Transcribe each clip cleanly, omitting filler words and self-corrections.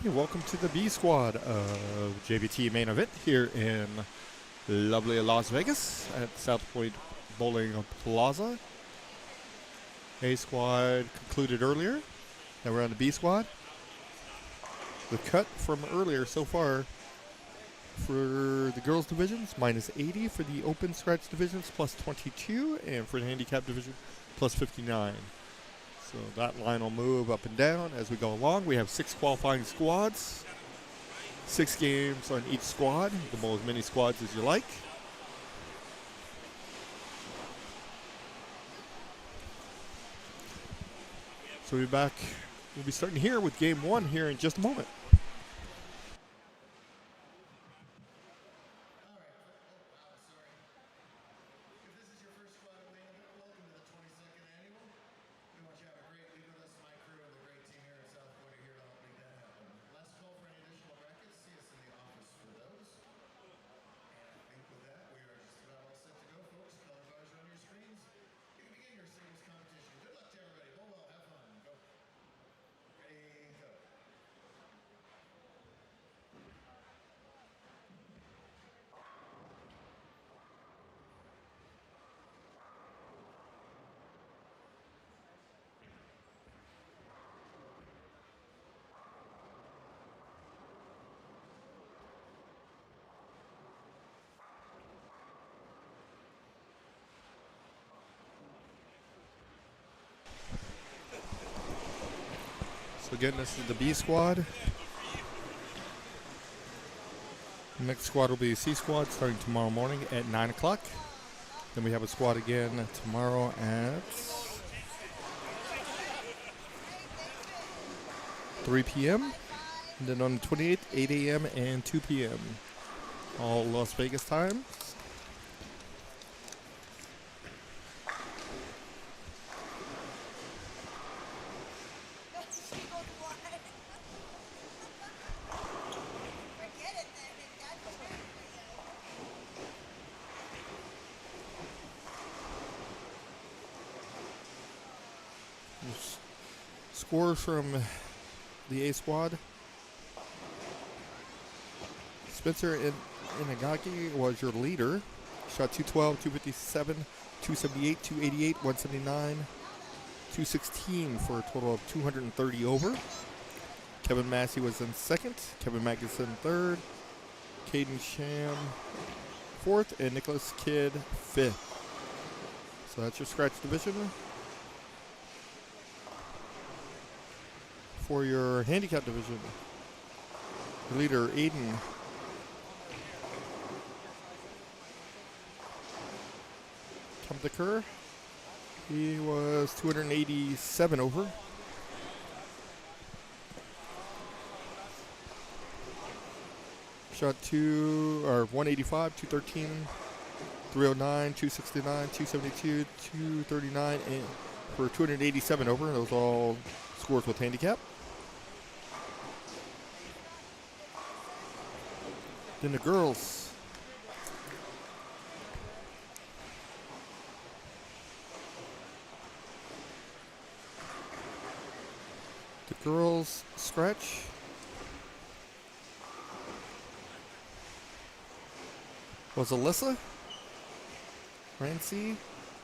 everybody. Welcome to the B squad of JBT main event here in lovely Las Vegas at Southpoint Bowling Plaza. A squad concluded earlier. Now we're on the B squad. The cut from earlier so far for the girls divisions, minus 80. For the open scratch divisions, plus 22. And for the handicap division, plus 59. So that line will move up and down as we go along. We have 6 qualifying squads, 6 games on each squad. You can bowl as many squads as you like. So we'll be back. We'll be starting here with game 1 here in just a moment. So again, this is the B squad. The next squad will be C squad starting tomorrow morning at 9 o'clock. Then we have a squad again tomorrow at 3 p.m. And then on the 28th, 8 a.m. and 2 p.m. All Las Vegas times. Scores from the A squad. Spencer Inagaki was your leader. Shot 212, 257, 278, 288, 179, 216 for a total of 230 over. Kevin Massey was in second. Kevin Magnuson third. Caden Sham fourth. And Nicholas Kidd fifth. So that's your scratch division. For your handicap division, your leader, Aiden Kamdekar. He was 287 over. Shot 185, 213, 309, 269, 272, 239, and for 287 over. Those are all scores with handicap. Then the girls. The girls scratch. Was Alyssa Rancy.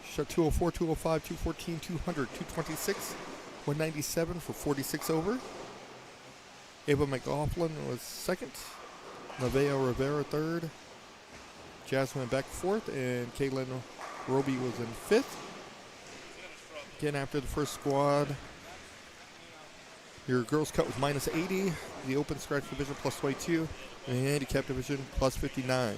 Shot 204, 205, 214, 200, 226, 197 for 46 over. Ava McLaughlin was second. Nevaeh Rivera third. Jasmine Beck fourth. And Caitlin Roby was in fifth. Again, after the first squad, your girls cut was minus 80. The open scratch division plus 22. And the handicap division plus 59.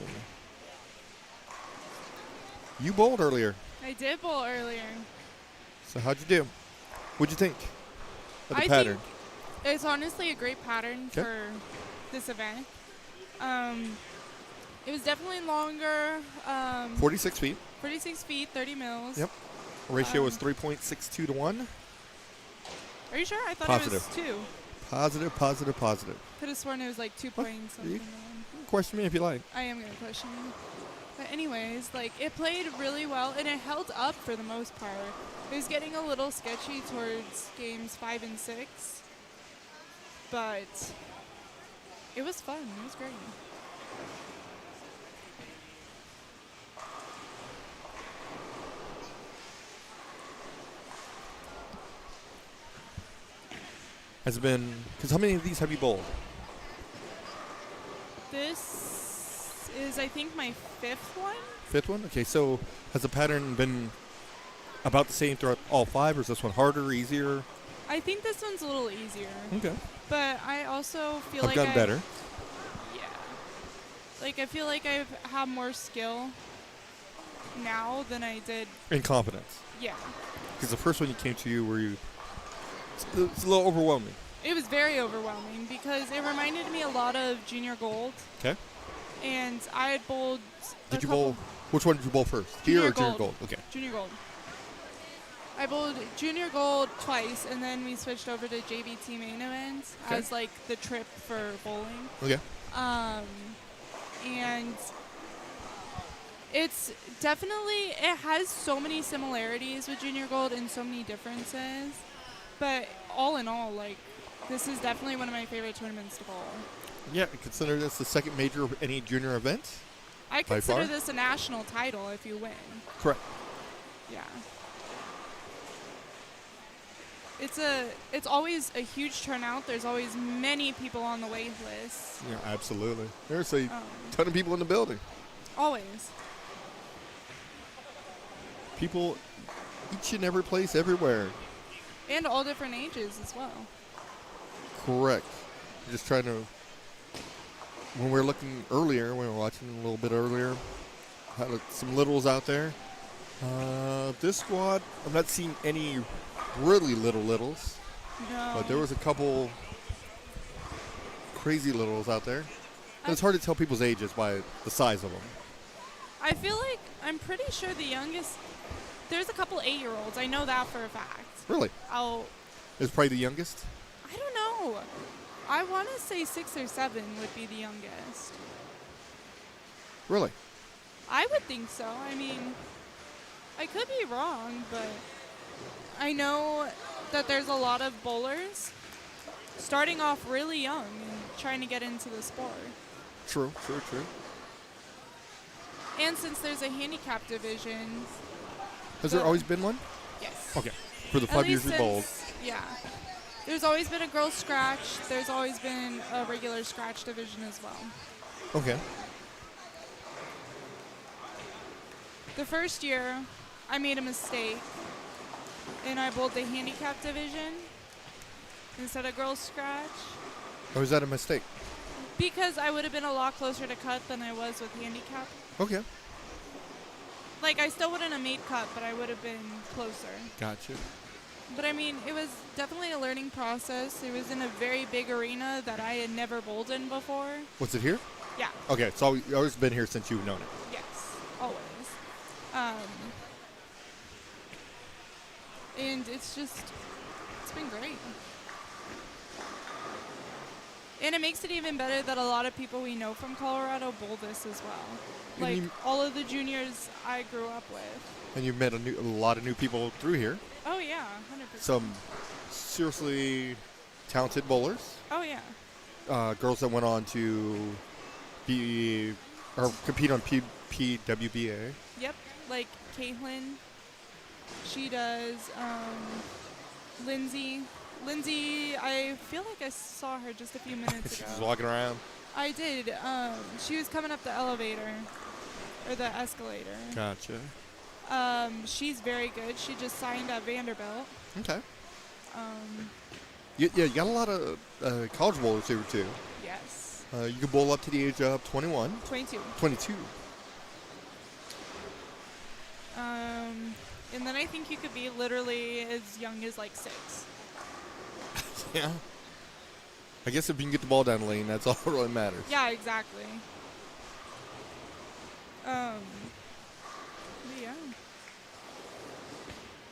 You bowled earlier. I did bowl earlier. So how'd you do? What'd you think of the pattern? Think it's honestly a great pattern for this event. It was definitely longer. 46 feet. 46 feet, 30 mils. Yep. Ratio was 3.62 to 1. Are you sure? I thought Positive. it was 2. Positive, positive, positive. Could have sworn it was like 2 points. You can question me if you like. I am going to question you. But anyways, like, it played really well, and it held up for the most part. It was getting a little sketchy towards games 5 and 6. But It was fun. It was great. Has it been, because how many of these have you bowled? This is, I think, my 5th one. 5th one? Okay, so has the pattern been about the same throughout all 5, or is this one harder, easier? I think this one's a little easier. Okay. But I also feel I've like gotten better. Yeah. Like, I feel like I've had more skill now than I did. And confidence. Yeah. Because the first one you came to, it's a little overwhelming. It was very overwhelming because it reminded me a lot of Junior Gold. Okay. And I had bowled. Did you bowl? Which one did you bowl first? Here or Junior Gold? Okay. Junior Gold. I bowled Junior Gold twice, and then we switched over to JBT main event as like the trip for bowling. Okay. And it's definitely, it has so many similarities with Junior Gold and so many differences. But all in all, like, this is definitely one of my favorite tournaments to bowl. Yeah, consider this the second major of any junior event. I consider this a national title if you win. Correct. Yeah. It's always a huge turnout. There's always many people on the wait list. Yeah, absolutely. There's a ton of people in the building. Always. People each and every place, everywhere. And all different ages as well. Correct. Just trying to, when we were looking earlier, we were watching a little bit earlier, had some littles out there. This squad, I'm not seeing any really little littles. No. But there was a couple crazy littles out there. And it's hard to tell people's ages by the size of them. I feel like I'm pretty sure the youngest, there's a couple 8-year-olds. I know that for a fact. Really? Is probably the youngest? I don't know. I want to say 6 or 7 would be the youngest. Really? I would think so. I mean, I could be wrong, but I know that there's a lot of bowlers starting off really young and trying to get into the sport. True. And since there's a handicap division. Has there always been one? Yes. Okay. For the 5 years we bowled. Yeah. There's always been a girls' scratch. There's always been a regular scratch division as well. Okay. The first year, I made a mistake, and I bowled the handicap division instead of girls' scratch. Or was that a mistake? Because I would have been a lot closer to cut than I was with handicap. Okay. Like, I still wouldn't have made cut, but I would have been closer. Gotcha. But, I mean, it was definitely a learning process. It was in a very big arena that I had never bowled in before. Was it here? Yeah. Okay, so it's always been here since you've known it. Yes, always. And it's been great. And it makes it even better that a lot of people we know from Colorado bowl this as well. Like, all of the juniors I grew up with. And you've met a lot of new people through here. Oh, yeah, 100%. Some seriously talented bowlers. Oh, yeah. Girls that went on to compete on PWBA. Yep, like Caitlin. She does. Lindsay, I feel like I saw her just a few minutes ago. She's walking around. I did. She was coming up the elevator, or the escalator. Gotcha. She's very good. She just signed at Vanderbilt. Okay. You got a lot of college bowlers here too. Yes. You can bowl up to the age of 21. 22. 22. And then I think you could be literally as young as like 6. Yeah. I guess if you can get the ball down the lane, that's all that really matters. Yeah, exactly. Yeah.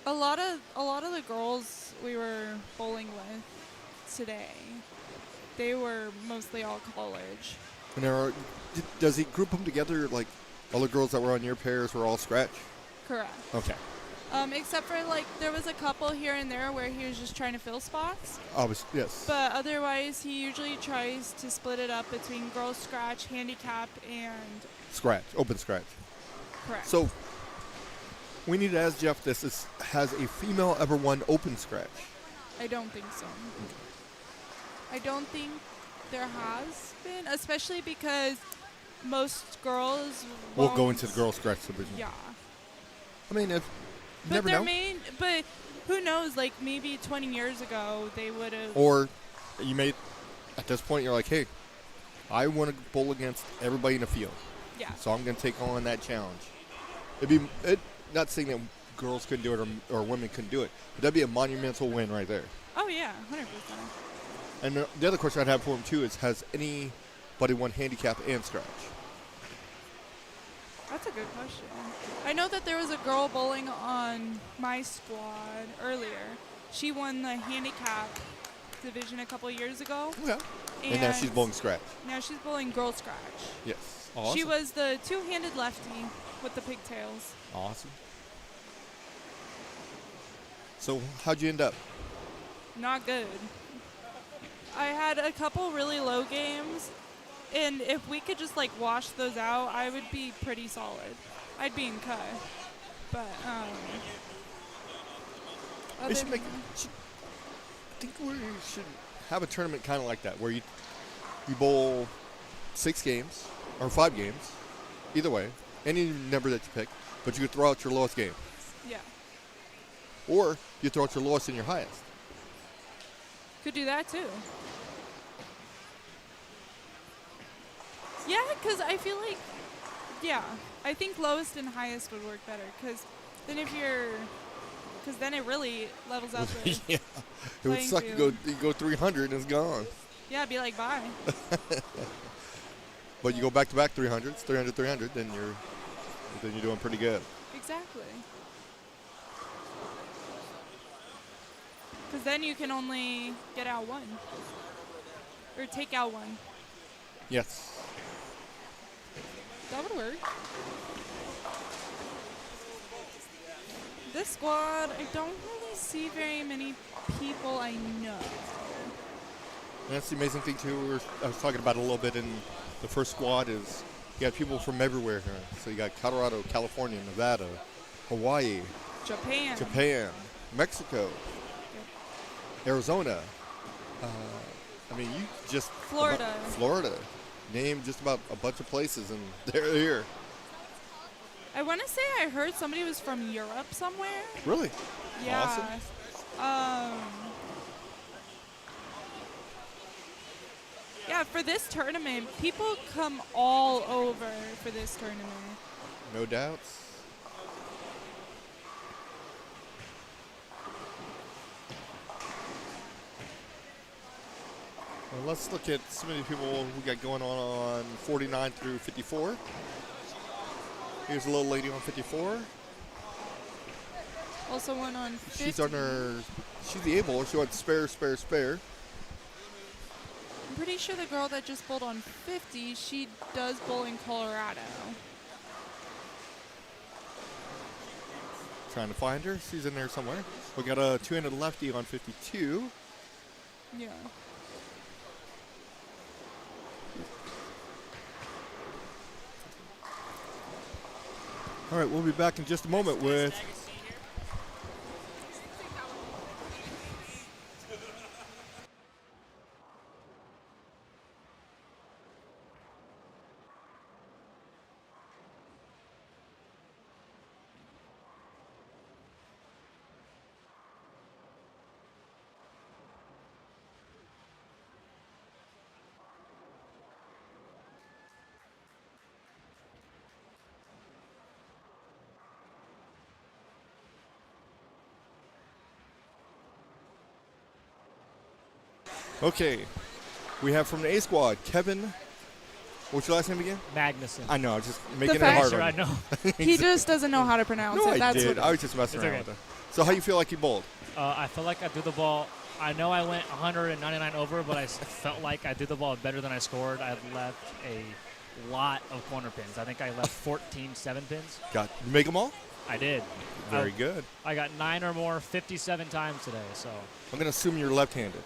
A lot of the girls we were bowling with today, they were mostly all college. And does he group them together like all the girls that were on your pairs were all scratch? Correct. Okay. Except for, like, there was a couple here and there where he was just trying to fill spots. Yes. But otherwise, he usually tries to split it up between girls scratch, handicap, and Scratch. Open scratch. correct. So we need to ask Jeff this. Has a female ever won open scratch? I don't think so. I don't think there has been, especially because most girls We'll go won't- into the girls scratch division. Yeah. I mean, if you But never there know. but who knows, like maybe 20 years ago they would have. Or you may, at this point, you're like, hey, I want to bowl against everybody in the field. Yeah. So I'm going to take on that challenge. Not saying that girls couldn't do it or women couldn't do it, but that'd be a monumental win right there. Oh yeah, 100%. And the other question I'd have for him too is, has anybody won handicap and scratch? That's a good question. I know that there was a girl bowling on my squad earlier. She won the handicap division a couple years ago. Okay. And now she's bowling scratch. Now she's bowling girl scratch. Yes. Awesome. She was the two-handed lefty with the pigtails. Awesome. So how'd you end up? Not good. I had a couple really low games, and if we could just like wash those out, I would be pretty solid. I'd be in cut. But We should other make. than I think we should have a tournament kind of like that, where you bowl 6 games or 5 games, either way, any number that you pick, but you could throw out your lowest game, yeah, or you throw out your lowest and your highest. could do that too. Yeah, because I feel like, I think lowest and highest would work better. Because then then it really levels out the. Yeah, it would playing suck. field. You go 300 and it's gone. Yeah, be like, bye. But you go back to back 300s, 300, 300, then you're doing pretty good. Exactly. Because then you can only get out one. Or take out one. Yes. That would work. This squad, I don't really see very many people I know. And that's the amazing thing too. I was talking about it a little bit in the first squad is you got people from everywhere here. So you got Colorado, California, Nevada, Hawaii, Japan. Mexico, Arizona. I mean, you just Florida. Name just about a bunch of places, and they're here. I want to say I heard somebody was from Europe somewhere. Really? Yeah. Awesome. Yeah, for this tournament, people come all over for this tournament. No doubts. Well, let's look at some of the people we got going on 49 through 54. Here's a little lady on 54. Also one on 50. She's the A-bowler. She went spare. I'm pretty sure the girl that just bowled on 50, she does bowl in Colorado. Trying to find her. She's in there somewhere. We got a two-handed lefty on 52. Yeah. All right, we'll be back in just a moment with Okay, we have from the A squad, Kevin. What's your last name again? Magnuson. I know, I was just making it fact- hard Sure, on I you. know. He just doesn't know how to pronounce No, it. I That's did. what I was just messing It's around okay. with it. So how you feel like you bowled? I feel like I threw the ball. I know I went 199 over, but I felt like I threw the ball better than I scored. I left a lot of corner pins. I think I left 14 7 pins. You make them all? I did. Very good. I got 9 or more 57 times today, so I'm going to assume you're left-handed.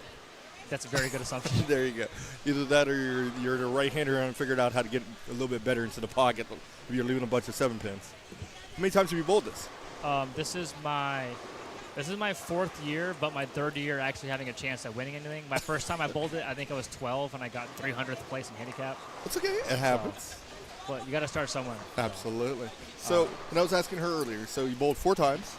that's a very good assumption. There you go. Either that or you're the right-hander and figured out how to get a little bit better into the pocket if you're leaving a bunch of 7-pins. How many times have you bowled this? This is my 4th year, but my 3rd year actually having a chance at winning anything. My first time I bowled it, I think I was 12, and I got 300th place in handicap. It's okay. It happens. But you got to start somewhere. Absolutely. So, and I was asking her earlier, so you bowled 4 times.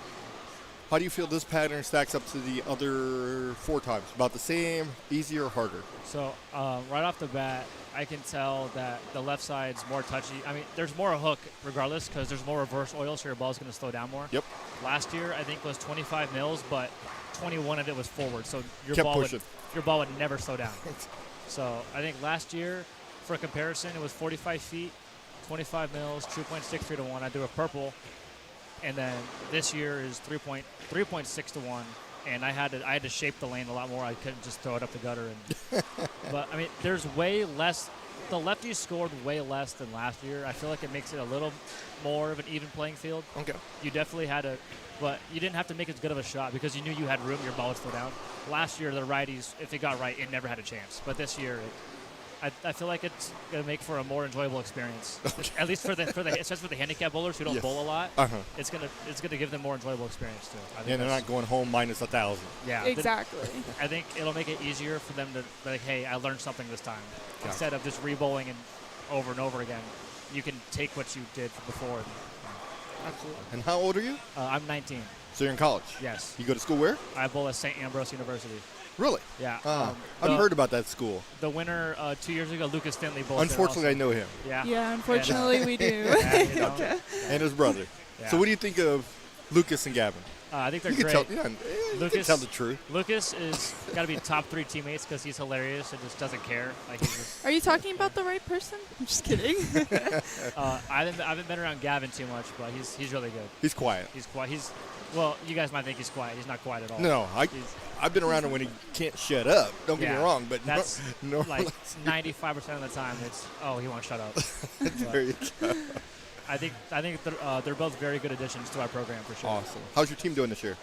How do you feel this pattern stacks up to the other 4 times? About the same, easier, or harder? So right off the bat, I can tell that the left side's more touchy. I mean, there's more a hook regardless because there's more reverse oil, so your ball's going to slow down more. Yep. Last year, I think, was 25 mils, but 21 of it was forward, so your Kept ball pushing. your ball would never slow down. So I think last year, for comparison, it was 45 feet, 25 mils, 2.63 to 1. I do a purple. And then this year is 3.6 to 1, and I had to shape the lane a lot more. I couldn't just throw it up the gutter. But I mean, there's way less. The lefties scored way less than last year. I feel like it makes it a little more of an even playing field. Okay. You definitely had to, but you didn't have to make as good of a shot because you knew you had room. Your ball would slow down. Last year, the righties, if it got right, it never had a chance. But this year, I feel like it's gonna make for a more enjoyable experience. Okay. At least especially for the handicap bowlers who don't Yes. bowl a lot. Uh-huh. It's gonna give them more enjoyable experience too. I think And they're that's- not going home minus 1,000. Yeah, Exactly. I think it'll make it easier for them to be like, hey, I learned something this time. Gotcha. Instead of just re-bowling and over again, you can take what you did from before. Absolutely. And how old are you? I'm 19. So you're in college? Yes, You go to school where? I bowl at St. Ambrose University. Really? Yeah. I've heard about that school. The winner 2 years ago, Lucas Finley bowled. Unfortunately, I know him Yeah. Yeah, unfortunately we do. Yeah, you know, and his brother. yeah. So what do you think of Lucas and Gavin? I think they're You can great. tell, you can Lucas- tell the truth. Lucas is got to be top 3 teammates because he's hilarious and just doesn't care. Like he's just, Are you talking about the right person? I'm just kidding. I haven't been around Gavin too much, but he's really good. He's quiet. He's quiet. Well, you guys might think he's quiet. He's not quiet at all. No, He's- I've been around him when he can't shut up. Don't get me Yeah, wrong, but that's no, like 95% of the time it's he won't shut up. there you go. I think they're both very good additions to our program for sure. Awesome. How's your team doing this year?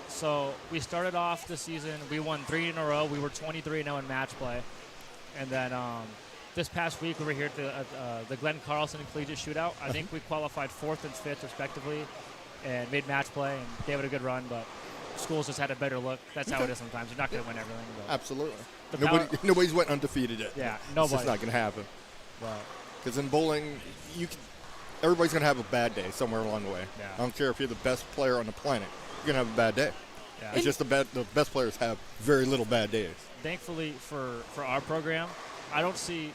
So we started off the season. We won 3 in a row. We were 23-0 in match play, and then this past week we were here at the Glenn Carlson Collegiate Shootout. I think we qualified 4th and 5th respectively, and made match play and gave it a good run. But schools just had a better look. That's how it is sometimes. You're not going to win everything. But Absolutely. Nobody's went undefeated yet. yeah, It's nobody. just not going to happen. But Because in bowling, everybody's going to have a bad day somewhere along the way. Yeah. I don't care if you're the best player on the planet. You're going to have a bad day. yeah. It's just the best players have very little bad days. Thankfully for our program, I see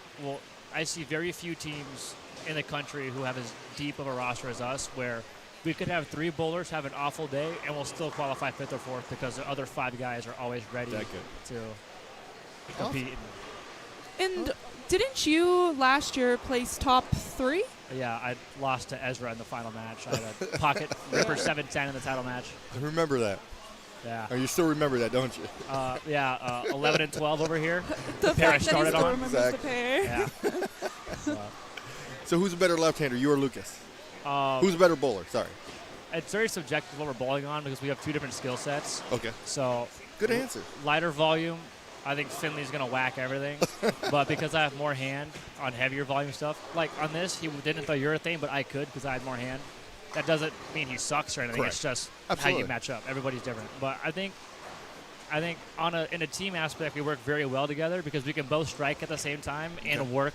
very few teams in the country who have as deep of a roster as us, where we could have 3 bowlers have an awful day and we'll still qualify 5th or 4th because the other 5 guys are always ready That good. to compete. And didn't you last year place top 3? Yeah, I lost to Ezra in the final match. I had a pocket ripper 7-10 in the title match. I remember that. Yeah. Oh, you still remember that, don't you? 11 and 12 over here. The pair I fact that he started still on. remembers Exactly. the pair. Yeah. So who's a better left-hander, you or Lucas? Uh, Who's a better bowler? Sorry. it's very subjective what we're bowling on because we have 2 different skill sets. Okay. So Good answer. lighter volume, I think Finley's going to whack everything. But because I have more hand on heavier volume stuff, like on this, he didn't throw urethane, but I could because I had more hand. That doesn't mean he sucks or anything. Correct. It's just Absolutely. how you match up. Everybody's different. But I think in a team aspect, we work very well together because we can both strike at the same time and work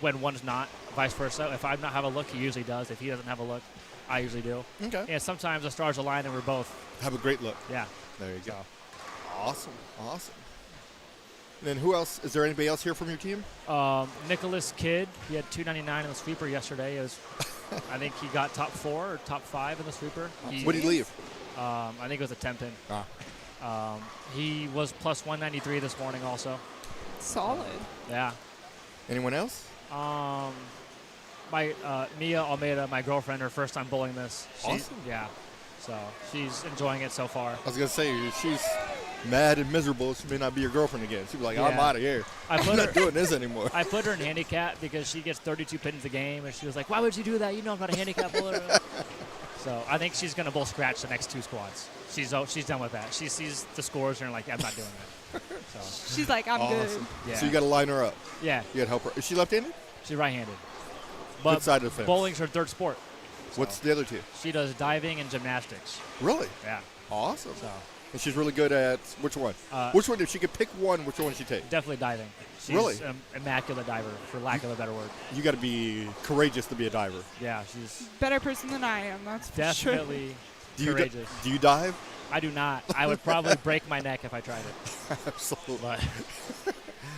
when one's not, vice versa. If I not have a look, he usually does. If he doesn't have a look, I usually do. Okay. And sometimes the stars align and we're both, Have a great look. yeah. There you go. So, Awesome. And then who else? Is there anybody else here from your team? Nicholas Kidd, he had 299 in the sweeper yesterday. It was, I think he got top 4 or top 5 in the sweeper. What did he leave? I think it was a 10-pin. He was plus 193 this morning also. Solid. Yeah. Anyone else? My Mia Almeida, my girlfriend, her first time bowling this. Awesome. Yeah. So she's enjoying it so far. I was going to say, she's mad and miserable. She may not be your girlfriend again. She'll be like, I'm Yeah. out of here. I I'm put not her, doing this anymore. I put her in handicap because she gets 32 pins a game, and she was like, "Why would you do that? You know I'm not a handicap bowler." So I think she's going to both scratch the next 2 squads. She's done with that. She sees the scores and like, I'm not doing that. So She's like, I'm good. Awesome. Yeah. So you got to line her up. yeah, You got to help her. Is she left-handed? she's right-handed. Good But side of the fence. bowling's her third sport. So What's the other two? she does diving and gymnastics. Really? Yeah. Awesome. So And she's really good at which one? Which one? If she could pick one, which one would she take? definitely diving. She's Really? an immaculate diver, for lack of a better word. You got to be courageous to be a diver. Yeah, she's Better person than I am, that's for sure. definitely Do you, courageous. do you dive? I do not. I would probably break my neck if I tried it. Absolutely. But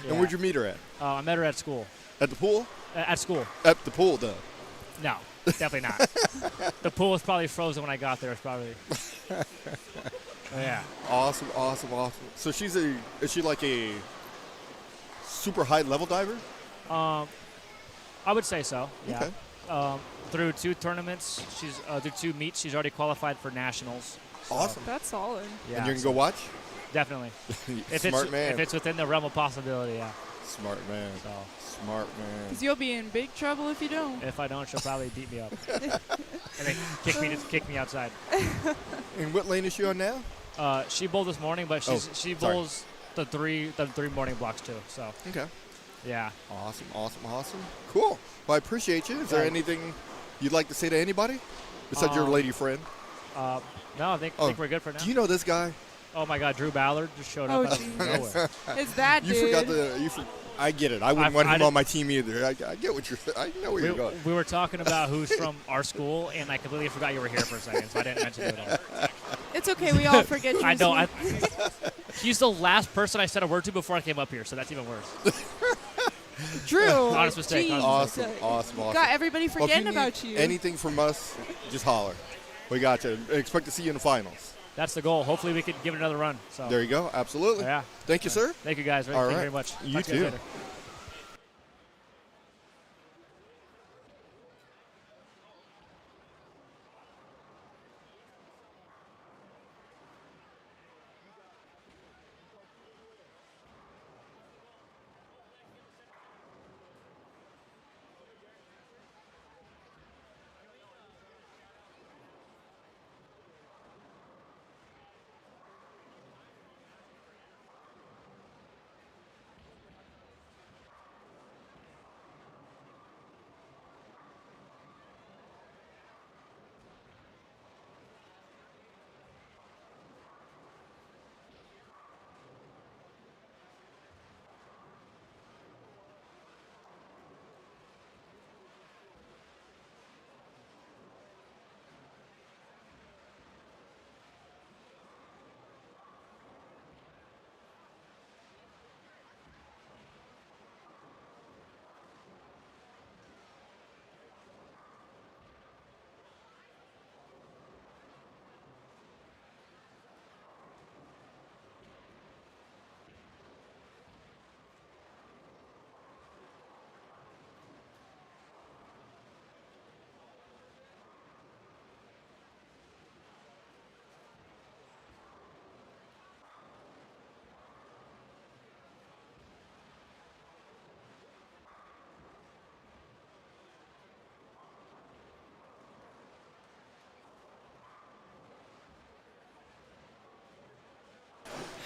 And where'd you meet her at? I met her at school. At the pool? At school. At the pool, though. No, definitely not. The pool was probably frozen when I got there. It's probably. Yeah. Awesome. So is she like a super high level diver? I would say so. Yeah. Okay. Through 2 tournaments, through 2 meets, she's already qualified for nationals. So, Awesome. That's solid. Yeah. And you can go watch? Definitely. Smart man. If it's within the realm of possibility, yeah. Smart man. So Smart man. Because you'll be in big trouble if you don't. if I don't, she'll probably beat me up and then kick me outside. And what lane is she on now? She bowled this morning, but she sorry. bowls the three morning blocks too. So Okay. yeah. Awesome. Cool. Well, I appreciate you. Is there Right. anything you'd like to say to anybody besides your lady friend? No, I think we're good for now. Do you know this guy? Oh my God, Drew Ballard just showed Oh, up out geez. of nowhere. It's that You dude. forgot I get it. I wouldn't want I him did- on my team either. I get what you're. I know where you're going. We were talking about who's from our school, and I completely forgot you were here for a second, so I didn't mention it at all. It's okay. We all forget you. I know. He's the last person I said a word to before I came up here, so that's even worse. Drew. Honest mistake, Jeez. honest Awesome. Got everybody Well, if forgetting need about you. Anything from us, just holler. We got you. Expect to see you in the finals. That's the goal. Hopefully, we can give it another run. So There you go. Absolutely. yeah. Thank you, sir. Thank you guys. All Thank you right. very much. You Talk to guys too. later.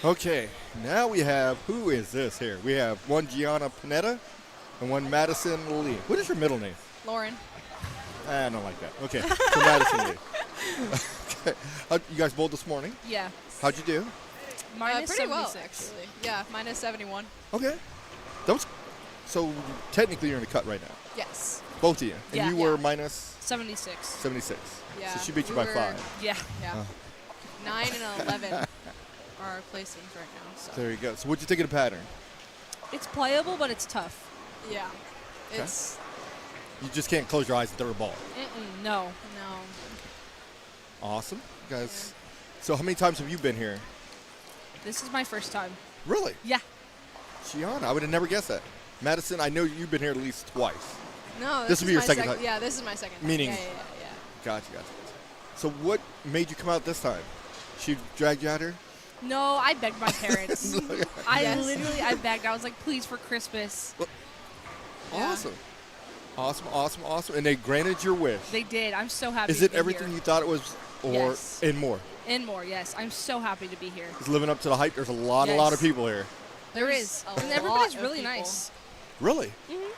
Okay. Now we have, who is this here? We have one Gianna Panetta and one Madison Lee. What is your middle name? Lauren. I don't like that. Okay. So Madison Lee. Okay. You guys bowled this morning. Yeah. How'd you do? Minus Pretty well, 76. actually. Yeah, minus 71. Okay. That was, so technically you're in the cut right now. Yes. Both of you. And Yeah. you were Yeah. minus 76. 76. Yeah. So she beat you We by were- 5. Yeah. Yeah. 9 and 11 are our placings right now. So There you go. So what'd you think of the pattern? It's playable, but it's tough. yeah, Okay. it's You just can't close your eyes and throw a ball. No. no. Awesome. You guys. So how many times have you been here? This is my first time. Really? Yeah. Gianna, I would have never guessed that. Madison, I know you've been here at least twice. No, This will is be your my second time. Yeah, this is my second time. Meaning- Yeah. Gotcha. So what made you come out this time? She dragged you out here? No, I begged my parents. I Yes. literally, I begged. I was like, please, for Christmas. Yeah. Awesome. Awesome, awesome, awesome. And they granted your wish. They did. I'm so happy. Is to it be everything here. you thought it was, or Yes. and more? And more? Yes. I'm so happy to be here. It's living up to the hype. There's a lot Yes. of people here. There There's is, a and everybody's lot of really people. nice. Really? Mhm.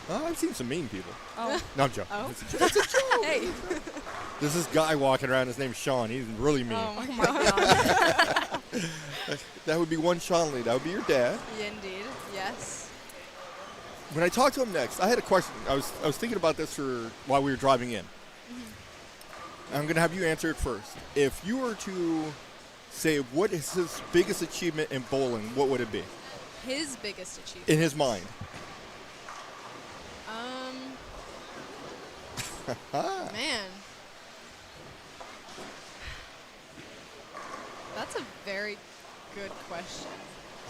Oh, I've seen some mean people. Oh. No, I'm joking. Oh. It's a joke. Hey. There's this guy walking around. His name's Sean. He's really mean. Oh my Oh my god. god. That would be one Sean Lee. That would be your dad. Indeed. Yes. When I talked to him next, I had a question. I was thinking about this while we were driving in. I'm going to have you answer it first. If you were to say what is his biggest achievement in bowling, what would it be His biggest achievement. in his mind? Man. That's a very good question.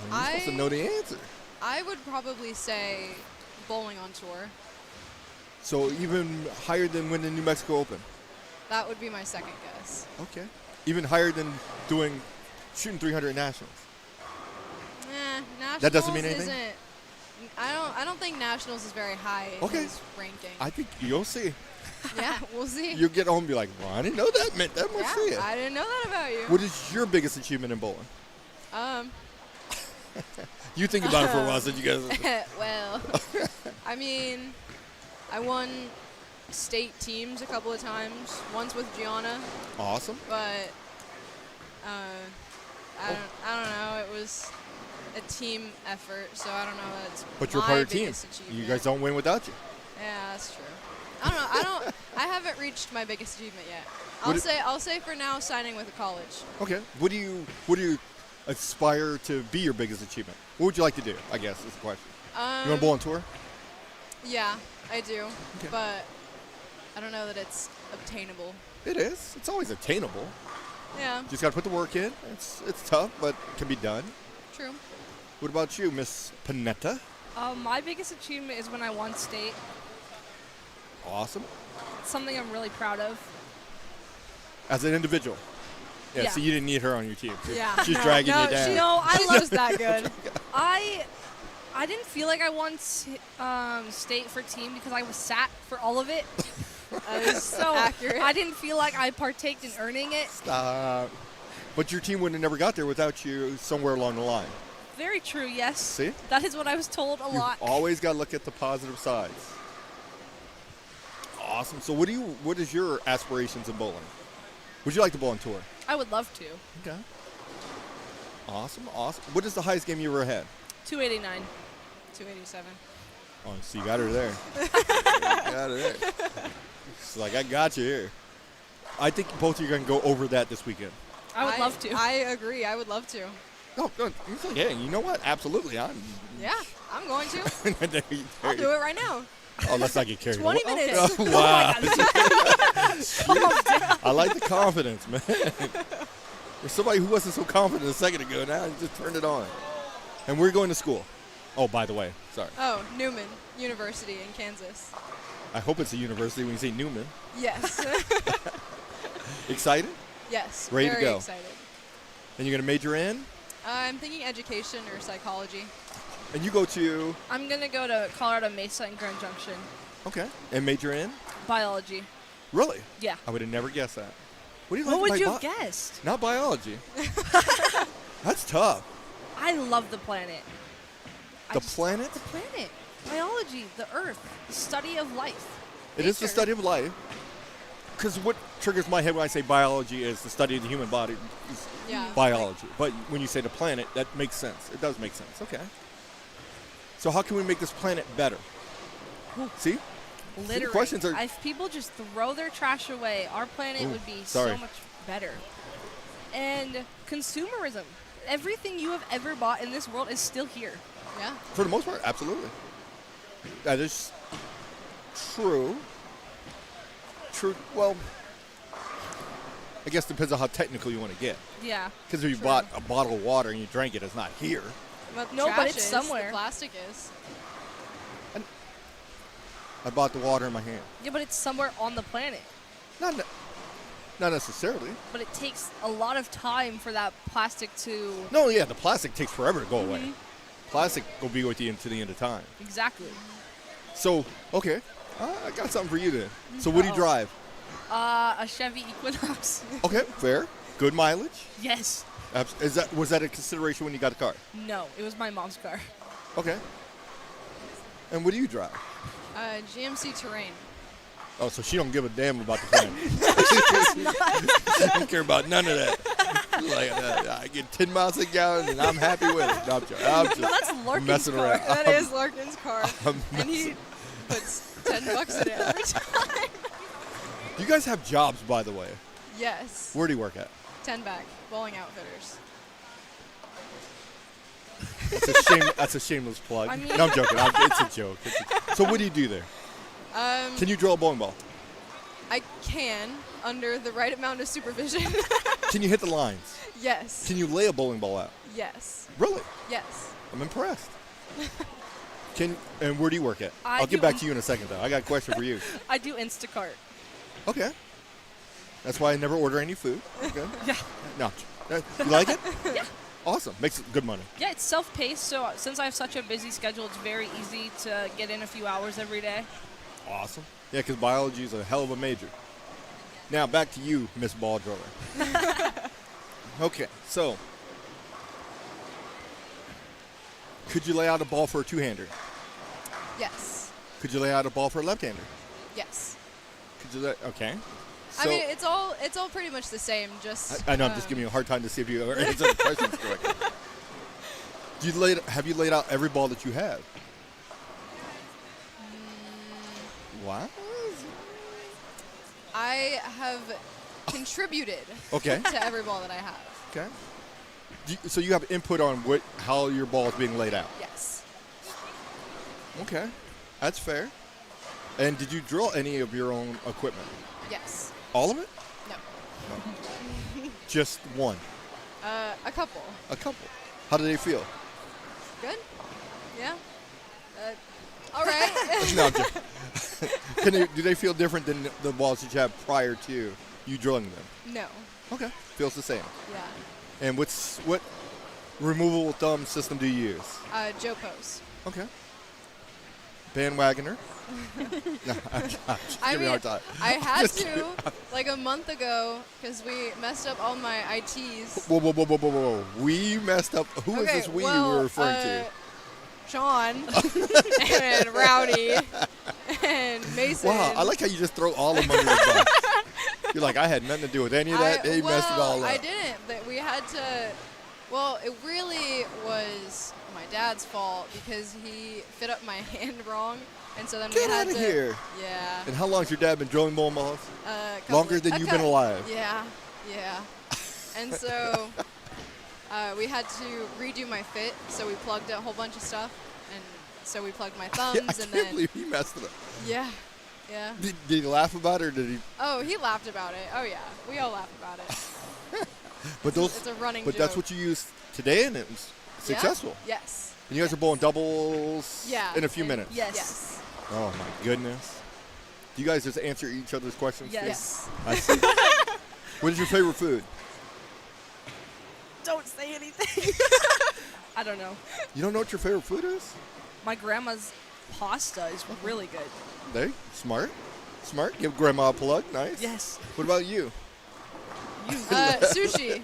You're supposed to know the answer. I would probably say bowling on tour. So even higher than winning the New Mexico Open. That would be my second guess. Okay. Even higher than shooting 300 nationals. Nationals That doesn't mean anything? Isn't, I don't think nationals is very high in Okay. his ranking. I think you'll see. Yeah, we'll see. You'll get home and be like, well, I didn't know that meant that much Yeah, for you. I didn't know that about you. What is your biggest achievement in bowling? Um, You think about it for a while, so you guys. well, I mean, I won state teams a couple of times. Once with Gianna, Awesome. but I don't know. It was a team effort, so I don't know. That's But you're my part of the team. biggest achievement. You guys don't win without you. Yeah, that's true. I don't know. I haven't reached my biggest achievement yet. What I'll say for now, signing with a college. Okay. What do you aspire to be your biggest achievement? What would you like to do? I guess is the question. You want to bowl on tour? Yeah, I do, Okay. but I don't know that it's obtainable. It is. It's always attainable. Yeah, Just got to put the work in. It's tough, but it can be done. true. What about you, Miss Panetta? My biggest achievement is when I won state. Awesome. It's something I'm really proud of. As an individual. Yeah. Yeah. So you didn't need her on your team. Yeah. She's dragging you down. No, I She's love just that good. I didn't feel like I won state for team because I was sat for all of it. That is So accurate. I didn't feel like I partaked in earning it. Stop. But your team would have never got there without you somewhere along the line. Very true, yes. See? That is what I was told a lot. You've always got to look at the positive sides. Awesome. So what is your aspirations in bowling? Would you like to bowl on tour? I would love to. Okay. Awesome, awesome. What is the highest game you ever had? 289. 287. Oh, so you got her there. Got her there. It's like, I got you here. I think both of you are going to go over that this weekend. I would love to. I agree. I would love to. No, no. He's like, hey, you know what? Absolutely. I'm. Yeah, I'm going to. There I'll you- do it right now. Oh, let's not get carried 20 away. minutes. Oh, wow. Calm down. I like the confidence, man. There's somebody who wasn't so confident a second ago. Now he just turned it on. And we're going to school. Oh, by the way, sorry. Oh, Newman University in Kansas. I hope it's a university when you say Newman. Yes. Excited? Yes. Ready to very go. excited. And you're going to major in? I'm thinking education or psychology. And you go to, I'm going to go to Colorado Mesa and Grand Junction. okay, and major in? Biology. Really? Yeah. I would have never guessed that. What do you What like would you about have guessed? Not biology. That's tough. I love the planet. The planet? The planet. Biology, the earth, the study of life. It is the Nature. study of life. Because what triggers my head when I say biology is the study of the human body. Is Yeah. biology. But when you say the planet, that makes sense. It does make sense. Okay. So how can we make this planet better? See? Literally. questions are- If people just throw their trash away, our planet Ooh, would be sorry. so much better. And consumerism. Everything you have ever bought in this world is still here. Yeah. For the most part, absolutely. That is true. True. Well, I guess it depends on how technical you want to get. Yeah. Because if you True. bought a bottle of water and you drank it, it's not here. But No, but trash it's is, somewhere. The plastic is. I bought the water in my hand. Yeah, but it's somewhere on the planet. Not necessarily. But it takes a lot of time for that plastic to... No, yeah, the plastic takes forever to go away. Mhm. Plastic will be with you into the end of time. Exactly. So, okay. I got something for you then. So what do you drive? A Chevy Equinox. Okay, fair. Good mileage. Yes. Was that a consideration when you got the car? No, it was my mom's car. Okay. And what do you drive? GMC Terrain. Oh, so she don't give a damn about the plan. She don't care about none of that. Like, I get 10 miles a gallon and I'm happy with it. No, I'm just That's Larkin's messing car. around. That is Larkin's car. I'm And he puts $10 in it every time. Do you guys have jobs, by the way? Yes. Where do you work at? 10 back. Bowling Outfitters. That's a shameless plug. I mean- No, I'm joking. It's a joke. So what do you do there? Can you draw a bowling ball? I can, under the right amount of supervision. Can you hit the lines? Yes. Can you lay a bowling ball out? Yes. Really? Yes. I'm impressed. And where do you work at? I I'll get do- back to you in a second, though. I got a question for you. I do Instacart. Okay. That's why I never order any food. Okay. Yeah. No. You like it? Yeah. Awesome. Makes good money. Yeah, it's self-paced, so since I have such a busy schedule, it's very easy to get in a few hours every day. Awesome. Yeah, because biology is a hell of a major. Now, back to you, Miss Ball Driller. Okay, so could you lay out a ball for a two-hander? Yes. Could you lay out a ball for a left-hander? Yes. Could you okay. I So mean, it's all pretty much the same. Just I know I'm just giving you a hard time to see if you ever answer the questions correctly. Have you laid out every ball that you have? What? I have contributed Okay. to every ball that I have. Okay. So you have input on how your ball is being laid out. Yes. Okay, that's fair. And did you drill any of your own equipment? Yes. All of it? No. Just one? A couple. A couple. How do they feel? Good. Yeah. All right. No, I'm joking. Do they feel different than the balls that you had prior to you drilling them? No. Okay, feels the same. Yeah. And what removable thumb system do you use? Joe Pose. Okay. Bandwagoner? No, I'm just I giving mean, a hard time. I had Just to kidding. like a month ago because we messed up all my ITs. Whoa. We messed up. Who is this we you were referring to? Sean and Rowdy and Mason. Wow, I like how you just throw all of them under the bus. You're like, I had nothing to do with any of that. They messed it all up. I didn't. But we had to. Well, it really was my dad's fault because he fit up my hand wrong, and so then Get we had out of to. here. Yeah. And how long's your dad been drilling bowling balls? Longer than you've been alive. Yeah. And so we had to redo my fit, so we plugged a whole bunch of stuff, and so we plugged my thumbs, I and can't then believe he messed it up. yeah. Did he laugh about it, or did he? Oh, he laughed about it. Oh yeah, we all laughed about it. But It's a running But joke. that's what you used today, and it was Yeah? successful. Yes. And you guys are bowling doubles Yeah. in a few and- minutes. Yes. Oh my goodness. Do you guys just answer each other's questions? too? Yes. I see. What is your favorite food? Don't say anything. I don't know. You don't know what your favorite food is? My grandma's pasta is really good. There, smart. Give grandma a plug. Nice. Yes. What about you? Sushi.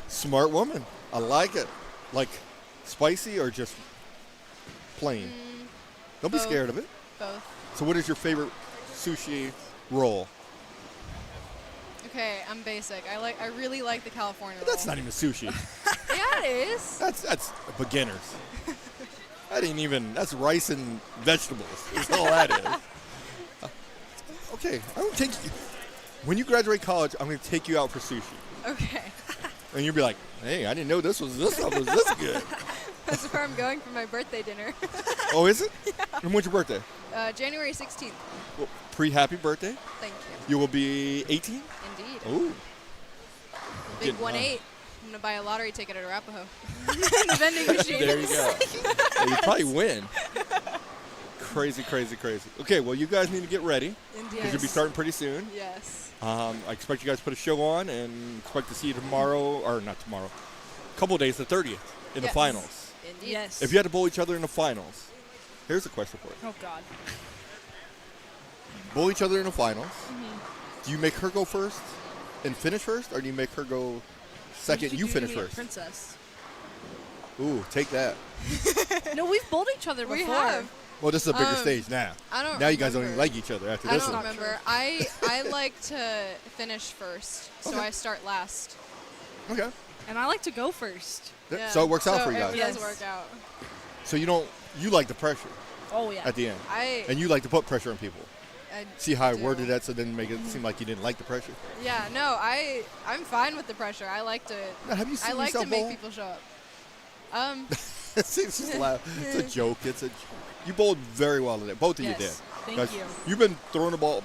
Smart woman. I like it. Like spicy or just plain? Don't be both. scared of it. Both. So what is your favorite sushi roll? Okay, I'm basic. I really like the California roll. That's not even sushi. Yeah, it is. That's beginners. That ain't even, that's rice and vegetables. That's all that is. Okay, I'm gonna take you, when you graduate college, I'm gonna take you out for sushi. Okay. And you'll be like, hey, I didn't know this stuff was this good. That's where I'm going for my birthday dinner. Oh, is it? Yeah. And when's your birthday? January 16th. Well, pre-happy birthday. Thank You will be 18? you. Indeed. Ooh. Big Getting 1-8. on. I'm going to buy a lottery ticket at Arapahoe. The vending machine. There you go. Yeah, you probably win. Crazy. Okay, well, you guys need to get ready Indeed. because you'll be starting pretty soon. Yes. I expect you guys to put a show on and expect to see you tomorrow, or not tomorrow, a couple of days, the 30th, in the Yes. finals. Indeed. Yes. If you had to bowl each other in the finals, here's a question for you. Oh God. bowl each other in the finals. Do you make her go first and finish first, or do you make her go second? You finish first. Princess. Ooh, take that. No, we've bowled each other before. We have. Well, this is a bigger stage now. I don't Now you guys don't even remember. like each other after I this don't one. remember. I like to finish first, so Okay. I start last. Okay. And I like to go first. Yeah, so it works out for you It guys. does Yes. work out. So you like the pressure Oh, yeah. at the end. I And you like to put pressure on people. See how I do. worded that so it didn't make it seem like you didn't like the pressure? Yeah, no, I'm fine with the pressure. I like to. Now, have you seen I like yourself to make bowl? people show up. It's just laugh. It's a joke. You bowled very well today. Both of you did. Yes. Thank Guys, you. You've been throwing the ball,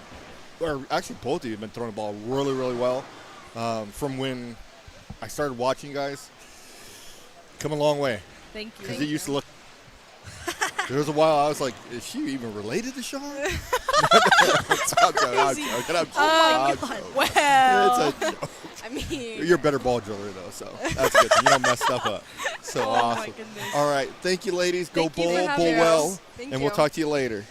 or actually both of you have been throwing the ball really, really well. From when I started watching you guys, come a long way. Thank you. Because it used to look. There was a while I was like, is she even related to Sean? I'm joking. Oh, my God. Well. It's a joke. I mean, You're a better ball driller, though, so that's good. You don't mess stuff up. So Oh, my awesome. goodness. All right. Thank you, ladies. Go Thank you for bowl, having bowl us. well, Thank and we'll you. talk to you later.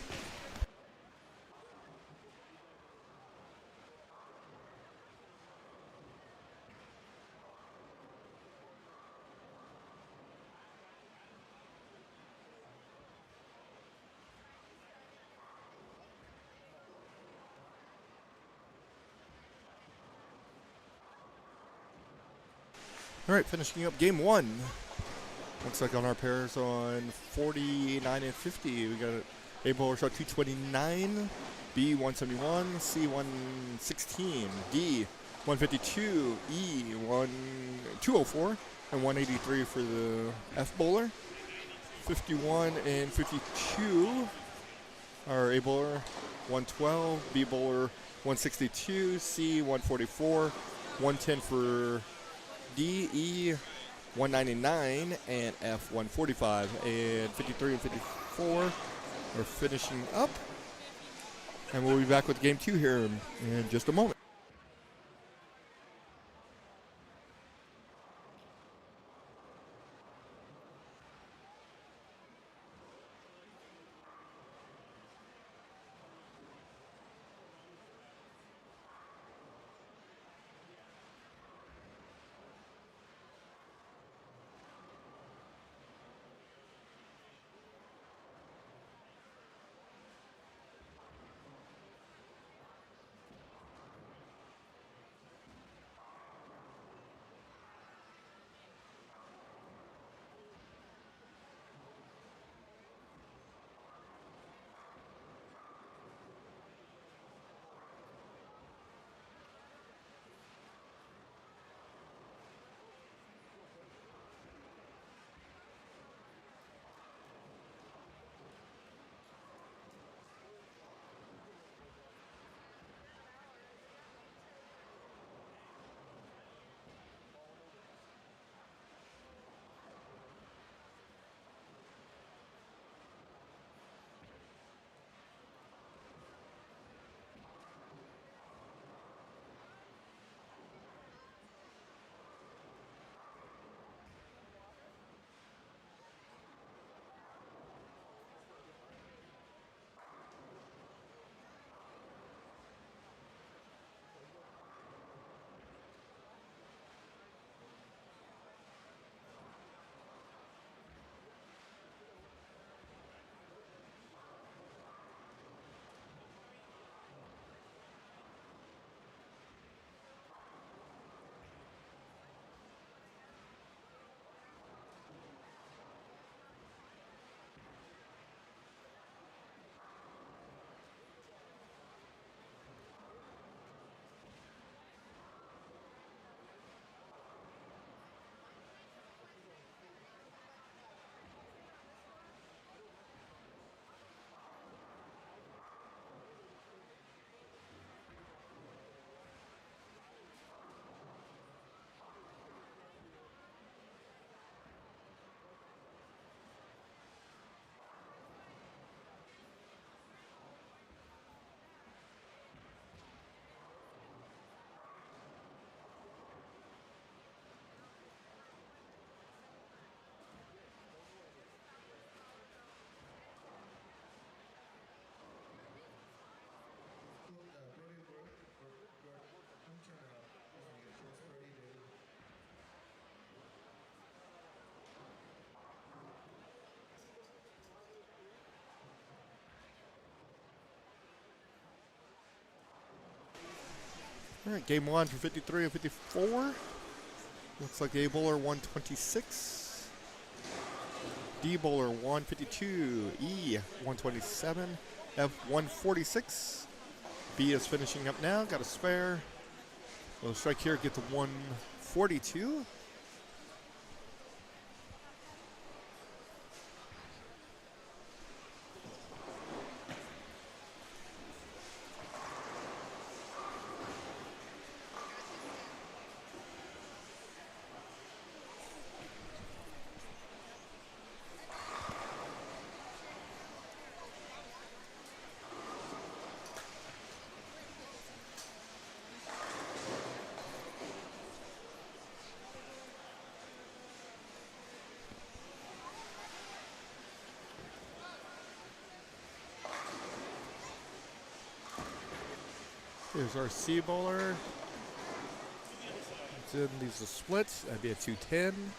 All right, finishing up game one. Looks like on our pairs on 49 and 50, we got A bowler shot 229, B 171, C 116, D 152, E 204, and 183 for the F bowler. 51 and 52 are A bowler 112, B bowler 162, C 144, 110 for D, E 199, and F 145. And 53 and 54 are finishing up. And we'll be back with game two here in just a moment. All right, game one for 53 and 54. Looks like A bowler 126. D bowler 152. E 127. F 146. B is finishing up now. Got a spare. Little strike here. Get to 142. Here's our C bowler. These are splits. That'd be a 210.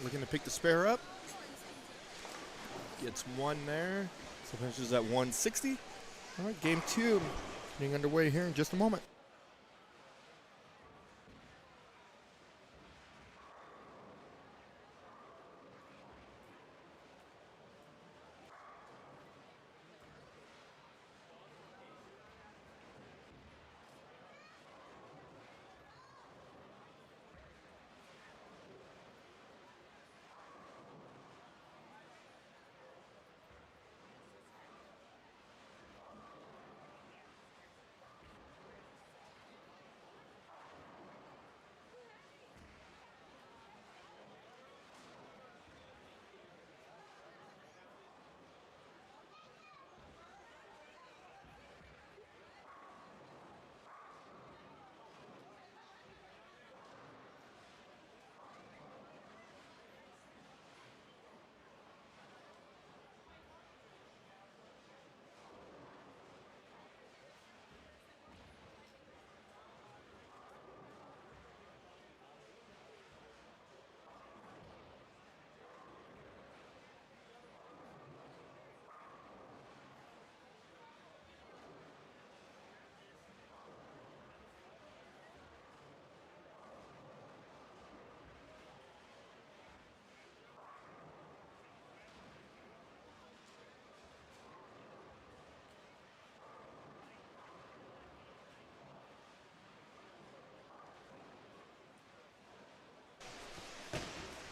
Looking to pick the spare up. Gets one there. So finishes at 160. All right, game two getting underway here in just a moment.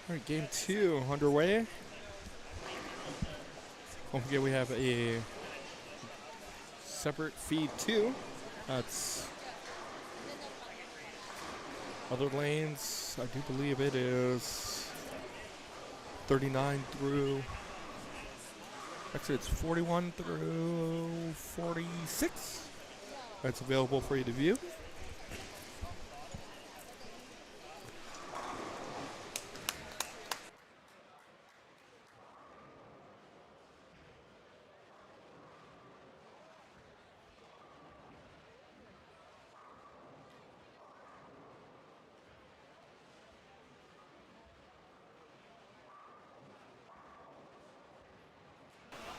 All right, game two underway. Don't forget we have a separate feed too. That's other lanes. I do believe it is 39 through, actually it's 41 through 46. That's available for you to view.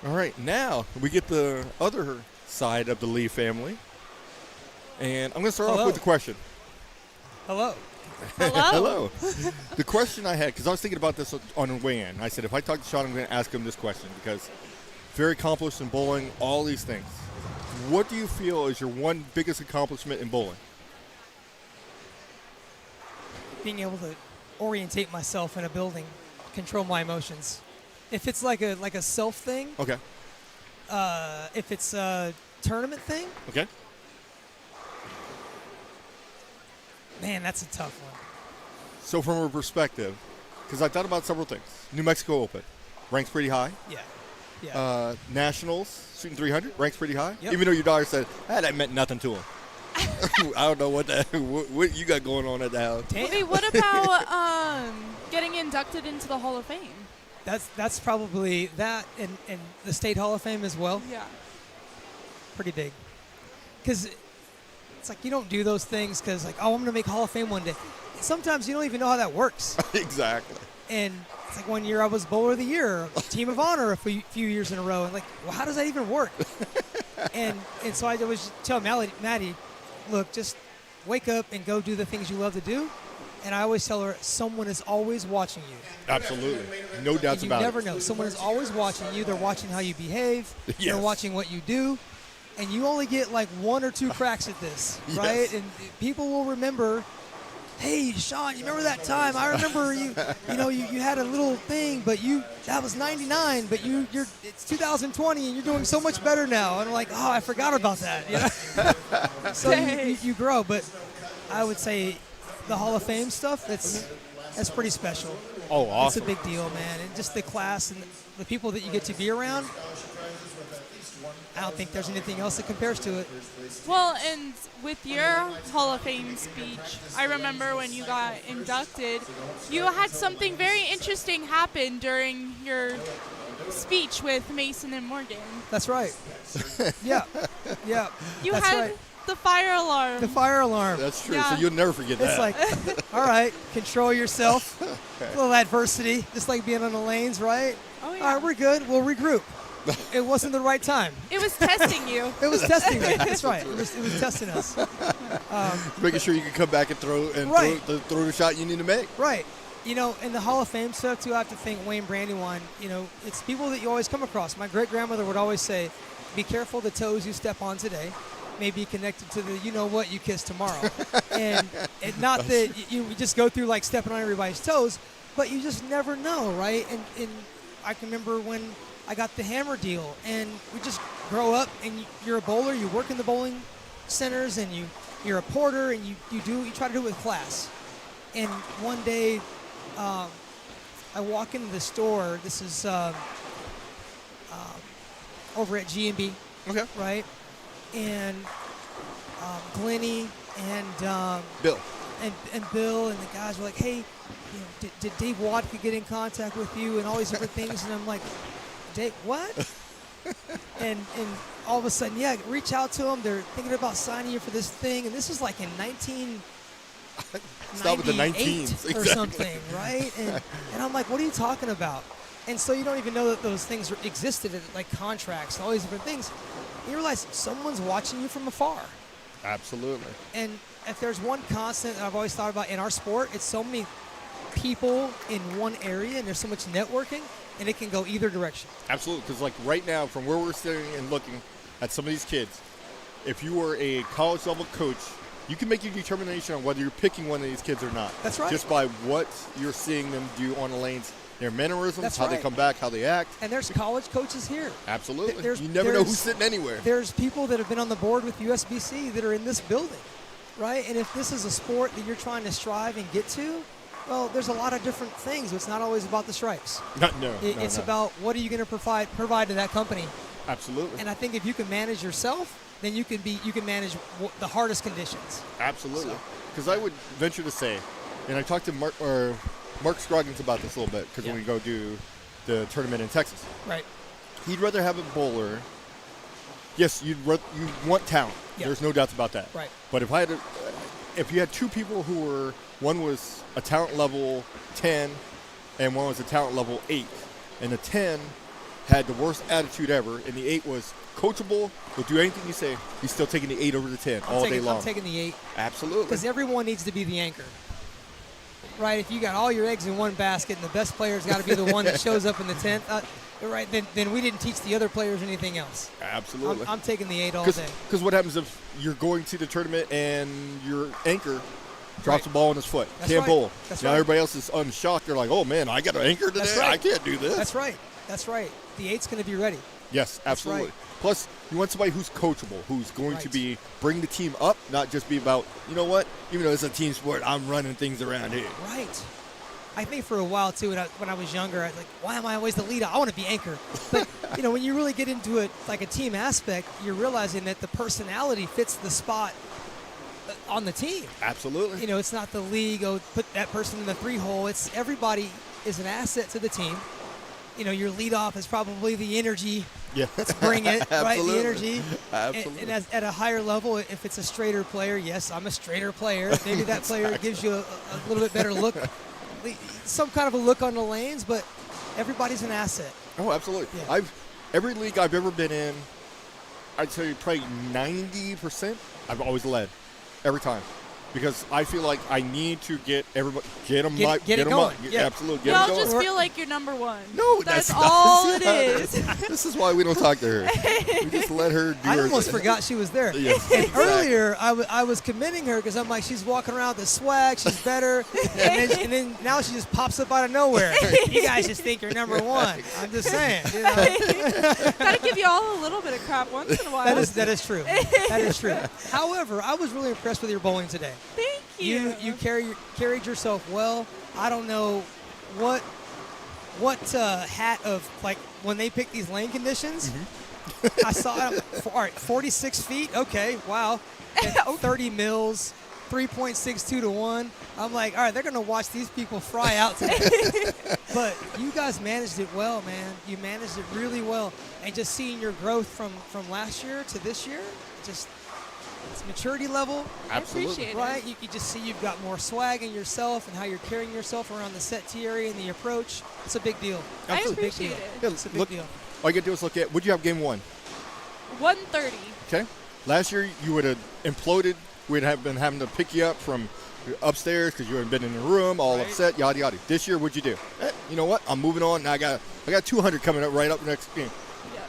All right, now we get the other side of the Lee family. And I'm going to start off with the question. Hello. Hello. The question I had, because I was thinking about this on the way in. I said, if I talk to Sean, I'm going to ask him this question because very accomplished in bowling, all these things. What do you feel is your one biggest accomplishment in bowling? Being able to orientate myself in a building, control my emotions. If it's like a self thing. Okay. If it's a tournament thing. Okay. Man, that's a tough one. So from a perspective, because I thought about several things. New Mexico Open, ranks pretty high. Yeah. Yeah. Nationals, shooting 300, ranks pretty high. Yep. Even though your daughter said, that meant nothing to him. I don't know what you got going on at the house. Okay, what about getting inducted into the Hall of Fame? That's probably that and the State Hall of Fame as well. Yeah. Pretty big. Because it's like you don't do those things because like, oh, I'm going to make Hall of Fame one day. Sometimes you don't even know how that works. Exactly. And it's like 1 year I was Bowler of the Year, Team of Honor a few years in a row. And like, well, how does that even work? and so I was telling Maddie, look, just wake up and go do the things you love to do. And I always tell her, someone is always watching you. Absolutely. No doubts about it. You never know. Someone is always watching you. They're watching how you behave. Yes. They're watching what you do. And you only get like 1 or 2 cracks at this, right? Yes. And people will remember, hey, Sean, you remember that time? I remember you had a little thing, but that was 99, but it's 2020 and you're doing so much better now. And I'm like, oh, I forgot about that. You know? So you grow. But I would say the Hall of Fame stuff, that's pretty special. Oh, awesome. It's a big deal, man. And just the class and the people that you get to be around, I don't think there's anything else that compares to it. Well, and with your Hall of Fame speech, I remember when you got inducted, you had something very interesting happen during your speech with Mason and Morgan. That's right. Yeah. You That's had right. the fire alarm. The fire alarm. That's true. Yeah. So you'll never forget It's that. like, all right, control yourself. A little adversity, just like being on the lanes, right? Oh, yeah. All right, we're good. We'll regroup. It wasn't the right time. It was testing you. It was testing me. That's right. It was testing us. Making sure you can come back and throw Right. throw the shot you need to make. Right. You know, in the Hall of Fame stuff, too, I have to think Wayne Brandywine, you know, it's people that you always come across. My great-grandmother would always say, be careful the toes you step on today may be connected to the you-know-what you kiss tomorrow. and not that you just go through, like, stepping on everybody's toes, but you just never know, right? And I can remember when I got the hammer deal, and we just grow up, and you're a bowler, you work in the bowling centers, and you're a porter, and you try to do it with class. And one day, I walk into the store. This is over at G&B, Okay. right? And Glennie and Bill. and Bill and the guys were like, hey, you know, did Dave Wadka get in contact with you and all these different things? And I'm like, Dave, what? and all of a sudden, yeah, reach out to them. They're thinking about signing you for this thing. And this is like in Start with the 1998 19s. or Exactly. something, right? And I'm like, what are you talking about? And so you don't even know that those things existed, like contracts and all these different things. You realize someone's watching you from afar. Absolutely. And if there's one constant that I've always thought about in our sport, it's so many people in one area, and there's so much networking, and it can go either direction. Absolutely. Because like right now, from where we're sitting and looking at some of these kids, if you were a college level coach, you can make your determination on whether you're picking one of these kids or not. That's right. Just by what you're seeing them do on the lanes, their mannerisms, That's how they right. come back, how they act. And there's college coaches here. Absolutely. There's- You never know who's there's- sitting anywhere. There's people that have been on the board with USBC that are in this building, right? And if this is a sport that you're trying to strive and get to, well, there's a lot of different things. It's not always about the stripes. It's No. about what are you going to provide to that company. Absolutely. And I think if you can manage yourself, then you can manage the hardest conditions. Absolutely. Because I would venture to say, and I talked to Mark Scroggins about this a little bit, because when we go do the tournament in Texas, Right. he'd rather have a bowler. Yes, you want talent. Yeah. There's no doubts about that. Right. But if you had two people who were, one was a talent level 10 and one was a talent level 8, and the 10 had the worst attitude ever, and the 8 was coachable, will do anything you say, he's still taking the 8 over the 10 all day long. I'm taking the 8. Absolutely. Because everyone needs to be the anchor. Right? If you got all your eggs in one basket and the best player's got to be the one that shows up in the 10th, right, then we didn't teach the other players anything else. Absolutely. I'm taking the 8 all day. Because what happens if you're going to the tournament and your anchor drops Right. the ball on his foot, That's can't right. bowl. That's now right. everybody else is unshocked. They're like, oh, man, I got an anchor today? That's right. I can't do this. That's right. That's right. The 8's going to be ready. Yes, absolutely. right. Plus, you want somebody who's coachable, who's going to Right. bring the team up, not just be about, you know what, even though it's a team sport, I'm running things around here. Right. I think for a while too, when I was younger, I was like, why am I always the leader? I want to be anchor. But when you really get into it, like a team aspect, you're realizing that the personality fits the spot on the team. Absolutely. It's not the league. Oh, put that person in the 3-hole. It's everybody is an asset to the team. Your leadoff is probably the energy. Yeah. Let's bring it, right? The energy. Absolutely. And as, at a higher level, if it's a straighter player, yes, I'm a straighter player. Maybe that player gives you a little bit better look, some kind of a look on the lanes, but everybody's an asset. Oh, absolutely. Yeah. Every league I've ever been in, I'd say probably 90%, I've always led every time. Because I feel like I need to get everybody, get them Get it going. Yeah. Absolutely, get Y'all them going. just feel like you're number one. No, that's not- all it that's is. not- This is why we don't talk to her. We just let her do I her almost thing. forgot she was there. Yes, And exactly. earlier, I was commending her because I'm like, she's walking around with the swag, she's better, and then now she just pops up out of nowhere. You guys just think you're number one. I'm just saying. Gotta give you all a little bit of crap once in a while. That is true. That is true. However, I was really impressed with your bowling today. Thank you. You carried yourself well. I don't know what hat of, like, when they pick these lane conditions. I saw it. All right, 46 feet. Okay, wow. And 30 mils, 3.62 to 1. I'm like, all right, they're gonna watch these people fry out today. But you guys managed it well, man. You managed it really well. And just seeing your growth from last year to this year, just it's maturity level. I Absolutely. appreciate Right, it. you can just see you've got more swag in yourself and how you're carrying yourself around the set tee area and the approach. It's a big deal. I It's a big appreciate deal. it. Yeah, It's a big look, deal. all you got to do is look at, what'd you have game one? 130. Okay. Last year, you would have imploded. We'd have been having to pick you up from upstairs because you hadn't been in the room, all Right. upset, yada, yada. This year, what'd you do? You know what? I'm moving on. Now I got 200 coming up right up next game. Yeah.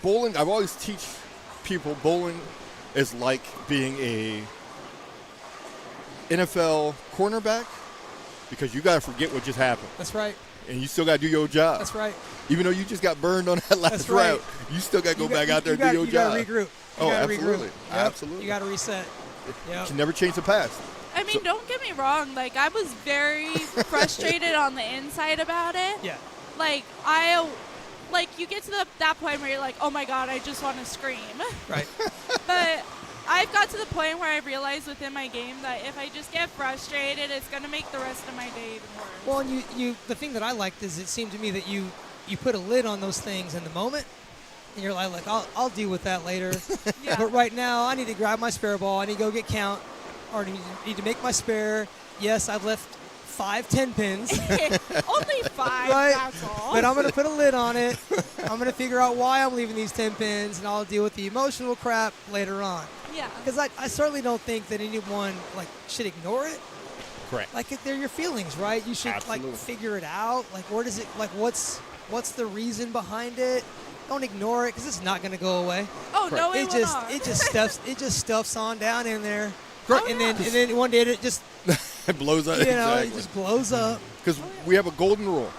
Bowling, I've always teach people bowling is like being a NFL cornerback because you got to forget what just happened. That's right. And you still got to do your job. That's right. Even though you just got burned on that last That's right. route, you still got to go You back got- out there you and do got- your you job. gotta regroup. You Oh, gotta absolutely. regroup. Absolutely. You got to reset. You Yep. can never change the past. I mean, So- don't get me wrong. Like, I was very frustrated on the inside about it. Yeah. Like, you get to that point where you're like, oh my God, I just want to scream. Right. But I've got to the point where I realized within my game that if I just get frustrated, it's going to make the rest of my day even worse. Well, and you the thing that I liked is it seemed to me that you put a lid on those things in the moment, and you're like I'll deal with that later. Yeah. But right now, I need to grab my spare ball. I need to go get count, or need to make my spare. Yes, I've left 5 10 pins, Only 5, Right. that's all. but I'm gonna put a lid on it. I'm gonna figure out why I'm leaving these 10 pins, and I'll deal with the emotional crap later on. Yeah. Because I certainly don't think that anyone should ignore it. Correct. They're your feelings, right? You should Absolutely. figure it out. Where does it what's the reason behind it? Don't ignore it because it's not going to go away. Oh, no, It will just not. it just stuffs on down in there. Correct. And then one day it just It blows up. it Exactly. just blows up. Because we have a golden rule.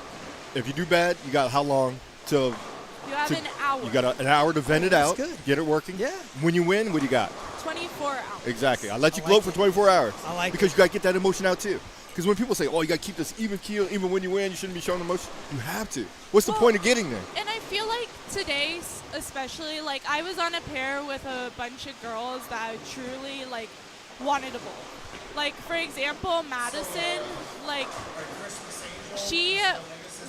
If you do bad, you got how long till You have an hour. you got an hour to vent it That's out, good. get it working. Yeah. When you win, what do you got? 24 hours. Exactly. I let you I gloat like for it. 24 hours. I like because you got to get that emotion out too. Because when people say, "Oh, you got to keep this even keel, even when you win, you shouldn't be showing emotion," you have to. What's the Well, point of getting there? And I feel like today, especially, I was on a pair with a bunch of girls that truly, wanted to bowl. For example, Madison,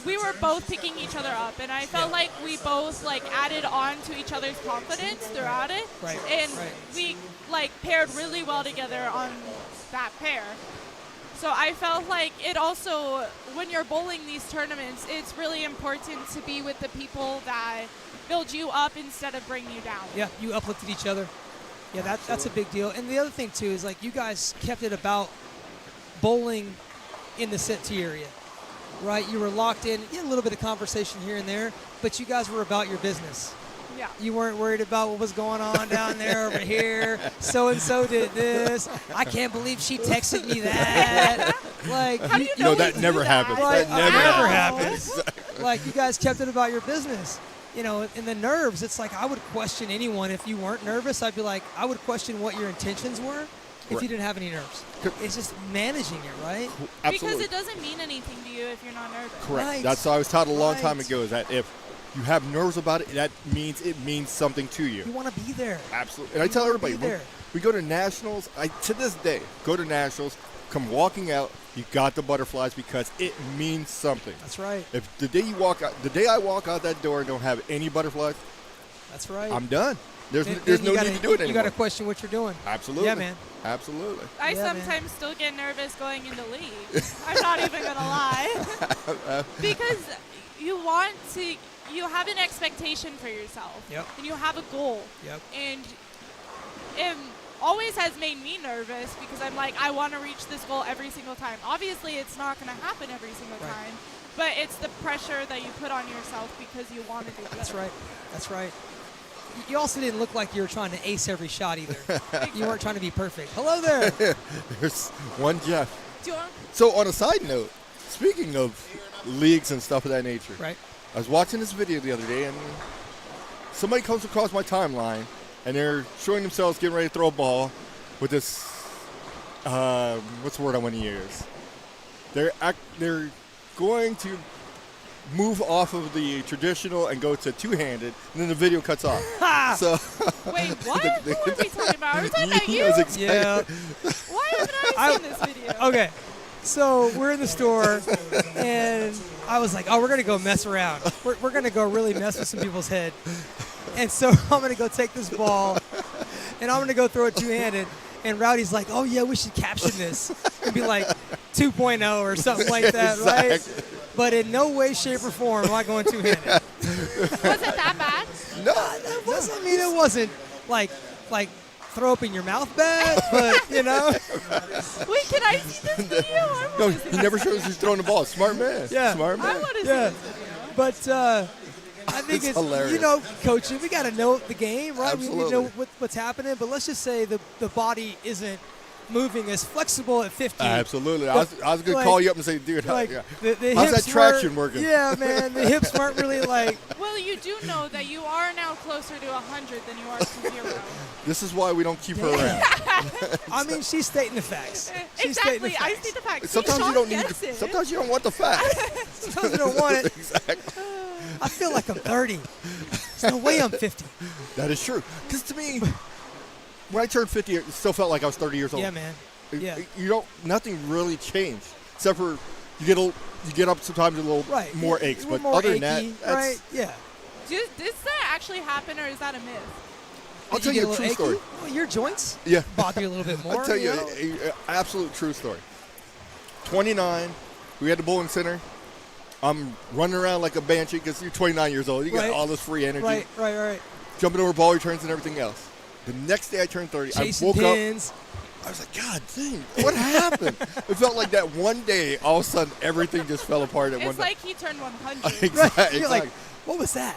we were both picking each other up, and I felt like we both, added on to each other's confidence throughout it. Right, And right. we, paired really well together on that pair. So I felt like it also, when you're bowling these tournaments, it's really important to be with the people that build you up instead of bring you down. Yeah, you uplifted each other. Yeah, that's a big deal. And the other thing too is you guys kept it about bowling in the set tee area, right? You were locked in. You had a little bit of conversation here and there, but you guys were about your business. Yeah. You weren't worried about what was going on down there over here. So and so did this. I can't believe she texted me that. How do you know No, we that do never that? happens. Right, That never never happens. happens. You guys kept it about your business. And the nerves, it's I would question anyone if you weren't nervous. I'd be I would question what your intentions were. if you Correct. didn't have any nerves. Cor- It's just managing it, right? Absolutely. Because it doesn't mean anything to you if you're not nervous. Correct. Right. That's what I was taught a long time Right. ago, is that if you have nerves about it, that means it means something to you. You want to be there. Absolutely. And I You tell wanna everybody, be when there. we go to nationals, to this day, go to nationals, come walking out, you got the butterflies because it means something. That's right. If the day I walk out that door and don't have any butterflies, That's right. I'm done. There's Then no you gotta, need to do it You anymore. got to question what you're doing. Absolutely. Yeah, man. Absolutely. I Yeah, man. sometimes still get nervous going into league. I'm not even gonna lie. Because you have an expectation for yourself. Yep. And you have a goal. Yep. And it always has made me nervous because I'm like, I want to reach this goal every single time. Obviously, it's not going to happen every single Right. time, but it's the pressure that you put on yourself because you want to do good. That's right. That's right. You also didn't look like you were trying to ace every shot either. You weren't trying to be perfect. Hello there. There's one Jeff. Do you want? So on a side note, speaking of leagues and stuff of that nature, Right. I was watching this video the other day, and somebody comes across my timeline, and they're showing themselves getting ready to throw a ball with this. What's the word I want to use? They're going to move off of the traditional and go to two-handed, and then the video cuts off. So Wait, what? Who are we talking about? Are we talking about you? Yes, exactly. Yeah. Why haven't I seen this video? Okay. So we're in the store, and I was like, oh, we're going to go mess around. We're going to go really mess with some people's head. And so I'm going to go take this ball, and I'm going to go throw it two-handed. And Rowdy's like, oh, yeah, we should caption this. And be like 2.0 or something like that, right? Exactly. But in no way, shape, or form am I going two-handed. Was it that bad? No, It wasn't, I mean, it wasn't like throw up in your mouth bad, but, you know. Wait, can I see this video? I no, want to see he never shows who's throwing the ball. Smart man. Yeah. Smart I man. want to see Yeah. this video. But I think It's it's, hilarious. you know, coaching, we got to know the game, right? We need to know Absolutely. what's happening. But let's just say the body isn't moving as flexible at 50. Absolutely. But, I was going like- to call you up and say, dude, Like yeah. the How's hips that traction weren't- working? Yeah, man, the hips weren't really like. Well, you do know that you are now closer to 100 than you are to 0. This is why we don't keep her around. I mean, she's stating the facts. She's stating the Exactly. I facts. see the facts. Sometimes See, you don't Sean need. gets it. Sometimes you don't want the fact. Sometimes you don't want it. Exactly. I feel like I'm 30. There's no way I'm 50. That is true. Because to me, when I turned 50, it still felt like I was 30 years old. Yeah, man. Yeah. You don't. Nothing really changed except for you get up sometimes a little Right. more Yeah, aches, we're but more other than that, achy, that's, right? Yeah. Does that actually happen, or is that a myth? I'll Did tell get you a little true achy? story. Well, your joints Yeah. bother you a little bit more. I'll tell you know? an absolute true story. 29, we had the bowling center. I'm running around like a banshee because you're 29 years old. You got Right. all this free energy. Right. Jumping over ball returns and everything else. The next day I turned 30, Chasing I woke pins. up. I was like, God dang, what happened? It felt like that one day, all of a sudden, everything just fell apart at one It's day. like he turned 100. Right. Exactly. You're like, what was that?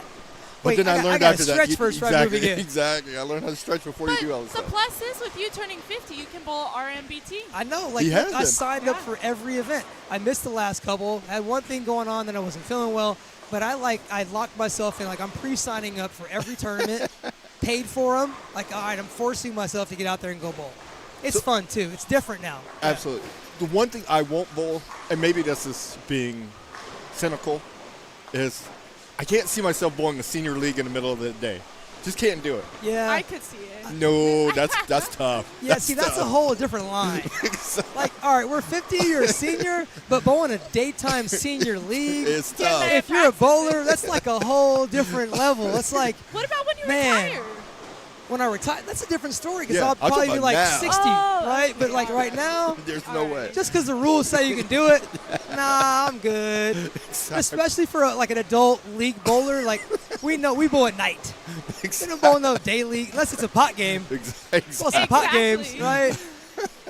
But Wait, then I learned gotta after that. stretch first before I move exactly, again. exactly. I learned how to stretch before But you do all this the stuff. plus is, with you turning 50, you can bowl RMBT. I know. Like, He has I been. signed up Yeah. for every event. I missed the last couple. I had one thing going on that I wasn't feeling well, but I locked myself in. Like, I'm pre-signing up for every tournament, paid for them. Like, all right, I'm forcing myself to get out there and go bowl. It's So- fun, too. It's different now. Absolutely. The one thing I won't bowl, and maybe this is being cynical, is I can't see myself bowling a senior league in the middle of the day. Just can't do it. Yeah. I could see it. No, that's tough. Yeah, see, that's a whole different line. Like, all right, we're 50, you're a senior, but bowling a daytime senior league. It's Yeah, tough. man. If you're a bowler, that's like a whole different level. It's like, What about when you Man. retire? when I retire, that's a different story because Yeah, I'll I'm probably talking be like about now. 60, Oh, right? But like right now, There's no way. just because the rules say you can do it, nah, I'm good. Especially for like an adult league bowler, like we bowl at night. We don't bowl no day league unless it's a pot game. Exactly. Well, some pot Exactly. games,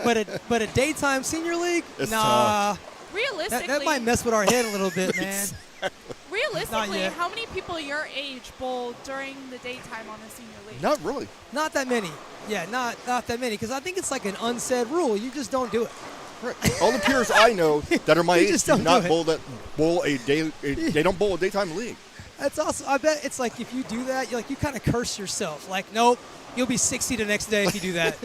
right? But a daytime senior league, It's nah. Realistically, That might mess with our head a little bit, man. Not realistically, yet. how many people your age bowl during the daytime on the senior league? Not really. Not that many. Yeah, not that many because I think it's like an unsaid rule. You just don't do it. Right. All the peers I know that are my You age just do don't not do it. bowl a day. They don't bowl a daytime league. That's also. I bet it's like if you do that, you kind of curse yourself. Like, nope, you'll be 60 the next day if you do that.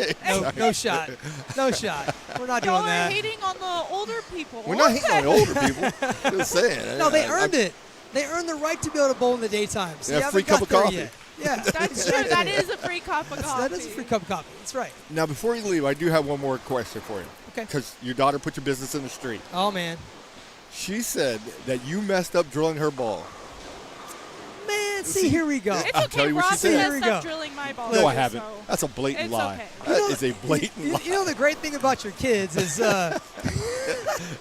No shot. No shot. We're not Y'all doing are that. hating on the older people. We're not hating on the older people. Just saying. No, they earned it. They earned the right to be able to bowl in the daytime. So Yeah, you free haven't cup got of there coffee. yet. Yeah, That's true. That is a free cup of coffee. That is a free cup of coffee. That's right. Now, before you leave, I do have one more question for you. Okay. Because your daughter put your business in the street. Oh man. She said that you messed up drilling her ball. Man, see, here we go. It's I'll okay. tell you what she Rob said. Here messed we up go. drilling my ball. No, too, I haven't. so That's a blatant it's lie. okay. That is a blatant lie. You know the great thing about your kids is,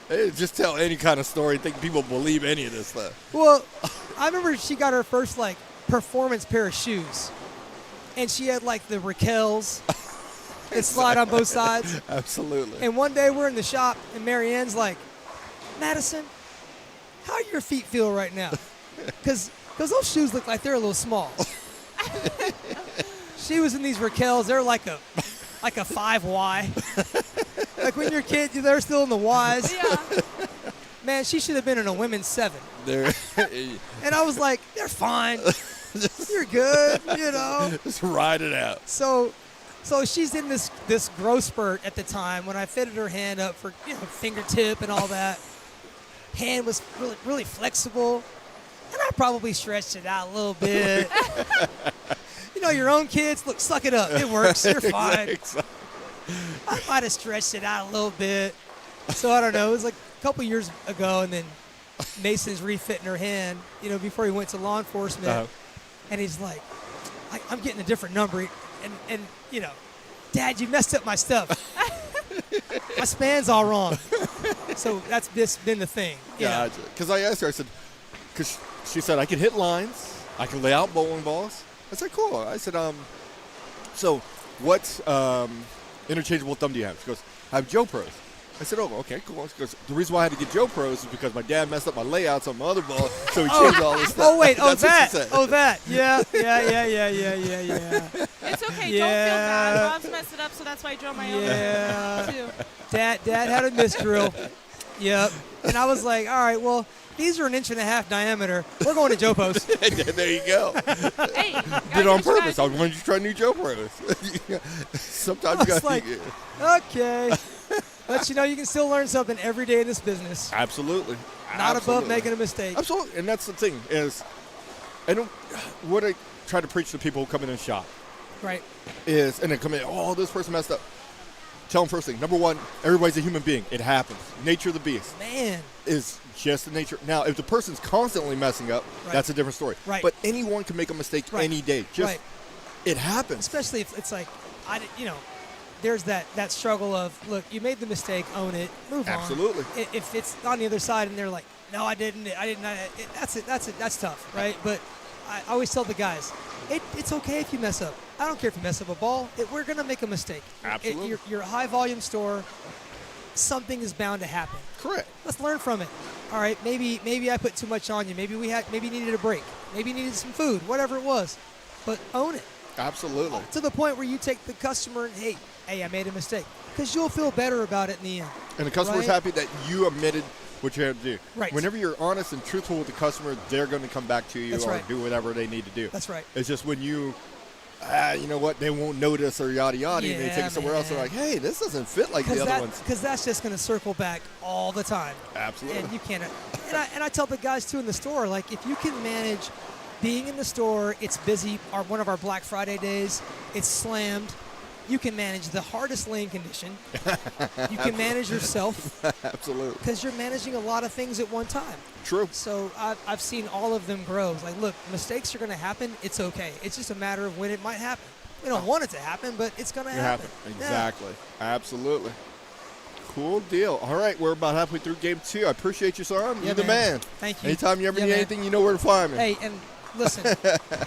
Hey, just tell any kind of story. Think people believe any of this stuff. well, I remember she got her first like performance pair of shoes, and she had like the Raquels that slide on both sides. Absolutely. And one day we're in the shop, and Marianne's like, Madison, how do your feet feel right now? Because those shoes look like they're a little small. She was in these Raquels. They're like a 5Y. Like when you're a kid, they're still in the Ys. Yeah. Man, she should have been in a women's 7. There. And I was like, they're fine. You're good, you know. Just ride it out. So she's in this growth spurt at the time when I fitted her hand up for fingertip and all that. Hand was really, really flexible, and I probably stretched it out a little bit. Your own kids, look, suck it up. It works. You're fine. Exactly. I might have stretched it out a little bit. So I don't know. It was like a couple years ago, and then Mason's refitting her hand, before he went to law enforcement. Uh-huh. And he's like, I'm getting a different number. And Dad, you messed up my stuff. My span's all wrong. So that's been the thing. Gotcha. Because I asked her, I said, because she said, I can hit lines, I can lay out bowling balls. I said, cool. I said, so what interchangeable thumb do you have? She goes, I have Joe Pros. I said, oh, okay, cool. She goes, the reason why I had to get Joe Pros is because my dad messed up my layouts on my other ball, so he changed all this stuff. Oh, wait. That's what that. she said. Oh, that. Yeah. It's okay. Yeah. Don't feel bad. Rob's messed it up, so that's why I drove my own Yeah. too. Dad had a misdrill. Yep. And I was like, all right, well, these are 1.5 inch diameter. We're going to Joe Post. There you go. Hey, Did it on purpose. I wanted you to try new Joe Pros. Sometimes you I was got like, okay. But you can still learn something every day in this business. Absolutely. Not above Absolutely. making a mistake. Absolutely. And that's the thing is, what I try to preach to people who come in and shop Right. is, and then come in, oh, this person messed up. Tell them first thing. Number one, everybody's a human being. It happens. Nature of the beast Man. is just the nature. Now, if the person's constantly messing up, Right. that's a different story. Right. But anyone can make a mistake Right. any day. Just Right. it happens. Especially if it's like, there's that struggle of, look, you made the mistake, own it, move on. Absolutely. If it's on the other side and they're like, no, I didn't. That's tough, right? But I always tell the guys, it's okay if you mess up. I don't care if you mess up a ball. We're going to make a mistake. Absolutely. You're a high-volume store. Something is bound to happen. Correct. Let's learn from it. All right, maybe I put too much on you. Maybe you needed a break. Maybe you needed some food, whatever it was. But own it. Absolutely. To the point where you take the customer and, hey, I made a mistake. Because you'll feel better about it in the end. And the customer's Right. happy that you admitted what you had to do. Right. Whenever you're honest and truthful with the customer, they're going to come back to you That's or right. do whatever they need to do. That's right. It's just when you know what, they won't notice or yada yada, and they take Yeah, it somewhere else. They're man. like, hey, this doesn't fit like the other ones. Because that's just going to circle back all the time. Absolutely. And you can't. And I tell the guys too in the store, like if you can manage being in the store, it's busy. One of our Black Friday days, it's slammed. You can manage the hardest lane condition. You can manage yourself Absolutely. because you're managing a lot of things at one time. True. So I've seen all of them grow. It's like, look, mistakes are going to happen. It's okay. It's just a matter of when it might happen. We don't want it to happen, but it's going to happen. Yeah. Exactly. Absolutely. Cool deal. All right, we're about halfway through game 2. I appreciate you, son. Yeah, You're the man. Thank you. Anytime you ever Yeah, need man. anything, you know where to find me. Hey, and listen,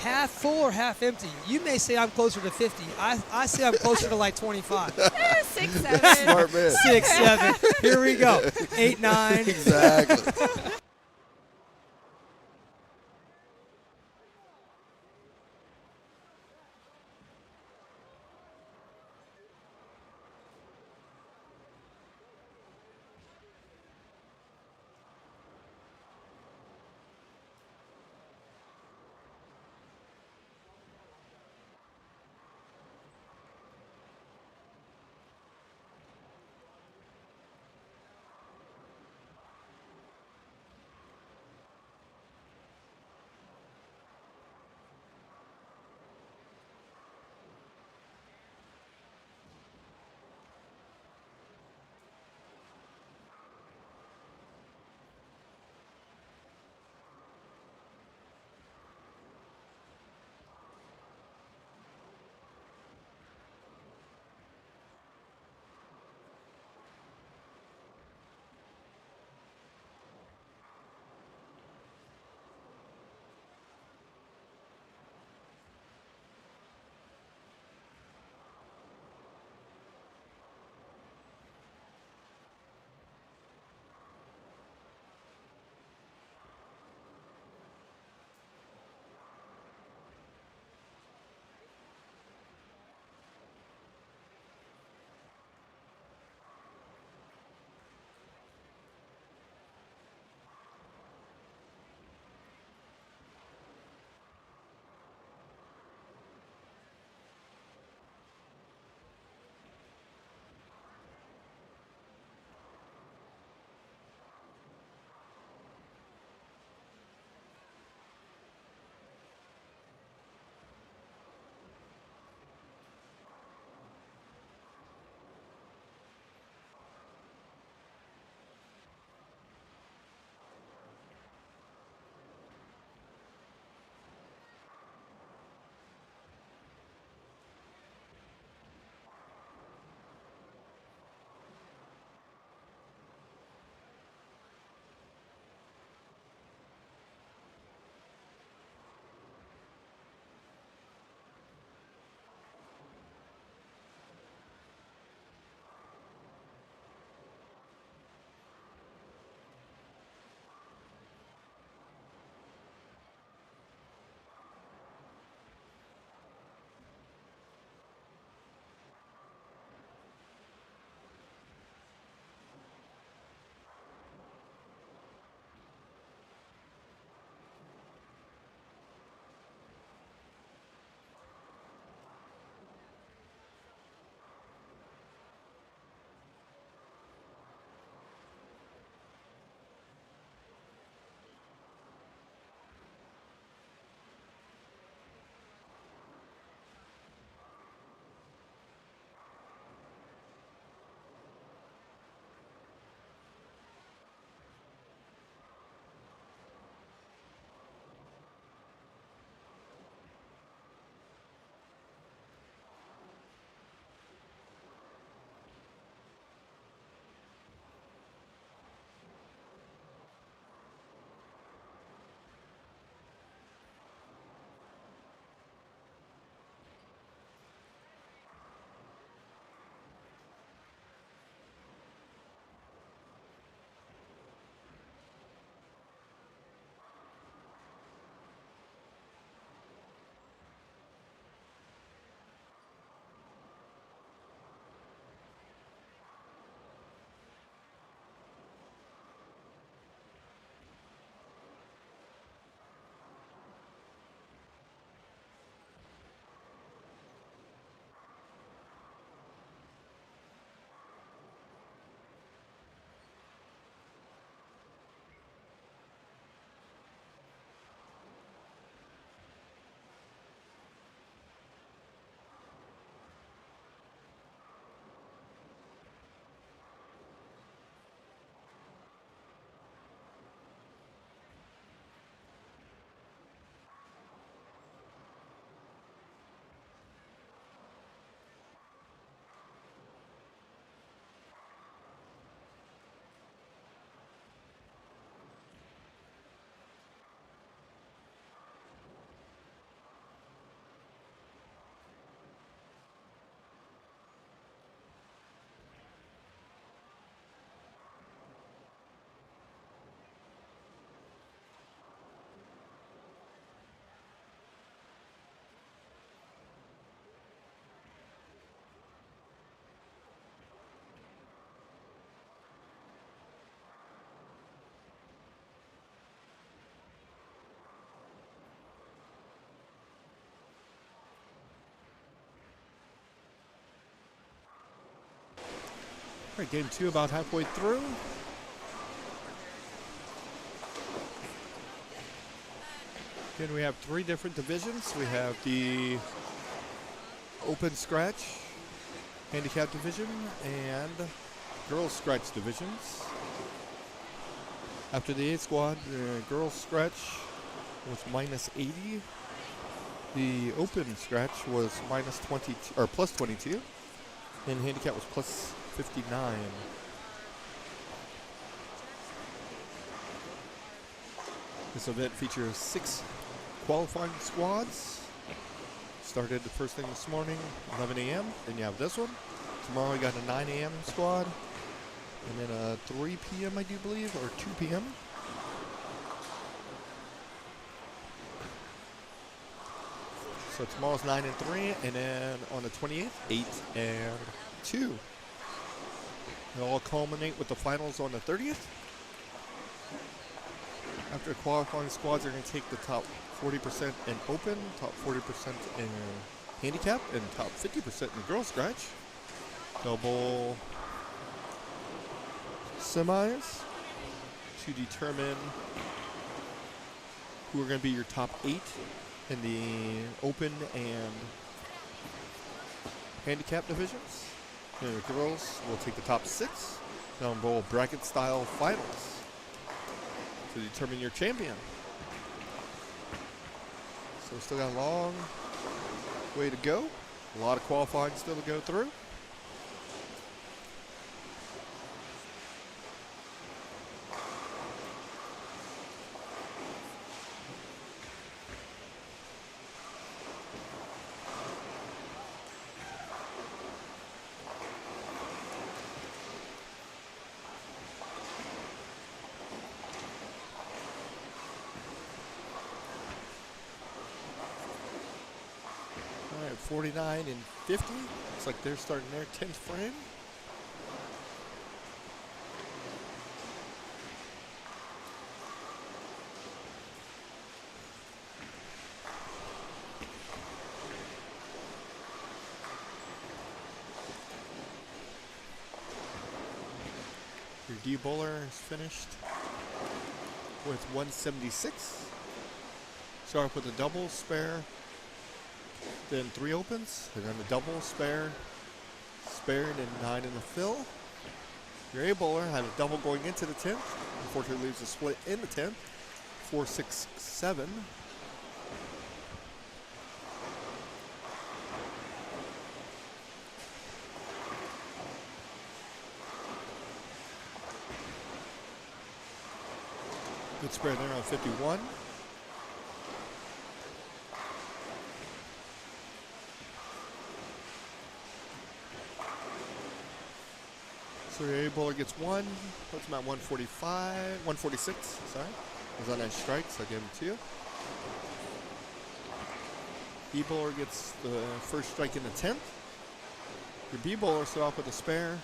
half full or half empty. You may say I'm closer to 50. I say I'm closer to like 25. 6, 7. Smart man. 6, 7. Here we go. 8, 9. Exactly. right, game 2 about halfway through. Again, we have 3 different divisions. We have the open scratch, handicap division, and girls scratch divisions. After the A squad, the girls scratch was minus 80. The open scratch was minus 22 or plus 22, and handicap was plus 59. This event features 6 qualifying squads. Started the first thing this morning, 11 a.m. Then you have this one. Tomorrow we got a 9 a.m. squad, and then a 3 p.m. I do believe, or 2 p.m. So tomorrow's 9 and 3, and then on the 28th, 8 and 2. They'll all culminate with the finals on the 30th. After qualifying squads are going to take the top 40% in open, top 40% in handicap, and top 50% in girls scratch. Double semis to determine who are going to be your top 8 in the open and handicap divisions. And the girls will take the top 6. They'll bowl bracket style finals to determine your champion. So we still got a long way to go. A lot of qualifying still to go through. All right, 49 and 50. Looks like they're starting their 10th frame. Your D bowler is finished with 176. Start off with a double, spare, then 3 opens, and then a double, spare, and then 9 in the fill. Your A bowler had a double going into the 10th. Unfortunately, leaves a split in the 10th. 4, 6, 7. Good spare there on 51. So your A bowler gets 1, puts him at 146, sorry. Was on that strike, so I give him 2. B bowler gets the first strike in the 10th. Your B bowler start off with a spare,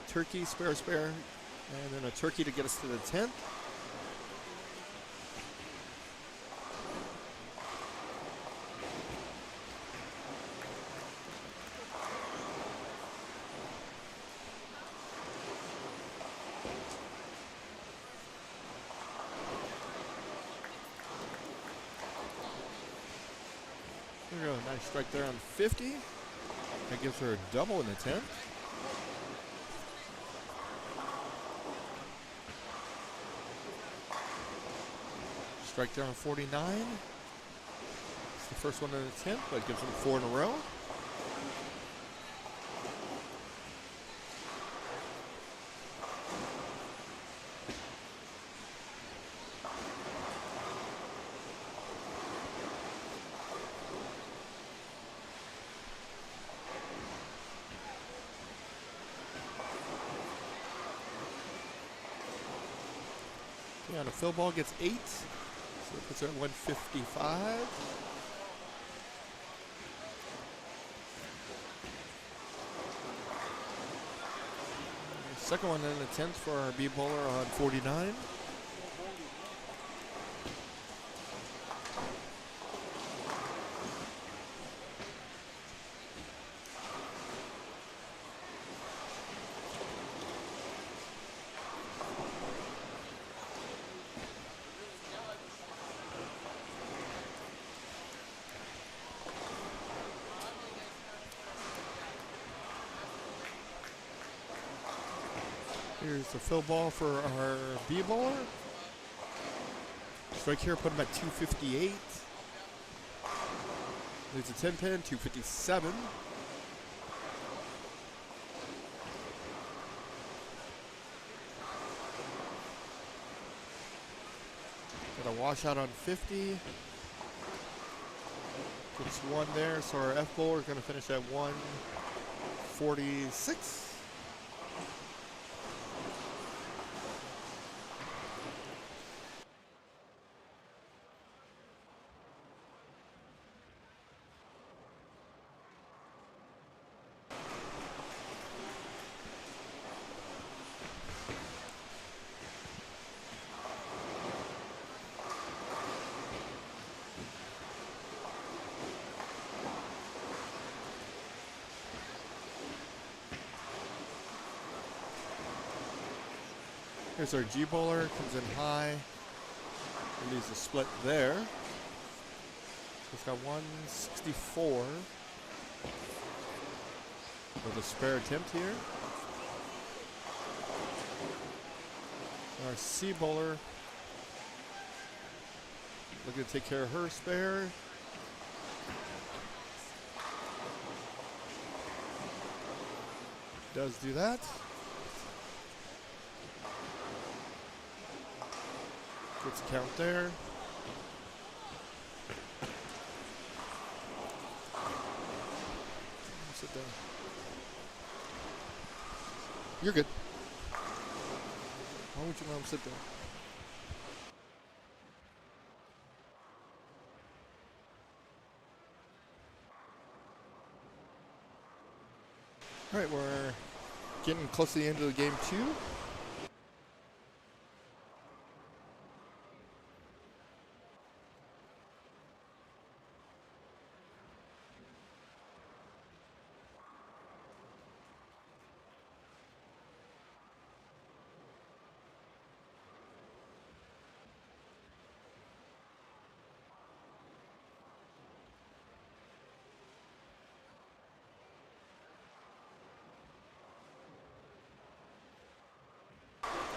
turkey, spare, and then a turkey to get us to the 10th. There we go, nice strike there on 50. That gives her a double in the 10th. Strike there on 49. It's the first one in the 10th, but it gives them 4 in a row. Yeah, the fill ball gets 8, so it puts her at 155. Second one in the 10th for our B bowler on 49. Here's the fill ball for our B bowler. Strike here, put him at 258. Leads a 10 pin, 257. Got a washout on 50. Gets one there, so our F bowler is going to finish at 146. Here's our G bowler, comes in high. He leaves a split there. He's got 164 with a spare attempt here. Our C bowler looking to take care of her spare. Does do that. Gets a count there. Sit down. You're good. Why would you let him sit down? All right, we're getting close to the end of the game 2.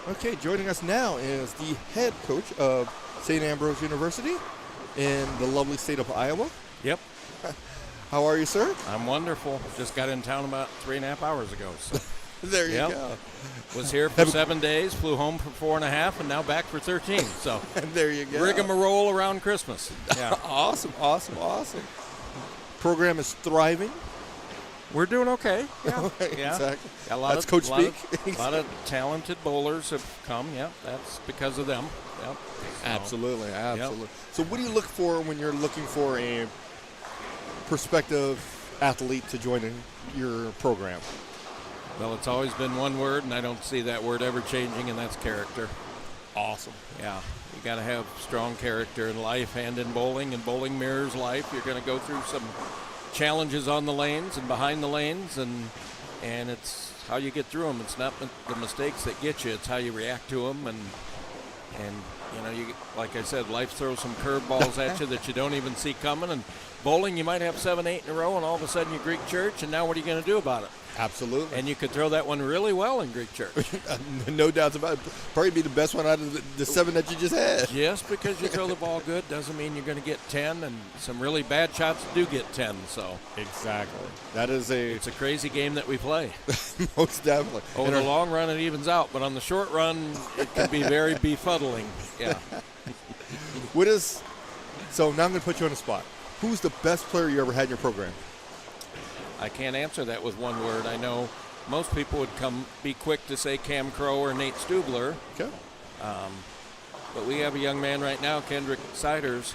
Okay, joining us now is the head coach of St. Ambrose University in the lovely state of Iowa. Yep. How are you, sir? I'm wonderful. Just got in town about 3.5 hours ago. So. There you Yep. go. Was here for 7 days, flew home for 4.5, and now back for 13. So There you go. rigmarole around Christmas. Yeah. Awesome. Program is thriving. We're doing okay. Yeah. Yeah. Exactly. A lot That's of, coach lot speak. Of, a lot of talented bowlers have come. Yep. That's because of them. Yep. So, Absolutely. So what do you look for when you're looking for a prospective athlete to join in your program? Well, it's always been one word, and I don't see that word ever changing, and that's character. Awesome. Yeah. You got to have strong character in life and in bowling, and bowling mirrors life. You're going to go through some challenges on the lanes and behind the lanes, and it's how you get through them. It's not the mistakes that get you, it's how you react to them, and you know, you, like I said, life throws some curveballs at you that you don't even see coming, and bowling, you might have 7, 8 in a row, and all of a sudden you Greek church, and now what are you going to do about it? Absolutely. And you could throw that one really well in Greek church. No doubts about it. Probably be the best one out of the 7 that you just had. Just because you throw the ball good doesn't mean you're going to get 10, and some really bad shots do get 10. So Exactly. That is it's a crazy game that we play. most definitely. Over the long run, it evens out, but on the short run, it can be very befuddling. Yeah. So now I'm going to put you on the spot. Who's the best player you ever had in your program? I can't answer that with one word. I know most people would be quick to say Cam Crow or Nate Stubler. Okay. But we have a young man right now, Kendrick Siders,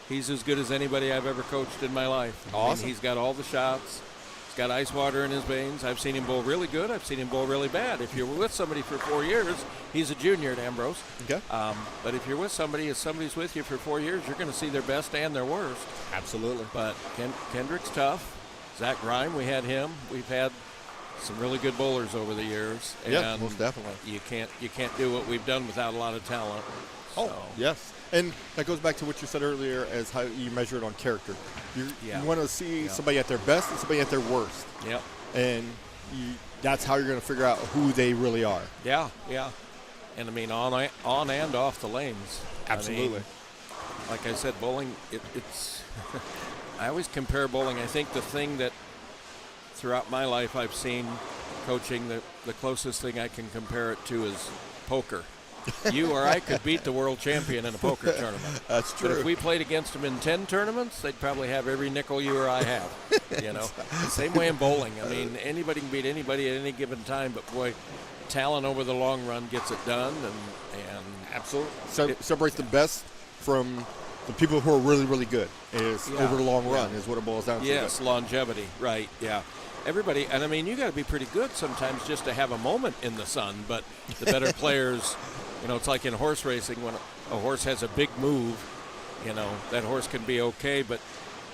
he's as good as anybody I've ever coached in my life. Awesome. I mean, he's got all the shots. He's got ice water in his veins. I've seen him bowl really good. I've seen him bowl really bad. If you're with somebody for 4 years, he's a junior at Ambrose. Okay. But if you're with somebody, if somebody's with you for 4 years, you're going to see their best and their worst. Absolutely. But Kendrick's tough. Zach Grime, we had him. We've had some really good bowlers over the years. Yeah, and most definitely. You can't do what we've done without a lot of talent. Oh, So, yes. And that goes back to what you said earlier as how you measure it on character. You Yeah. want to see Yeah. somebody at their best and somebody at their worst. Yep. And that's how you're going to figure out who they really are. Yeah, yeah. And I mean, on and off the lanes. Absolutely. I mean, like I said, bowling, it's I always compare bowling. I think the thing that throughout my life I've seen coaching, the closest thing I can compare it to is poker. You or I could beat the world champion in a poker tournament. That's true. But if we played against them in 10 tournaments, they'd probably have every nickel you or I have. You know, same way in bowling. I mean, anybody can beat anybody at any given time, but boy, talent over the long run gets it done, and absolutely separates the best from the people who are really, really good. Is over the long run is what it boils down to. Yes, longevity, right? Yeah. Everybody, and I mean, you got to be pretty good sometimes just to have a moment in the sun. But the better players, you know, it's like in horse racing when a horse has a big move. You know, that horse can be okay, but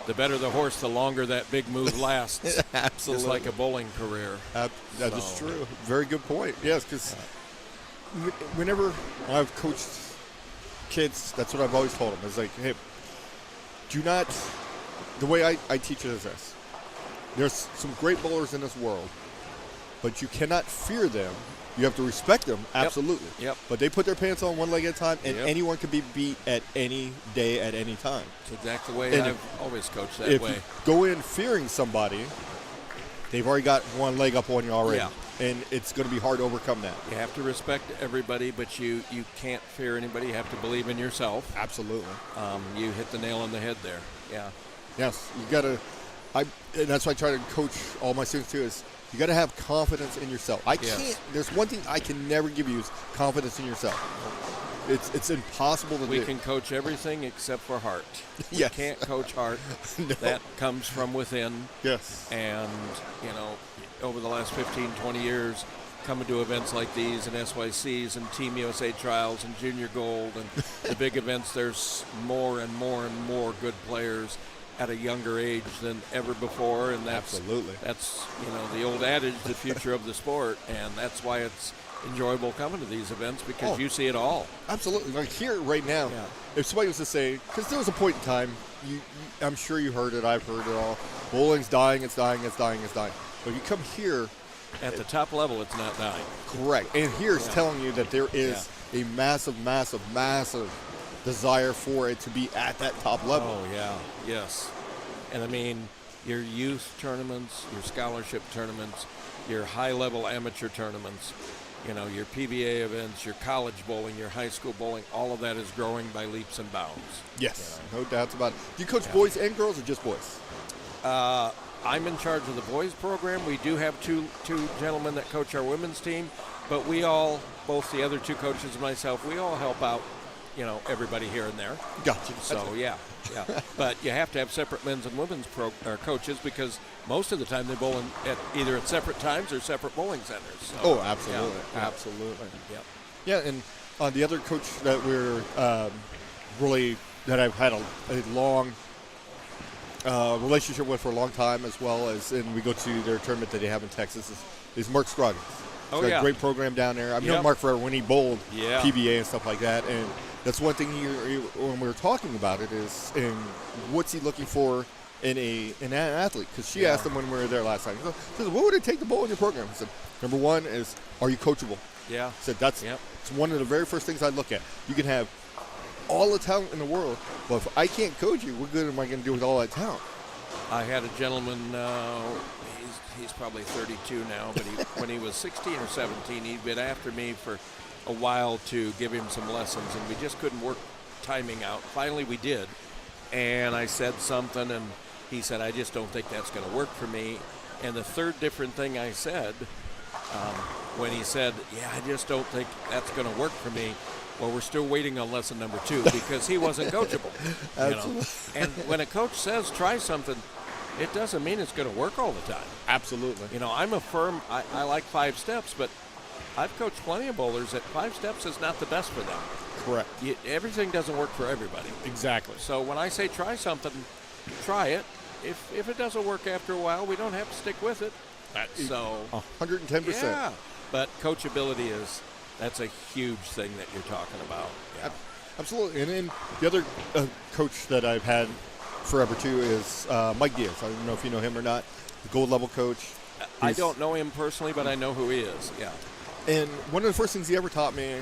the better the horse, the longer that big move lasts. Absolutely. Just like a bowling career. That is true. Very good point. Yes, because whenever I've coached kids, that's what I've always told them. It's like, hey, do not, the way I teach it is this. There's some great bowlers in this world, but you cannot fear them. You have to respect them, absolutely. Yep. But they put their pants on one leg at a time, and anyone can be beat at any day, at any time. It's exactly the way I've always coached that way. If you go in fearing somebody, they've already got one leg up on you already. Yeah. And it's going to be hard to overcome that. You have to respect everybody, but you can't fear anybody. You have to believe in yourself. Absolutely. You hit the nail on the head there. Yeah. Yes, you got to. And that's why I try to coach all my students too. Is you got to have confidence in yourself. Can't. There's one thing I can never give you is confidence in yourself. It's impossible to do. We can coach everything except for heart. Yes. We can't coach heart. No. That comes from within. Yes. And you know, over the last 15, 20 years, coming to events like these and SYCs and Team USA trials and Junior Gold and the big events, there's more and more and more good players at a younger age than ever before, and that's you know, the old adage, the future of the sport, and that's why it's enjoyable coming to these events because you see it all. Absolutely. Like here right now, if somebody was to say, because there was a point in time, I'm sure you heard it, I've heard it all, bowling's dying, it's dying, it's dying, it's dying. But you come here, at the top level, it's not dying. Correct. And here's telling you that there is a massive, massive, massive desire for it to be at that top level. Oh, yeah. Yes. And I mean, your youth tournaments, your scholarship tournaments, your high-level amateur tournaments, you know, your PBA events, your college bowling, your high school bowling, all of that is growing by leaps and bounds. Yes, no doubts about it. Do you coach boys and girls or just boys? I'm in charge of the boys program. We do have two gentlemen that coach our women's team, but we all, both the other two coaches and myself, we all help out, you know, everybody here and there. Gotcha. So, yeah. But you have to have separate men's and women's coaches because most of the time they bowl at either at separate times or separate bowling centers. So, absolutely. Absolutely. Yep. Yeah, and the other coach that we're that I've had a long relationship with for a long time, as well as, and we go to their tournament that they have in Texas, is Mark Scroggins. He's got a great program down there. I've known Mark forever when he bowled PBA and stuff like that, and that's one thing when we were talking about it is, and what's he looking for in an athlete? Because she asked him when we were there last time. He said, what would it take to bowl in your program? I said, number one is, are you coachable? Yeah. I said, it's one of the very first things I'd look at. You can have all the talent in the world, but if I can't coach you, what good am I going to do with all that talent? I had a gentleman, he's probably 32 now, but when he was 16 or 17, he'd been after me for a while to give him some lessons, and we just couldn't work timing out. Finally, we did, and I said something, and he said, I just don't think that's going to work for me. And the third different thing I said, when he said, I just don't think that's going to work for me, well, we're still waiting on lesson number 2 because he wasn't coachable. Absolutely. And when a coach says try something, it doesn't mean it's going to work all the time. Absolutely. You know, I'm a firm, I like 5 steps, but I've coached plenty of bowlers that 5 steps is not the best for them. Correct. Everything doesn't work for everybody. Exactly. So when I say try something, try it. If it doesn't work after a while, we don't have to stick with it. So 110%. Yeah. But coachability that's a huge thing that you're talking about. Yeah. Absolutely. And then the other coach that I've had forever too is Mike Diaz. I don't know if you know him or not. The gold level coach. I don't know him personally, but I know who he is. Yeah. And one of the first things he ever taught me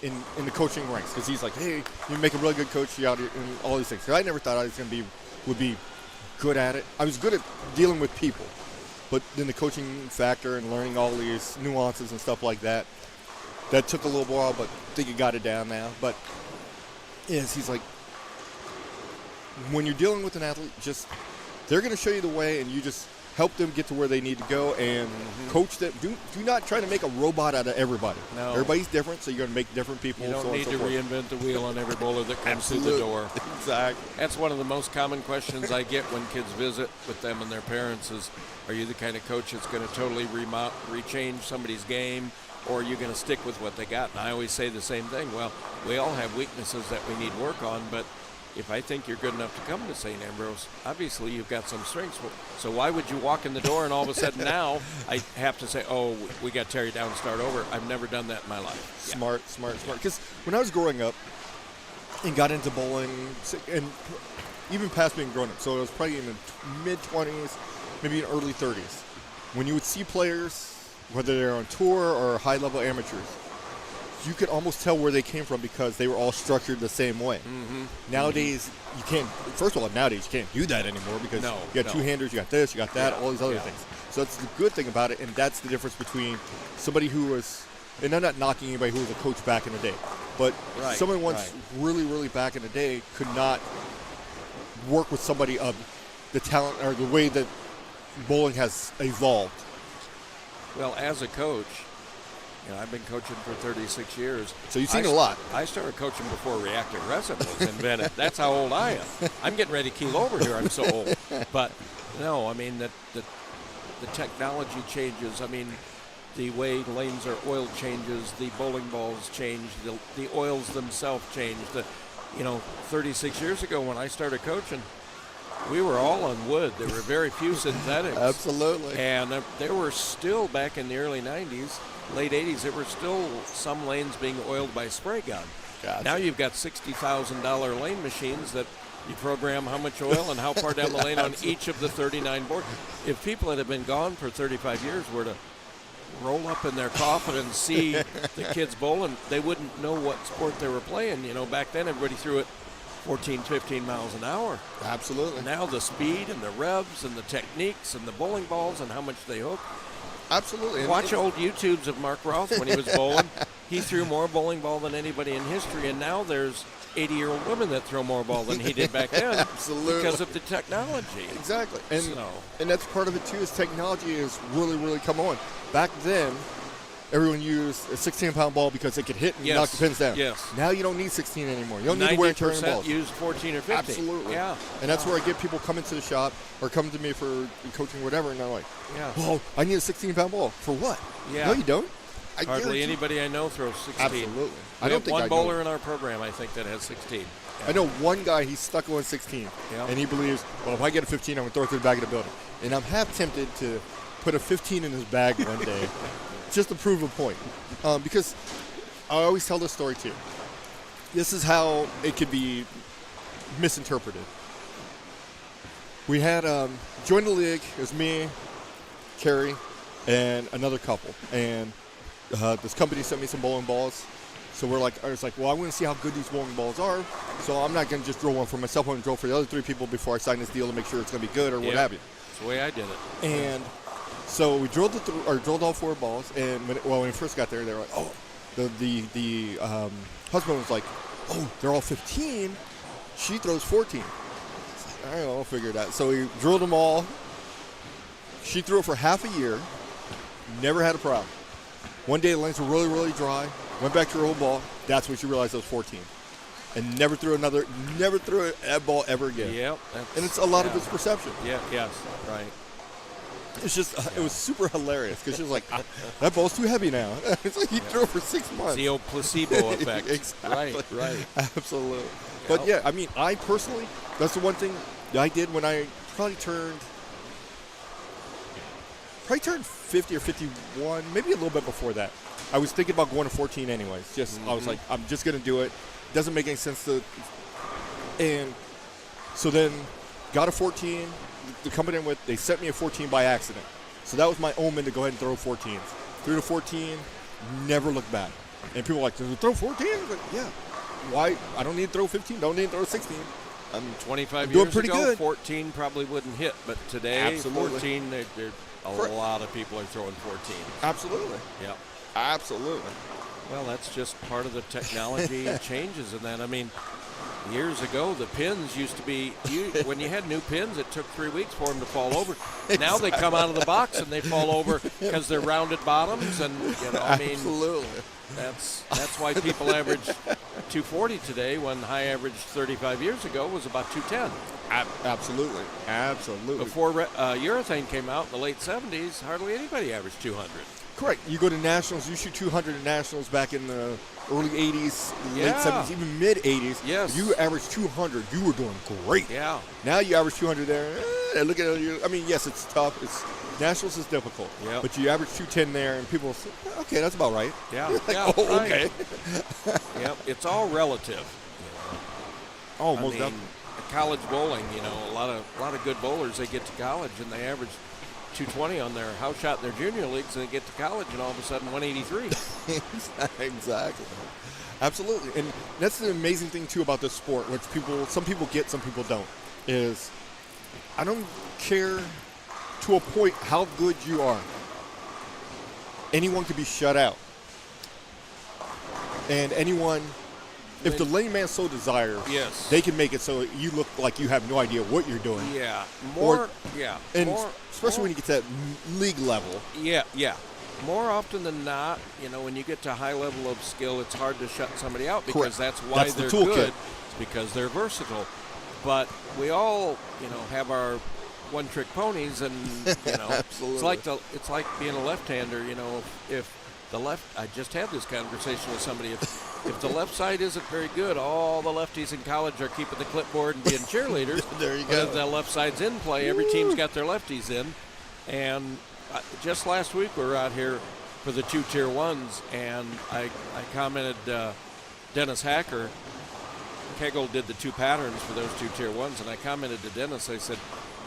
in the coaching ranks, because he's like, hey, you make a really good coach out here and all these things. 'Cause I never thought I was would be good at it. I was good at dealing with people, but then the coaching factor and learning all these nuances and stuff like that, that took a little while, but I think you got it down now. But yes, he's like, when you're dealing with an athlete, just they're going to show you the way, and you just help them get to where they need to go and coach them. Do not try to make a robot out of everybody. No. Everybody's different, so you're going to make different people. You don't so on need and to so forth. reinvent the wheel on every bowler that comes through the door. Exactly. That's one of the most common questions I get when kids visit with them and their parents is, are you the kind of coach that's going to totally rechange somebody's game, or are you going to stick with what they got? And I always say the same thing. Well, we all have weaknesses that we need work on, but if I think you're good enough to come to St. Ambrose, obviously you've got some strengths. So why would you walk in the door and all of a sudden now I have to say, oh, we got to tear you down and start over? I've never done that in my life. Smart. Because when I was growing up and got into bowling, and even past being grown up, so I was probably in the mid-20s, maybe in early 30s, when you would see players, whether they're on tour or high-level amateurs, you could almost tell where they came from because they were all structured the same way. Nowadays, you can't. First of all, nowadays you can't do that anymore because you got two-handers, you got this, you got that, all these other things. So that's the good thing about it, and that's the difference between somebody who was, and I'm not knocking anybody who was a coach back in the day, but someone once really, really back in the day could not work with somebody of the talent or the way that bowling has evolved. Well, as a coach, I've been coaching for 36 years. So you've seen a lot. I started coaching before reactive resin was invented. That's how old I am. I'm getting ready to keel over here. I'm so old. But no, I mean, the technology changes. I mean, the way lanes are oiled changes. The bowling balls change. The oils themselves change. 36 years ago when I started coaching, we were all on wood. There were very few synthetics. Absolutely. And there were still, back in the early 90s, late 80s, there were still some lanes being oiled by spray gun. Gotcha. Now you've got $60,000 lane machines that you program how much oil and how far down the lane on each of the 39 boards. If people that have been gone for 35 years were to roll up in their coffin and see the kids bowling, they wouldn't know what sport they were playing. Back then everybody threw it 14, 15 miles an hour. Absolutely. Now the speed and the revs and the techniques and the bowling balls and how much they hook. Absolutely. Watch old YouTubes of Mark Roth when he was bowling. He threw more bowling ball than anybody in history, and now there's 80-year-old women that throw more ball than he did back then. Absolutely. Because of the technology. Exactly. And that's part of it, too, is technology has really, really come on. Back then, everyone used a 16-pound ball because it could hit and knock the pins down. Yes. Now you don't need 16 anymore. You don't need to wear and tear balls. 90% use 14 or 15. Absolutely. Yeah. And that's where I get people coming to the shop or coming to me for coaching or whatever, and they're like, well, I need a 16-pound ball. For what? Yeah. No, you don't. Hardly anybody I know throws 16. Absolutely. I don't think one bowler in our program, I think, that has 16. Yeah. I know one guy, he's stuck on 16, and he believes, well, if I get a 15, I'm going to throw it to the back of the building. And I'm half tempted to put a 15 in his bag one day just to prove a point. Because I always tell this story, too. This is how it could be misinterpreted. We had joined the league. It was me, Carrie, and another couple. And this company sent me some bowling balls. So I was like, well, I want to see how good these bowling balls are. So I'm not going to just drill one for myself. I'm going to drill for the other three people before I sign this deal to make sure it's going to be good or what have you. That's the way I did it. And so we drilled all four balls. And when we first got there, they were like, oh, the husband was like, oh, they're all 15. She throws 14. All right, well, we'll figure it out. So we drilled them all. She threw it for half a year. Never had a problem. One day the lanes were really, really dry. Went back to her old ball. That's when she realized it was 14. And never threw that ball ever again. Yep. And it's a lot of it's perception. Yeah, yes, right. It's just, it was super hilarious because she was like, that ball's too heavy now. It's like he threw it for 6 months. It's the old placebo effect. Exactly. Right. Absolutely. Yep. But yeah, I mean, I personally, that's the one thing that I did when I probably turned 50 or 51, maybe a little bit before that. I was thinking about going to 14 anyways. I was like, I'm just going to do it. Doesn't make any sense to. And so then got a 14. The company I'm with, they sent me a 14 by accident. So that was my omen to go ahead and throw 14s. Threw to 14, never looked back. And people were like, throw 14? I was like, yeah. Why? I don't need to throw 15. Don't need to throw 16. I'm 25 doing years pretty ago, good. 14 probably wouldn't hit, but today, Absolutely. 14, a Correct. lot of people are throwing 14. Absolutely. Yep. Absolutely. Well, that's just part of the technology changes in that. I mean, years ago, the pins used to be, when you had new pins, it took 3 weeks for them to fall over. Now they come out of the box and they fall over because they're rounded bottoms. And, I mean, Absolutely. that's why people average 240 today when high average 35 years ago was about 210. Absolutely. Absolutely. Before urethane came out in the late 70s, hardly anybody averaged 200. Correct. You go to nationals, you shoot 200 at nationals back in the early 80s, late Yeah. 70s, even mid 80s. Yes. You averaged 200, you were doing great. Yeah. Now you average 200 there. Look at you. I mean, yes, it's tough. Nationals is difficult. Yep. But you average 210 there, and people say, okay, that's about right. Yeah. Like, yeah, oh, right. okay. Yep. It's all relative. Oh, I most mean, definitely. college bowling, a lot of good bowlers, they get to college and they average 220 on their house shot in their junior leagues, and they get to college and all of a sudden 183. Exactly. Absolutely. And that's the amazing thing, too, about this sport, which some people get, some people don't, is I don't care to a point how good you are. Anyone can be shut out. And anyone, if the layman so desires, Yes. they can make it so you look like you have no idea what you're doing. Yeah. And More, especially when you get to that league level. Yeah. More often than not, when you get to a high level of skill, it's hard to shut somebody out because Correct. that's why That's the they're toolkit. good. It's because they're versatile. But we all, have our one-trick ponies, and Absolutely. it's like being a left-hander. If the left, I just had this conversation with somebody. If the left side isn't very good, all the lefties in college are keeping the clipboard and being cheerleaders. There you But go. if the left side's in play, every team's got their lefties in. And just last week we were out here for the 2 tier 1s, and I commented, Dennis Hacker, Kegel did the 2 patterns for those 2 tier 1s, and I commented to Dennis, I said,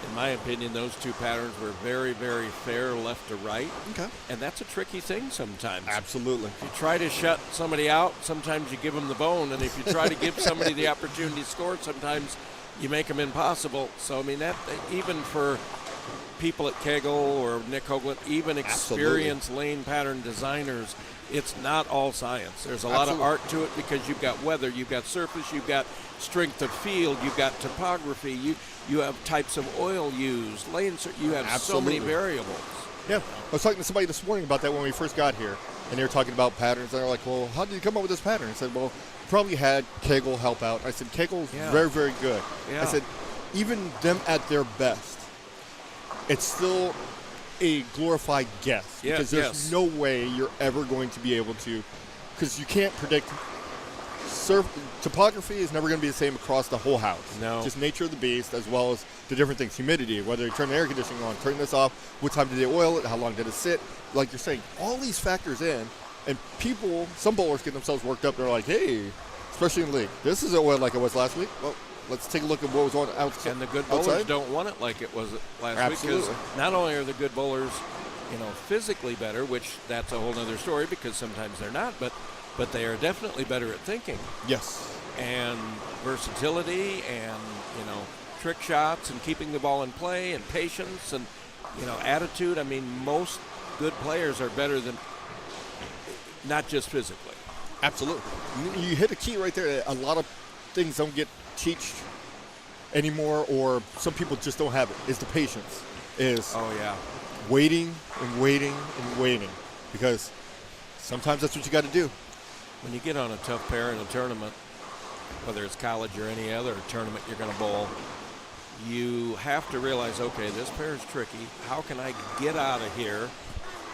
in my opinion, those 2 patterns were very, very fair left to right. Okay. And that's a tricky thing sometimes. Absolutely. If you try to shut somebody out, sometimes you give them the bone. And if you try to give somebody the opportunity to score, sometimes you make them impossible. So, I mean, that even for people at Kegel or Nick Hoagland, even experienced lane pattern designers, it's not all science. There's a lot of art to it because you've got weather, you've got surface, you've got strength of field, you've got topography, you have types of oil used, lanes, you have so many variables. Yeah. I was talking to somebody this morning about that when we first got here, and they were talking about patterns. And they're like, well, how did you come up with this pattern? I said, well, probably had Kegel help out. I said, Kegel's very, very good. Yeah. I said, even them at their best, it's still a glorified guess. Because there's no way you're ever going to be able to, because you can't predict. Topography is never going to be the same across the whole house. No. Just nature of the beast, as well as the different things. Humidity, whether you turn the air conditioning on, turn this off, what time did they oil it, how long did it sit. Like you're saying, all these factors in, and some bowlers get themselves worked up. They're like, hey, especially in league, this isn't oiled like it was last week. Well, let's take a look at what was on outside. And the good bowlers don't want it like it was last week, because not only are the good bowlers, physically better, which that's a whole other story because sometimes they're not, but they are definitely better at thinking. Yes. And versatility and, trick shots and keeping the ball in play and patience and, attitude. I mean, most good players are better than, not just physically. Absolutely. You hit a key right there. A lot of things don't get taught anymore, or some people just don't have it, is the patience. Waiting and waiting and waiting, because sometimes that's what you got to do. When you get on a tough pair in a tournament, whether it's college or any other tournament you're going to bowl, you have to realize, okay, this pair is tricky. How can I get out of here,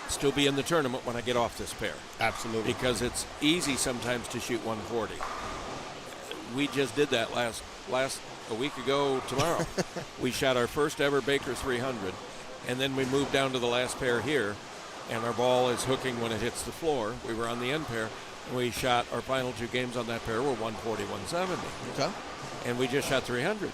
still be in the tournament when I get off this pair? Absolutely. Because it's easy sometimes to shoot 140. We just did that a week ago tomorrow. We shot our first ever Baker 300, and then we moved down to the last pair here, and our ball is hooking when it hits the floor. We were on the end pair. We shot our final 2 games on that pair were 140, 170. Okay. And we just shot 300.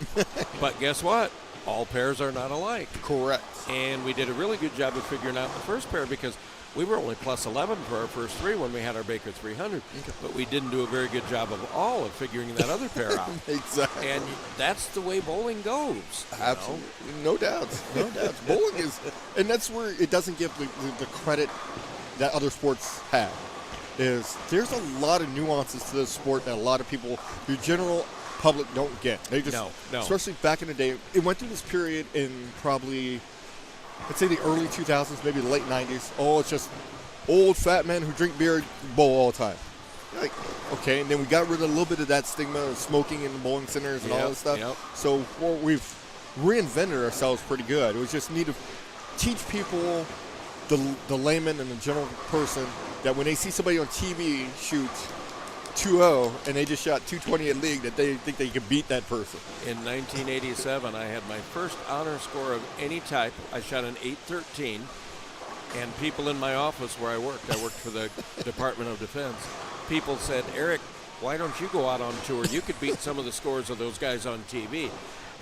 But guess what? all pairs are not alike. Correct. And we did a really good job of figuring out the first pair because we were only plus 11 for our first three when we had our Baker 300. Okay. But we didn't do a very good job of figuring that other pair out. Exactly. And that's the way bowling goes. Absolutely. No doubts. No doubts. Bowling is, and that's where it doesn't give the credit that other sports have. Is there's a lot of nuances to this sport that a lot of people, the general public, don't get. They just, no. especially back in the day, it went through this period in probably, let's say the early 2000s, maybe the late 90s. Oh, it's just old fat men who drink beer bowl all the time. You're like, okay, and then we got rid of a little bit of that stigma of smoking in the bowling centers and all that stuff. Yep. So we've reinvented ourselves pretty good. We just need to teach people, the layman and the general person, that when they see somebody on TV shoot 2-0 and they just shot 220 in league, that they think they can beat that person. In 1987, I had my first honor score of any type. I shot an 813, and people in my office where I worked for the Department of Defense, people said, Eric, why don't you go out on tour? You could beat some of the scores of those guys on TV.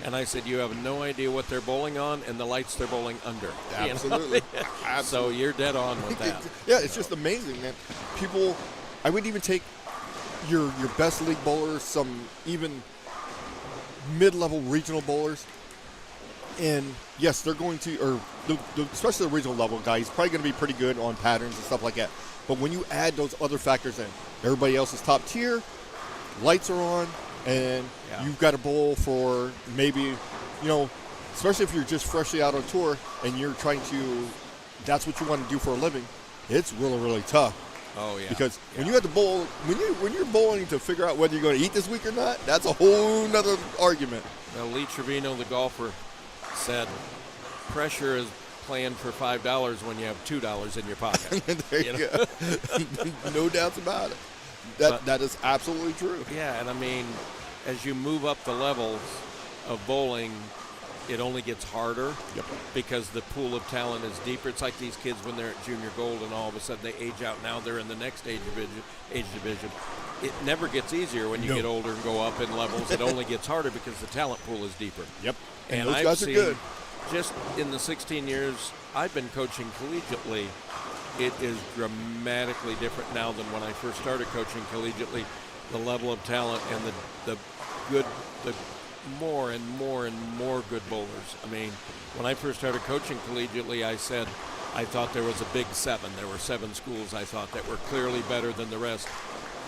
And I said, you have no idea what they're bowling on and the lights they're bowling under. Absolutely. Absolutely. So you're dead on with that. Yeah, it's just amazing that people, I would even take your best league bowlers, some even mid-level regional bowlers, and yes, they're going to, or especially the regional level guy, he's probably going to be pretty good on patterns and stuff like that. But when you add those other factors in, everybody else is top tier, lights are on, and you've got a bowl for maybe, especially if you're just freshly out on tour and you're trying to, that's what you want to do for a living, it's really, really tough. Oh, yeah. Because when you have to bowl, when you're bowling to figure out whether you're going to eat this week or not, that's a whole nother argument. Now, Lee Trevino, the golfer, said pressure is playing for $5 when you have $2 in your pocket. There you go. No doubts about it. That is absolutely true. Yeah, and I mean, as you move up the levels of bowling, it only gets harder because the pool of talent is deeper. It's like these kids when they're at junior gold and all of a sudden they age out. Now they're in the next age division. It never gets easier when you get older and go up in levels. It only gets harder because the talent pool is deeper. Yep. And those I've guys seen, are good. just in the 16 years I've been coaching collegiately, it is dramatically different now than when I first started coaching collegiately. The level of talent and the more and more and more good bowlers. I mean, when I first started coaching collegiately, I said I thought there was a big 7. There were 7 schools I thought that were clearly better than the rest.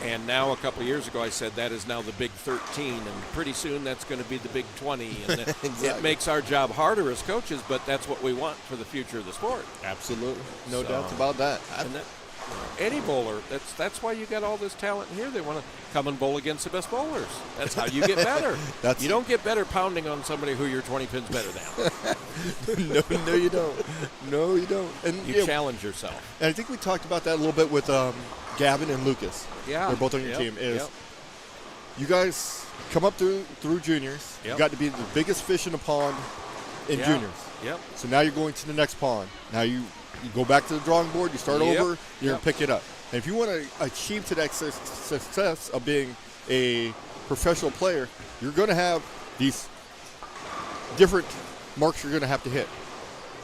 And now a couple of years ago, I said that is now the big 13, and pretty soon that's going to be the big 20. And Exactly. It makes our job harder as coaches, but that's what we want for the future of the sport. Absolutely. No So- doubts about that. And that, any bowler, that's why you got all this talent here. They want to come and bowl against the best bowlers. That's how you get better. You don't get better pounding on somebody who you're 20 pins better than. No, you don't. No, you don't. And You challenge yourself. And I think we talked about that a little bit with Gavin and Lucas. Yeah. They're both on your team. You guys come up through juniors. You got to be the biggest fish in the pond in juniors. Yep. So now you're going to the next pond. Now you go back to the drawing board. You start over. You're going to pick it up. And if you want to achieve to that success of being a professional player, you're going to have these different marks you're going to have to hit.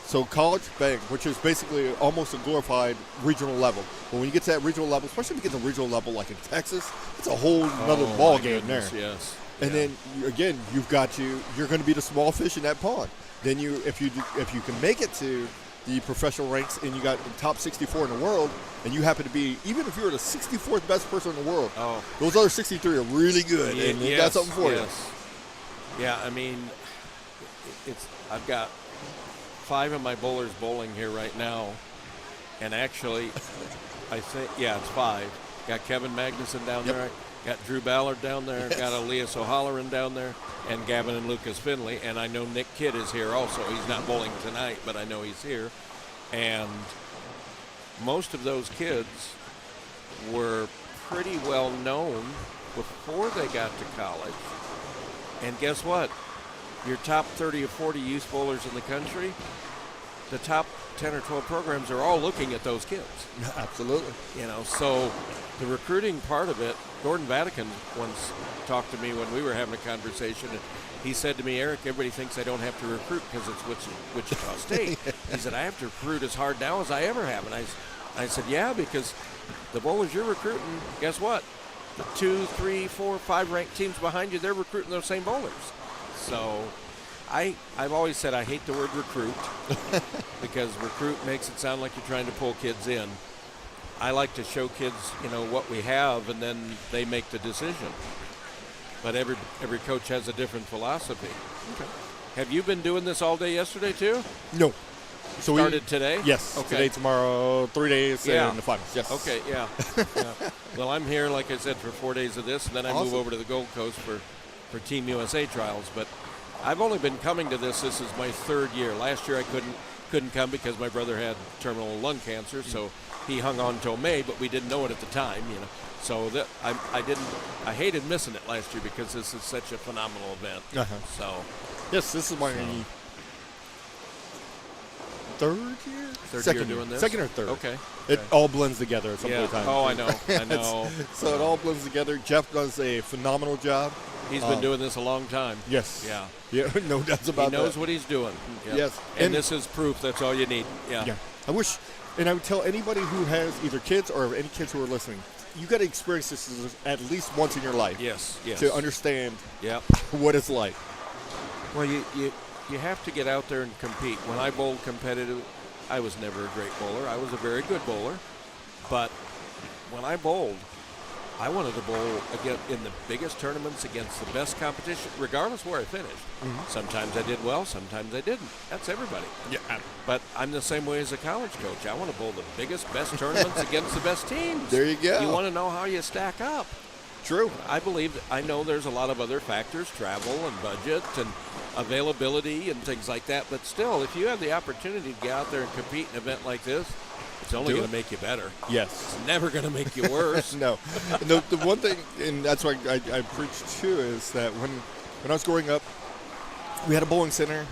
So college, bang, which is basically almost a glorified regional level. But when you get to that regional level, especially if you get to a regional level like in Texas, it's a whole nother ball game there. Yes. And then again, you're going to be the small fish in that pond. Then if you can make it to the professional ranks and you got the top 64 in the world, and you happen to be, even if you're the 64th best person in the world, those other 63 are really good, and they got something for you. Yeah, I mean, I've got 5 of my bowlers bowling here right now, and actually, I think, it's 5. Got Kevin Magnuson down there, got Drew Ballard down there, got Elias O'Halloran down there, and Gavin and Lucas Finley, and I know Nick Kidd is here also. He's not bowling tonight, but I know he's here. And most of those kids were pretty well known before they got to college. And guess what? Your top 30 or 40 youth bowlers in the country, the top 10 or 12 programs are all looking at those kids. Absolutely. So the recruiting part of it, Gordon Vatican once talked to me when we were having a conversation, and he said to me, Eric, everybody thinks I don't have to recruit because it's Wichita State. He said, I have to recruit as hard now as I ever have. And I said, yeah, because the bowlers you're recruiting, guess what? The 2, 3, 4, 5 ranked teams behind you, they're recruiting those same bowlers. So I've always said I hate the word recruit because recruit makes it sound like you're trying to pull kids in. I like to show kids, what we have, and then they make the decision. But every coach has a different philosophy. Okay. Have you been doing this all day yesterday too? No. So Started today? Yes. Okay. Today, tomorrow, 3 days, Yeah. and the finals. Yes. Okay, yeah. Yeah. Well, I'm here, like I said, for 4 days of this, and then I move Awesome. over to the Gold Coast for Team USA trials. But I've only been coming to this. This is my 3rd year. Last year I couldn't come because my brother had terminal lung cancer, so he hung on till May, but we didn't know it at the time, So that I hated missing it last year because this is such a phenomenal event. Uh-huh. So Yes, this is my third year? Third year doing this? Second or third. Okay. It all blends together at some Yeah. point in time. Oh, I know. So it all blends together. Jeff does a phenomenal job. He's been doing this a long time. Yes. Yeah. Yeah, no doubts about He knows that. what he's doing. Yeah. Yes. And this is proof. That's all you need. Yeah. Yeah. I wish, and I would tell anybody who has either kids or any kids who are listening, you got to experience this at least once in your life. Yes. Yes. To understand Yep. what it's like. Well, you have to get out there and compete. When I bowled competitive, I was never a great bowler. I was a very good bowler. But when I bowled, I wanted to bowl again in the biggest tournaments against the best competition, regardless where I finished. Mm-hmm. Sometimes I did well, sometimes I didn't. That's everybody. Yeah. But I'm the same way as a college coach. I want to bowl the biggest, best tournaments against the best teams. There you go. You want to know how you stack up. True. I know there's a lot of other factors, travel and budget and availability and things like that. But still, if you have the opportunity to get out there and compete in an event like this, it's only Do going it. to make you better. Yes. It's never going to make you worse. No. The one thing, and that's why I preach too, is that when I was growing up, we had a bowling center,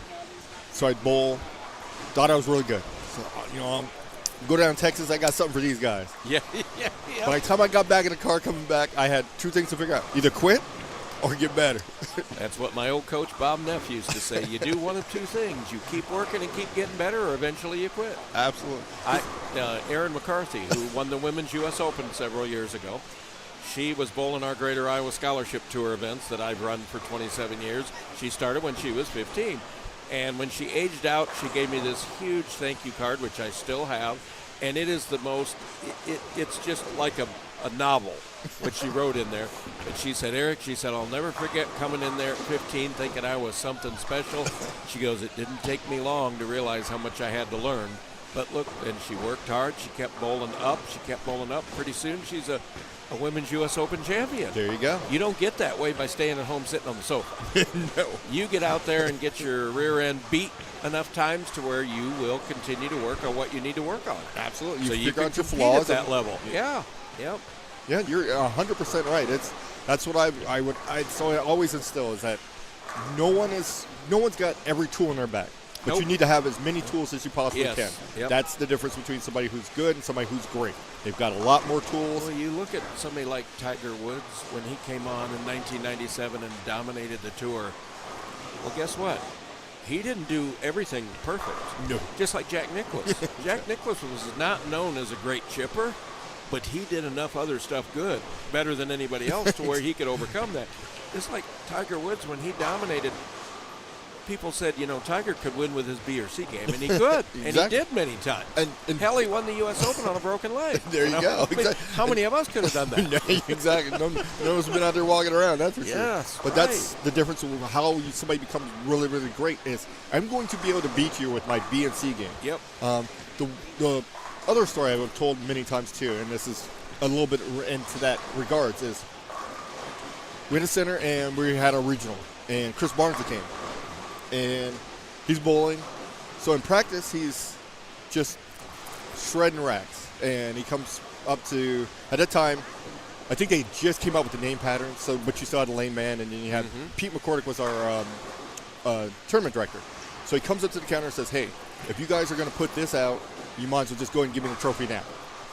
so I'd bowl. Thought I was really good. So, go down to Texas, I got something for these guys. Yeah. By the time I got back in the car coming back, I had 2 things to figure out: either quit or get better. That's what my old coach Bob Neff used to say. You do one of 2 things: you keep working and keep getting better, or eventually you quit. Absolutely. Erin McCarthy, who won the Women's U.S. Open several years ago, she was bowling our Greater Iowa Scholarship Tour events that I've run for 27 years. She started when she was 15. And when she aged out, she gave me this huge thank you card, which I still have. And it is the most, it's just like a novel, which she wrote in there. But she said, Eric, I'll never forget coming in there at 15 thinking I was something special. She goes, it didn't take me long to realize how much I had to learn. But look, and she worked hard. She kept bowling up. Pretty soon she's a Women's U.S. Open champion. There you go. You don't get that way by staying at home sitting on the sofa. No. You get out there and get your rear end beat enough times to where you will continue to work on what you need to work on. Absolutely. So you figure can out your compete flaws at that level. Yeah. Yep. Yeah, you're 100% right. That's what I always instill is that no one's got every tool in their bag. But Nope. you need to have as many tools as you possibly Yes. can. Yep. That's the difference between somebody who's good and somebody who's great. They've got a lot more tools. Well, you look at somebody like Tiger Woods when he came on in 1997 and dominated the tour. Well, guess what? He didn't do everything perfect. No. Just like Jack Nicklaus. Jack Nicklaus was not known as a great chipper, but he did enough other stuff good, better than anybody else, to where he could overcome that. It's like Tiger Woods when he dominated. People said, Tiger could win with his B or C game, and he could, and he Exactly. did many times. And Hell, he won the U.S. Open on a broken leg. There you go. I mean, Exactly. how many of us could have done that? No, exactly. No one's been out there walking around, that's for sure. Yes, But that's the difference of how somebody becomes really, really great is I'm going to be able to beat you with my B and C game. Yep. The other story I've told many times too, and this is a little bit into that regards, is we had a center and we had a regional, and Chris Barnsley came, and he's bowling. So in practice, he's just shredding racks, and he comes up to, at that time, I think they just came out with the name pattern. So, but you still had a lane man, and then you had Pete McCordick was our tournament director. So he comes up to the counter and says, hey, if you guys are going to put this out, you might as well just go ahead and give me the trophy now.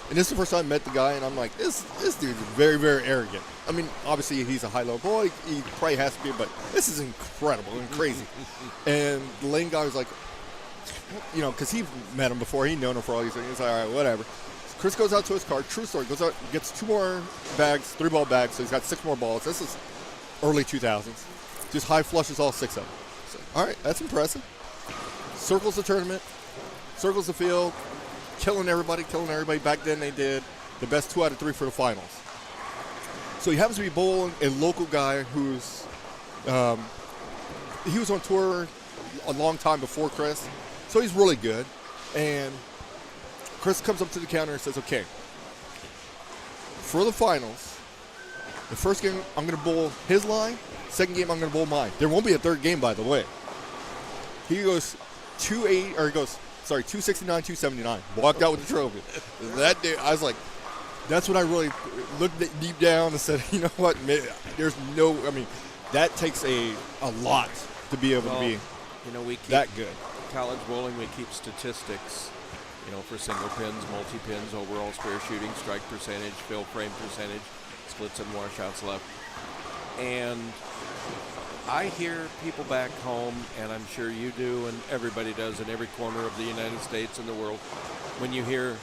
And this is the first time I met the guy, and I'm like, this dude's very, very arrogant. I mean, obviously he's a high-low boy. He probably has to be, but this is incredible and crazy. And the lane guy was like, you know, because he met him before. He'd known him for all these things. He's like, all right, whatever. So Chris goes out to his car. True story. Goes out, gets 2 more bags, 3-ball bags, so he's got 6 more balls. This is early 2000s. Just high flushes all 6 of them. So, all right, that's impressive. Circles the tournament, circles the field, killing everybody. Back then they did the best 2 out of 3 for the finals. So he happens to be bowling a local guy who's, he was on tour a long time before Chris, so he's really good. And Chris comes up to the counter and says, okay, for the finals, the first game I'm going to bowl his line, second game I'm going to bowl mine. There won't be a third game, by the way. He goes 269, 279. Walked out with the trophy. That day, I was like, that's when I really looked deep down and said, you know what, there's no, I mean, that takes a lot to be able to be we keep that good. College bowling, we keep statistics, for single pins, multi-pins, overall spare shooting, strike percentage, fill frame percentage, splits and washouts left. And I hear people back home, and I'm sure you do, and everybody does in every corner of the United States and the world, when you hear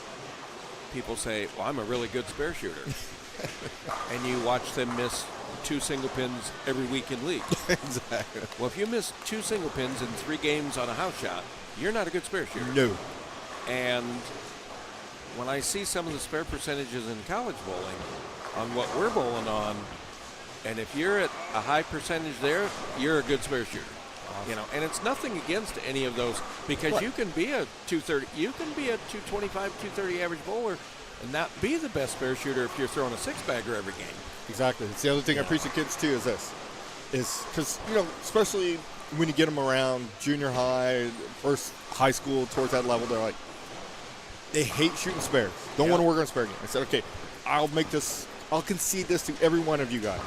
people say, well, I'm a really good spare shooter. And you watch them miss 2 single pins every week in league. Exactly. Well, if you miss 2 single pins in 3 games on a house shot, you're not a good spare shooter. No. And when I see some of the spare percentages in college bowling on what we're bowling on, and if you're at a high percentage there, you're a good spare shooter. Awesome. And it's nothing against any of those, because you can be a 230, you can be a 225, 230 average bowler and not be the best spare shooter if you're throwing a 6-bagger every game. Exactly. It's the other thing I preach to kids too is because, especially when you get them around junior high, first high school, towards that level, they're like, they hate shooting spares. Don't want to work on a spare game. I said, okay, I'll concede this to every one of you guys.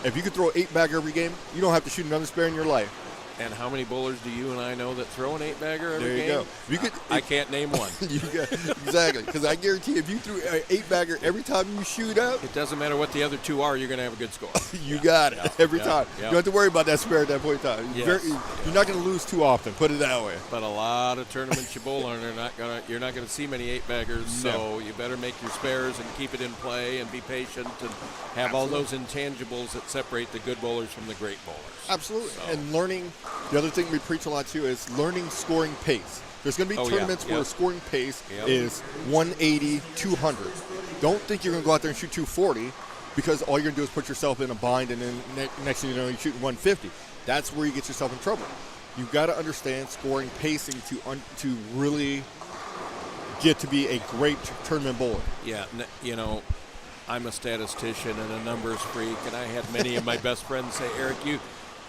If you could throw 8-bagger every game, you don't have to shoot another spare in your life. And how many bowlers do you and I know that throw an 8-bagger every game? There you go. I can't name one. Exactly. Because I guarantee if you threw an 8-bagger every time you shoot out, it doesn't matter what the other 2 are, you're going to have a good score. You got it every time. You don't have to worry about that spare at that point in time. Yes. You're not going to lose too often, put it that way. But a lot of tournaments you bowl on, you're not going to see many 8-baggers, so you better make your spares and keep it in play and be patient and have all those intangibles that separate the good bowlers from the great bowlers. Absolutely. So. And learning, the other thing we preach a lot too is learning scoring pace. There's going to be tournaments where scoring pace is 180, 200. Don't think you're going to go out there and shoot 240, because all you're going to do is put yourself in a bind, and then next thing you know, you're shooting 150. That's where you get yourself in trouble. You've got to understand scoring pacing to really get to be a great tournament bowler. Yeah, I'm a statistician and a numbers freak, and I had many of my best friends say, Eric,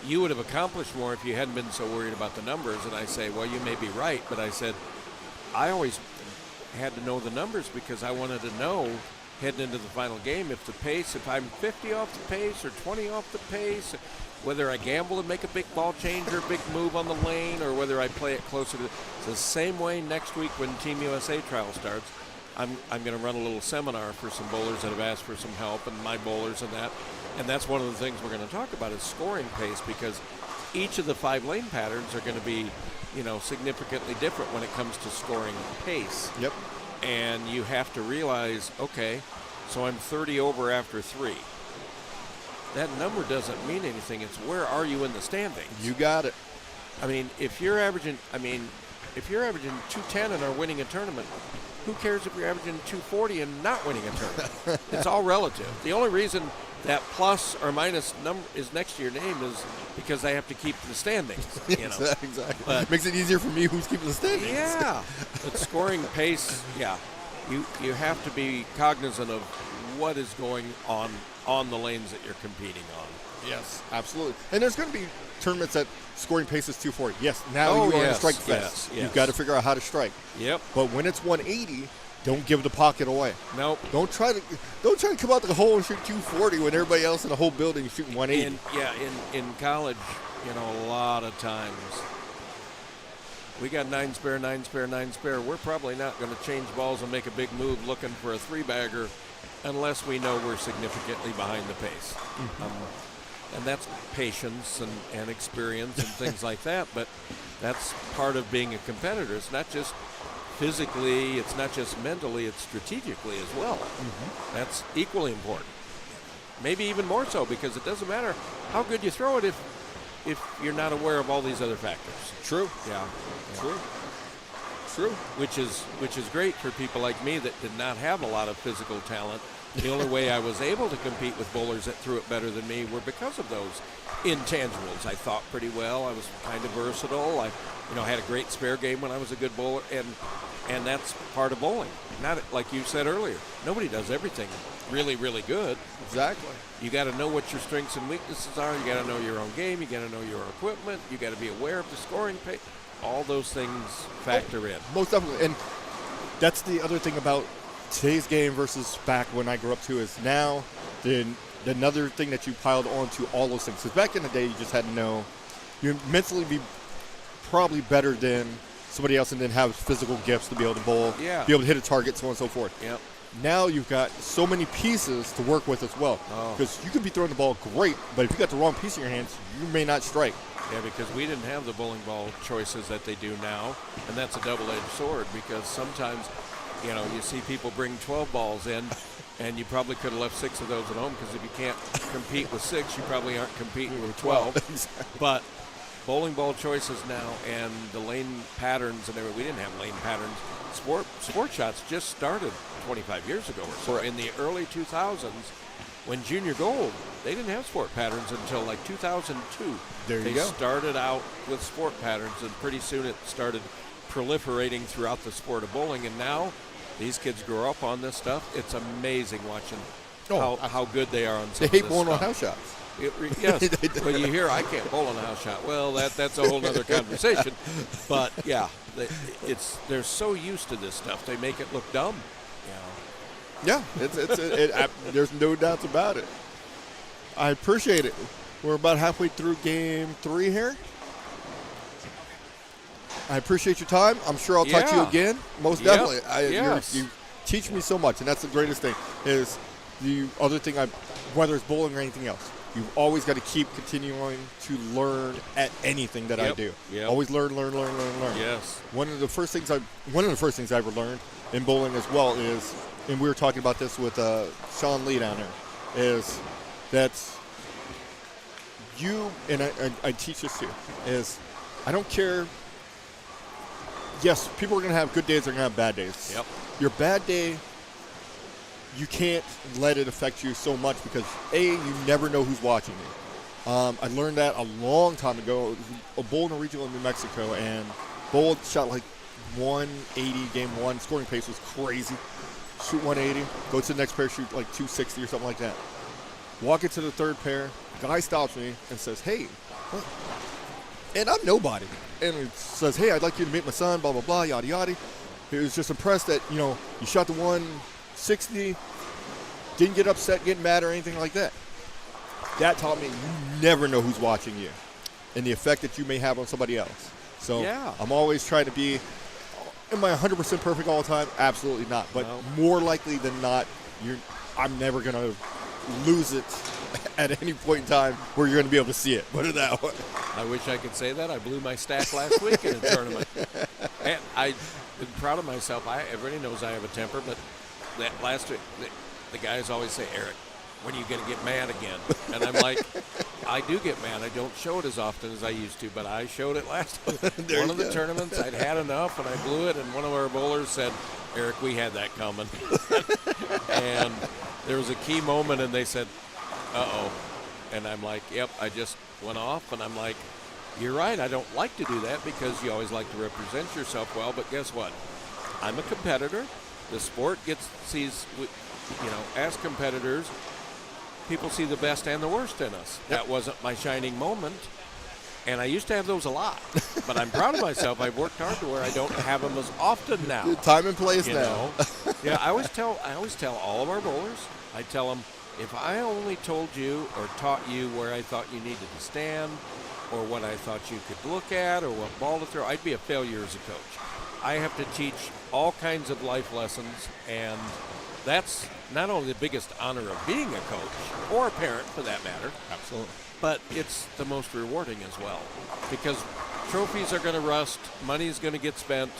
you would have accomplished more if you hadn't been so worried about the numbers. And I say, well, you may be right, but I said, I always had to know the numbers because I wanted to know heading into the final game if I'm 50 off the pace or 20 off the pace, whether I gamble and make a big ball change or a big move on the lane, or whether I play it closer to it's the same way next week when Team USA trial starts. I'm going to run a little seminar for some bowlers that have asked for some help, and my bowlers and that. And that's one of the things we're going to talk about is scoring pace, because each of the 5 lane patterns are going to be, significantly different when it comes to scoring pace. Yep. And you have to realize, okay, so I'm 30 over after 3. That number doesn't mean anything. It's where are you in the standings? You got it. I mean, if you're averaging 210 and are winning a tournament, who cares if you're averaging 240 and not winning a tournament? It's all relative. The only reason that plus or minus number is next to your name is because they have to keep the standings. Exactly. But makes it easier for me who's keeping the standings. Yeah. But scoring pace, you have to be cognizant of what is going on the lanes that you're competing on. Yes, absolutely. And there's going to be tournaments that scoring pace is 240. Yes, now you're on a strike fest. Yes. You've got to figure out how to strike. Yep. But when it's 180, don't give the pocket away. Nope. Don't try to come out the hole and shoot 240 when everybody else in the whole building is shooting 180. In college, a lot of times we got 9 spare, 9 spare, 9 spare. We're probably not going to change balls and make a big move looking for a 3-bagger unless we know we're significantly behind the pace. And that's patience and experience and things like that. But that's part of being a competitor. It's not just physically, it's not just mentally, it's strategically as well. That's equally important. Maybe even more so, because it doesn't matter how good you throw it if you're not aware of all these other factors. True. Yeah. True. Which is great for people like me that did not have a lot of physical talent. The only way I was able to compete with bowlers that threw it better than me were because of those intangibles. I thought pretty well. I was kind of versatile. I had a great spare game when I was a good bowler, and that's part of bowling. Not like you said earlier. Nobody does everything really, really good. Exactly. You got to know what your strengths and weaknesses are. You got to know your own game. You got to know your equipment. You got to be aware of the scoring pace. All those things factor in. Most definitely. And that's the other thing about today's game versus back when I grew up too, is now another thing that you piled onto all those things. Because back in the day, you just had to know, you mentally be probably better than somebody else and then have physical gifts to be able to bowl, be able to hit a target, so on and so forth. Yep. Now you've got so many pieces to work with as well. Because you could be throwing the ball great, but if you got the wrong piece in your hands, you may not strike. Yeah, because we didn't have the bowling ball choices that they do now, and that's a double-edged sword, because sometimes, you see people bring 12 balls in, and you probably could have left 6 of those at home, because if you can't compete with 6, you probably aren't competing with 12. Exactly. But bowling ball choices now and the lane patterns and everything, we didn't have lane patterns. Sport shots just started 25 years ago or so. In the early 2000s, when Junior Gold, they didn't have sport patterns until like 2002. They started out with sport patterns, and pretty soon it started proliferating throughout the sport of bowling. And now these kids grow up on this stuff. It's amazing watching how good they are on some of They this hate bowling on stuff. house shots. Yes, well, you hear I can't bowl on a house shot. Well, that's a whole other conversation. But yeah, they're so used to this stuff, they make it look dumb. Yeah, there's no doubts about it. I appreciate it. We're about halfway through game 3 here. I appreciate your time. I'm sure I'll talk to you again. Most definitely. You teach me so much, and that's the greatest thing. Is the other thing, whether it's bowling or anything else, you've always got to keep continuing to learn at anything that I do. Yep. Always learn. Yes. One of the first things I ever learned in bowling as well is, and we were talking about this with Sean Lee down there, is that you, and I teach this too, is I don't care. Yes, people are going to have good days, they're going to have bad days. Yep. Your bad day, you can't let it affect you so much because, you never know who's watching you. I learned that a long time ago. I bowled in a regional in New Mexico, and bowled, shot like 180 game 1. Scoring pace was crazy. Shoot 180, go to the next pair, shoot like 260 or something like that. Walk into the third pair, guy stops me and says, "Hey," and I'm nobody. And he says, "Hey, I'd like you to meet my son, blah, blah, blah, yada, yada." He was just impressed that, you shot the 160, didn't get upset, get mad or anything like that. That taught me you never know who's watching you and the effect that you may have on somebody else. So I'm always trying to be, am I 100% perfect all the time? Absolutely not. But more likely than not, I'm never going to lose it at any point in time where you're going to be able to see it. Put it that way. I wish I could say that. I blew my stack last week in a tournament. And I've been proud of myself. Everybody knows I have a temper, but that last week, the guys always say, "Eric, when are you going to get mad again?" And I'm like, I do get mad. I don't show it as often as I used to, but I showed it last one of the tournaments. I'd had enough, and I blew it, and one of our bowlers said, "Eric, we had that coming." And there was a key moment, and they said, "Uh-oh." And I'm like, "Yep, I just went off," and I'm like, "You're right, I don't like to do that because you always like to represent yourself well, but guess what? I'm a competitor. The sport sees, as competitors, people see the best and the worst in us. That wasn't my shining moment, and I used to have those a lot, but I'm proud of myself. I've worked hard to where I don't have them as often now. Time and place now. Yeah, I always tell all of our bowlers, I tell them, if I only told you or taught you where I thought you needed to stand, or what I thought you could look at or what ball to throw, I'd be a failure as a coach. I have to teach all kinds of life lessons, and that's not only the biggest honor of being a coach, or a parent for that matter, Absolutely. but it's the most rewarding as well, because trophies are going to rust, money's going to get spent,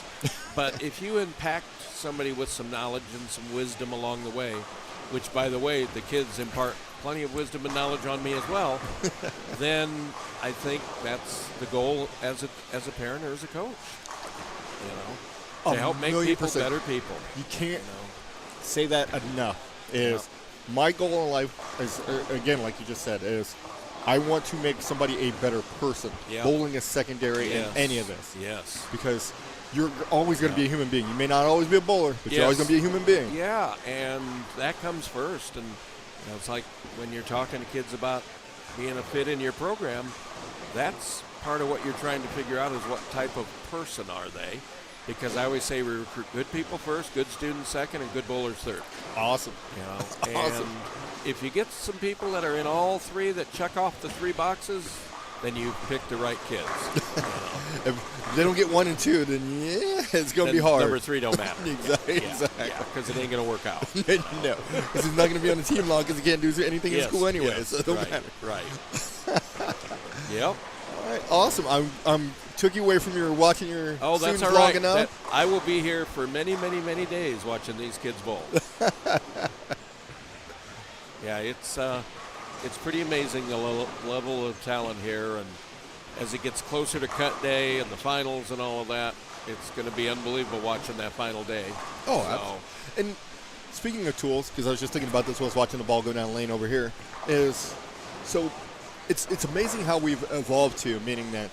but if you impact somebody with some knowledge and some wisdom along the way, which, by the way, the kids impart plenty of wisdom and knowledge on me as well, then I think that's the goal as a parent or as a coach, to help make people %. better people. You can't say that enough. My goal in life is, again, like you just said, is I want to make somebody a better person. Yeah. Bowling is secondary in any of this. Yes. Because you're always going to be a human being. You may not always be a bowler, but you're always going to be a human being. Yeah, and that comes first. And it's like when you're talking to kids about being a fit in your program, that's part of what you're trying to figure out is what type of person are they. Because I always say we recruit good people first, good students second, and good bowlers third. Awesome. And Awesome. if you get some people that are in all three that check off the 3 boxes, then you've picked the right kids. If they don't get 1 and 2, then it's going to be hard. Number 3 don't matter. Exactly. Because it ain't going to work out. No, because he's not going to be on the team long because he can't do anything in school anyway. So it don't matter. Right. Yep. All right, awesome. I'm took you away from your watching your Oh, that's students all long right. enough. I will be here for many, many, many days watching these kids bowl. Yeah, it's pretty amazing the level of talent here, and as it gets closer to cut day and the finals and all of that, it's going to be unbelievable watching that final day. Oh, absolutely. And speaking of tools, because I was just thinking about this while I was watching the ball go down the lane over here, is so it's amazing how we've evolved to, meaning that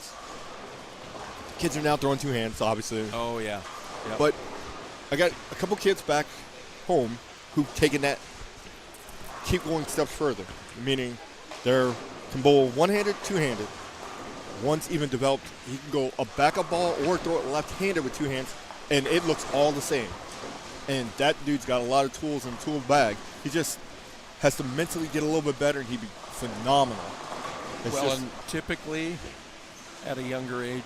kids are now throwing 2 hands, obviously. Oh, yeah. Yep. But I got a couple kids back home who've taken that, keep going steps further, meaning they can bowl one-handed, two-handed. One's even developed, he can go a backup ball or throw it left-handed with 2 hands, and it looks all the same. And that dude's got a lot of tools in the tool bag. He just has to mentally get a little bit better, and he'd be phenomenal. And typically, at a younger age,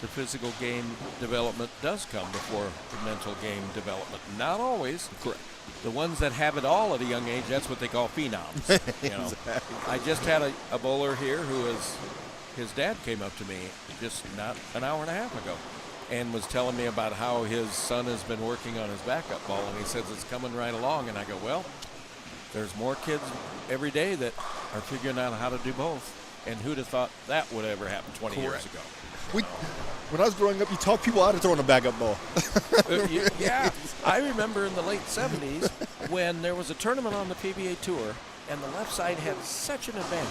the physical game development does come before the mental game development. Not always. Correct. The ones that have it all at a young age, that's what they call phenoms. Exactly. I just had a bowler here his dad came up to me just not an hour and a half ago and was telling me about how his son has been working on his backup ball, and he says it's coming right along. And I go, well, there's more kids every day that are figuring out how to do both. And who'd have thought that would ever happen 20 years ago? When I was growing up, you taught people how to throw a backup ball. Yeah. I remember in the late 70s when there was a tournament on the PBA Tour, and the left side had such an advantage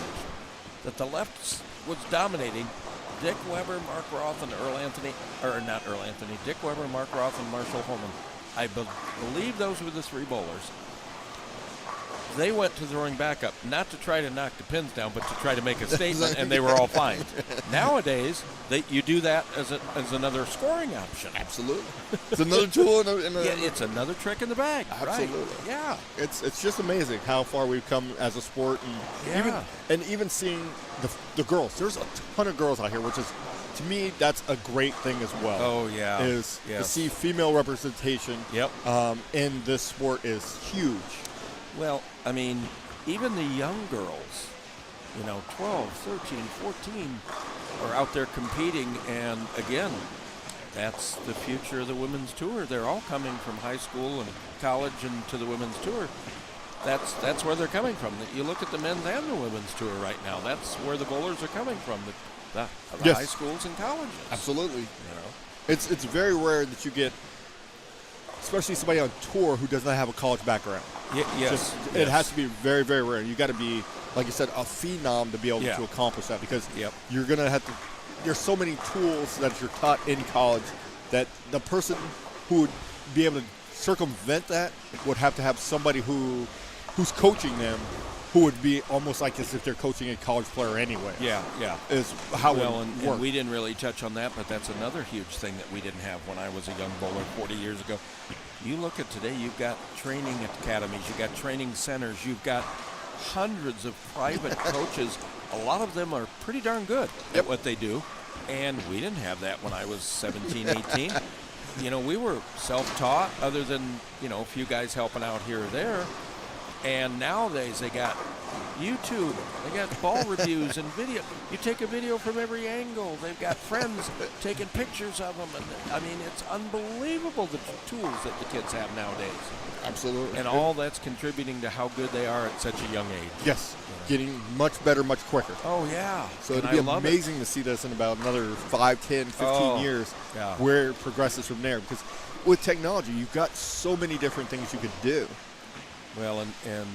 that the left was dominating. Dick Weber, Mark Roth, and Dick Weber, Mark Roth, and Marshall Holman. I believe those were the 3 bowlers. They went to throwing backup, not to try to knock the pins down, but to try to make a statement, and they were all fine. Nowadays, you do that as another scoring option. Absolutely. It's another tool. It's another trick in the bag. Absolutely. Right. Yeah. It's just amazing how far we've come as a sport, and even seeing the girls. There's a ton of girls out here, which is, to me, that's a great thing as well. Oh, yeah. To see female representation in this sport is huge. Well, I mean, even the young girls, 12, 13, 14, are out there competing. And again, that's the future of the women's tour. They're all coming from high school and college and to the women's tour. That's where they're coming from. You look at the men's and the women's tour right now. That's where the bowlers are coming from, the high schools and colleges. Absolutely. It's very rare that you get, especially somebody on tour who does not have a college background. Yes. It has to be very, very rare. You got to be, like you said, a phenom to be able to accomplish that, because you're going to have to. There's so many tools that you're taught in college that the person who would be able to circumvent that would have to have somebody who's coaching them, who would be almost like as if they're coaching a college player anyway. Yeah. Is how it works. And we didn't really touch on that, but that's another huge thing that we didn't have when I was a young bowler 40 years ago. You look at today, you've got training academies, you've got training centers, you've got hundreds of private coaches. A lot of them are pretty darn good at what they do. And we didn't have that when I was 17, 18. You know, we were self-taught other than, you know, a few guys helping out here or there. And nowadays they got YouTube, they got ball reviews and video. You take a video from every angle. They've got friends taking pictures of them. And I mean, it's unbelievable the tools that the kids have nowadays. Absolutely. And all that's contributing to how good they are at such a young age. Yes, getting much better, much quicker. Oh, yeah. So And it'd be I love amazing to see this in about another 5, 10, 15 years yeah. where it progresses from there. Because with technology, you've got so many different things you could do. Well, and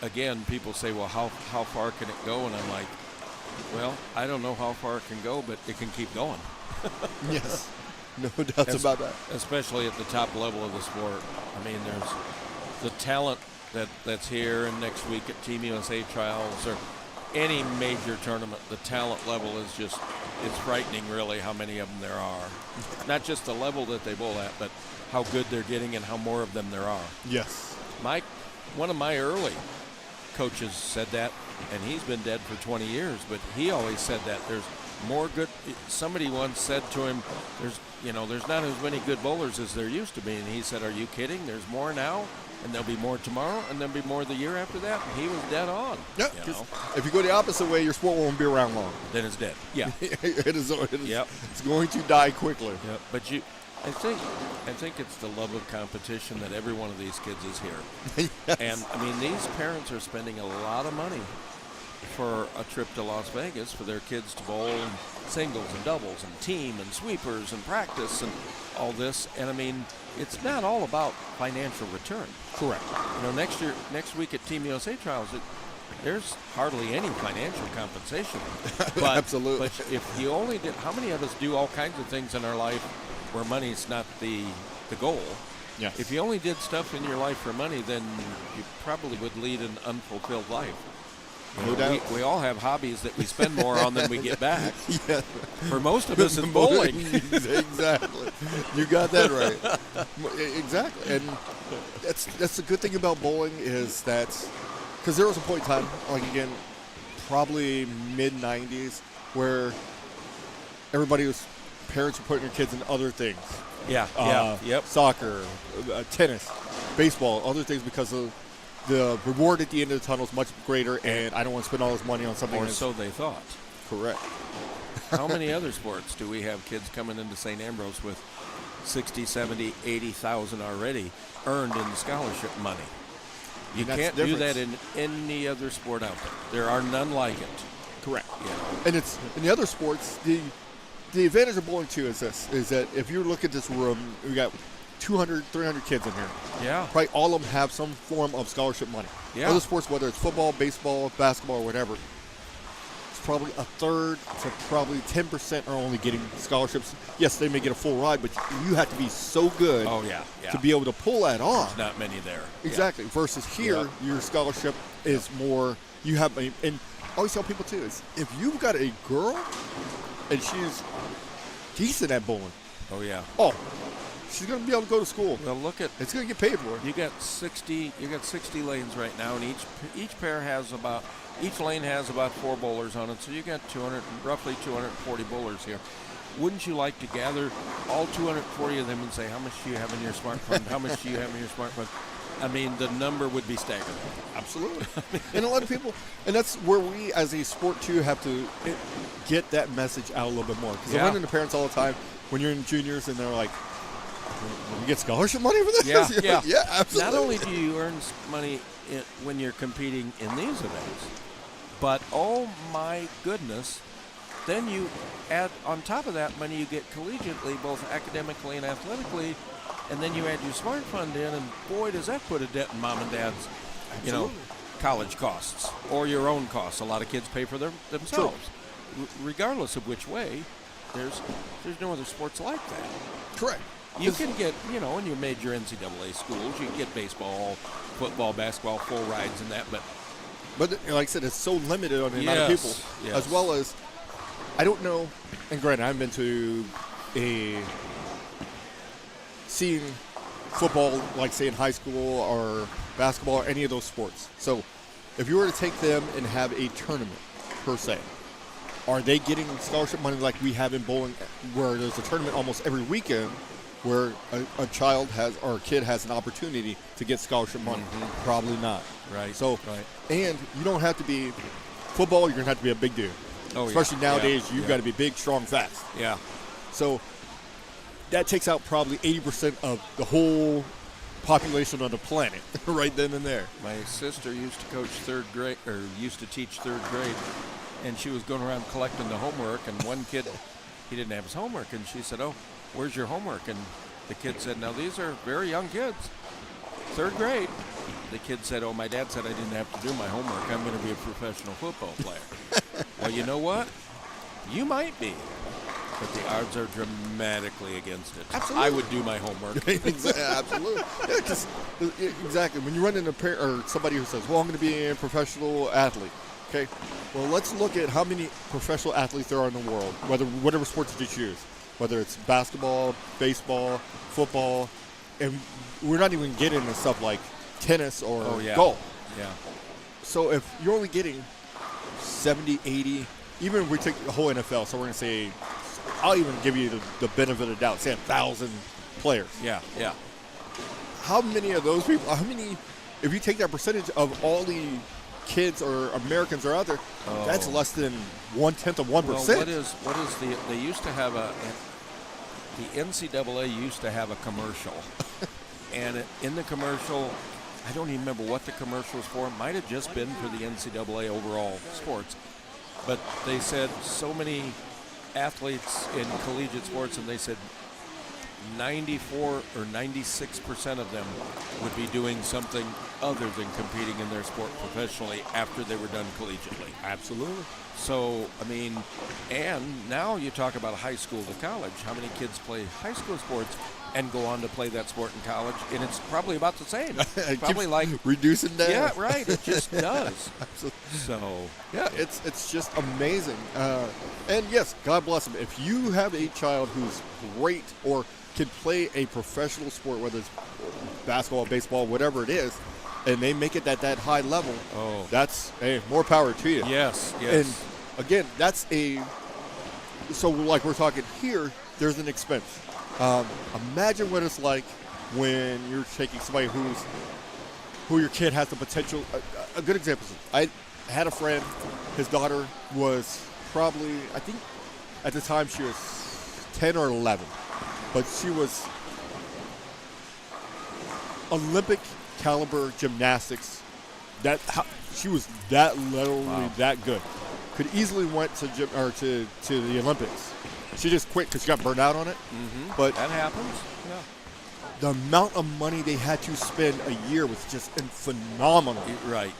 again, people say, well, how far can it go? And I'm like, well, I don't know how far it can go, but it can keep going. Yes, no doubts about that. Especially at the top level of the sport. I mean, there's the talent that's here, and next week at Team USA trials or any major tournament, the talent level is just, it's frightening really how many of them there are. Not just the level that they bowl at, but how good they're getting and how more of them there are. Yes. One of my early coaches said that, and he's been dead for 20 years, but he always said that there's more good. Somebody once said to him, there's not as many good bowlers as there used to be, and he said, are you kidding? There's more now, and there'll be more tomorrow, and there'll be more the year after that. And he was dead on. Yeah, if you go the opposite way, your sport won't be around long. Then it's dead. Yeah. it is. Yep. It's going to die quickly. Yep. But I think it's the love of competition that every one of these kids is here. Yes. And, I mean, these parents are spending a lot of money for a trip to Las Vegas for their kids to bowl and singles and doubles and team and sweepers and practice and all this. And, I mean, it's not all about financial return. Correct. You know, next week at Team USA trials, there's hardly any financial compensation. But, Absolutely. But if you only did, how many of us do all kinds of things in our life where money's not the goal? Yes. If you only did stuff in your life for money, then you probably would lead an unfulfilled life. No doubt. We all have hobbies that we spend more on than we get back. Yeah. For most of us, it's bowling. Exactly. You got that right. Exactly. And that's the good thing about bowling is that, because there was a point in time, like again, probably mid-90s, where parents were putting their kids in other things. Yeah. Yep. Soccer, tennis, baseball, other things, because of the reward at the end of the tunnel is much greater, and I don't want to spend all this money on something. Or so they thought. Correct. How many other sports do we have kids coming into St. Ambrose with 60, 70, 80,000 already earned in scholarship money? You can't do that in any other sport out there. There are none like it. Correct. You know? And it's in the other sports, the advantage of bowling too is that if you look at this room, we got 200, 300 kids in here. Yeah. Probably all of them have some form of scholarship money. Yeah. Other sports, whether it's football, baseball, basketball, or whatever, it's probably a third to probably 10% are only getting scholarships. Yes, they may get a full ride, but you have to be so good to be able to pull that off. There's not many there. Exactly. Yeah. Versus here, your scholarship is more, you have, and I always tell people too, is if you've got a girl and she's decent at bowling. Oh, yeah. Oh, she's going to be able to go to school. Well, look at, it's going to get paid for. You got 60 lanes right now, and each lane has about 4 bowlers on it, so you got roughly 240 bowlers here. Wouldn't you like to gather all 240 of them and say, how much do you have in your smart fund? How much do you have in your smart fund? I mean, the number would be staggering. Absolutely. And a lot of people, and that's where we as a sport too have to get that message out a little bit more. Because I run into parents all the time when you're in juniors and they're like, you get scholarship money for this? Yeah. Yeah, absolutely. Not only do you earn money when you're competing in these events, but oh my goodness, then you add on top of that money you get collegiately, both academically and athletically, and then you add your smart fund in, and boy, does that put a dent in mom and dad's, college costs or your own costs. A lot of kids pay for themselves. Regardless of which way, there's no other sports like that. Correct. You can get, in your major NCAA schools, you can get baseball, football, basketball, full rides and that, but like I said, it's so limited on the amount of people, as well as, I don't know, and granted, I haven't been to seeing football, like say in high school or basketball or any of those sports. So if you were to take them and have a tournament per se, are they getting scholarship money like we have in bowling, where there's a tournament almost every weekend, where a child has or a kid has an opportunity to get scholarship money? Probably not. Right. So, and you don't have to be football. You're gonna have to be a big dude. Oh, especially nowadays, you've yeah. got to be big, strong, fast. Yeah. So that takes out probably 80% of the whole population on the planet right then and there. My sister used to coach third grade, or used to teach third grade, and she was going around collecting the homework, and one kid, he didn't have his homework, and she said, "Oh, where's your homework?" And the kid said, "Now these are very young kids, third grade." The kid said, "Oh, my dad said I didn't have to do my homework. I'm going to be a professional football player." Well, you know what? You might be, but the odds are dramatically against it. Absolutely. I would do my homework. Absolutely. Yeah, 'cause, exactly. When you run into or somebody who says, "Well, I'm going to be a professional athlete." Okay. Well, let's look at how many professional athletes there are in the world, whatever sports that you choose, whether it's basketball, baseball, football, and we're not even getting into stuff like tennis or golf. Yeah. So if you're only getting 70, 80, even if we take the whole NFL, so we're going to say, I'll even give you the benefit of the doubt, say 1,000 players. Yeah. Yeah. How many of those people, if you take that percentage of all the kids or Americans are out there, that's less than 1/10 of 1%. Well, what is they used to have the NCAA used to have a commercial, and in the commercial, I don't even remember what the commercial was for. It might have just been for the NCAA overall sports, but they said so many athletes in collegiate sports, and they said 94 or 96% of them would be doing something other than competing in their sport professionally after they were done collegiately. Absolutely. So, I mean, and now you talk about high school to college. How many kids play high school sports and go on to play that sport in college? And it's probably about the same. Probably like reducing that. Yeah, right. It just does. So, yeah, it's just amazing. And yes, God bless them. If you have a child who's great or can play a professional sport, whether it's basketball, baseball, whatever it is, and they make it at that high level, that's more power to you. Yes. And again, so like we're talking here, there's an expense. Imagine what it's like when you're taking somebody who your kid has the potential. A good example is I had a friend, his daughter was probably, I think at the time she was 10 or 11, but she was Olympic caliber gymnastics. She was literally that good. Could easily went to the Olympics. She just quit because she got burned out on it. But that happens. Yeah. The amount of money they had to spend a year was just phenomenal. Right.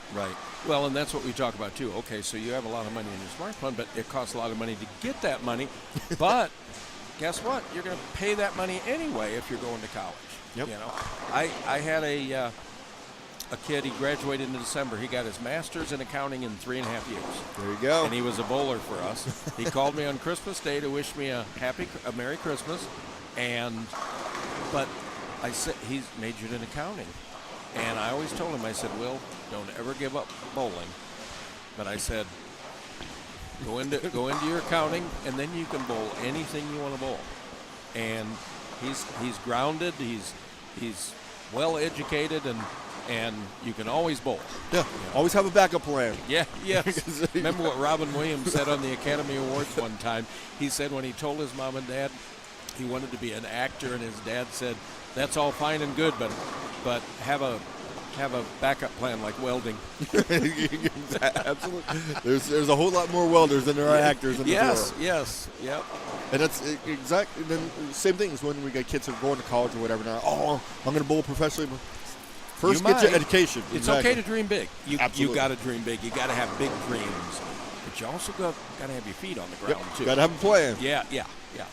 Well, and that's what we talk about too. Okay, so you have a lot of money in your smartphone, but it costs a lot of money to get that money. But guess what? You're going to pay that money anyway if you're going to college. Yep. You know, I had a kid. He graduated in December. He got his master's in accounting in 3.5 years. There you go. And he was a bowler for us. He called me on Christmas Day to wish me a Merry Christmas, but I said he's majored in accounting, and I always told him, I said, Will, don't ever give up bowling, but I said, go into your accounting, and then you can bowl anything you want to bowl. And he's grounded. He's well educated, and you can always bowl. Yeah, always have a backup plan. Yeah, yes. Remember what Robin Williams said on the Academy Awards one time? He said when he told his mom and dad he wanted to be an actor, and his dad said, "That's all fine and good, but have a backup plan like welding." Absolutely. There's a whole lot more welders than there are actors in the world. Yes, yep. And that's exactly then same thing as when we got kids who are going to college or whatever. Now, I'm going to bowl professionally. First, get your education. It's okay to dream big. You got to dream big. You got to have big dreams, but you also got to have your feet on the ground too. Got to have a plan. Yeah.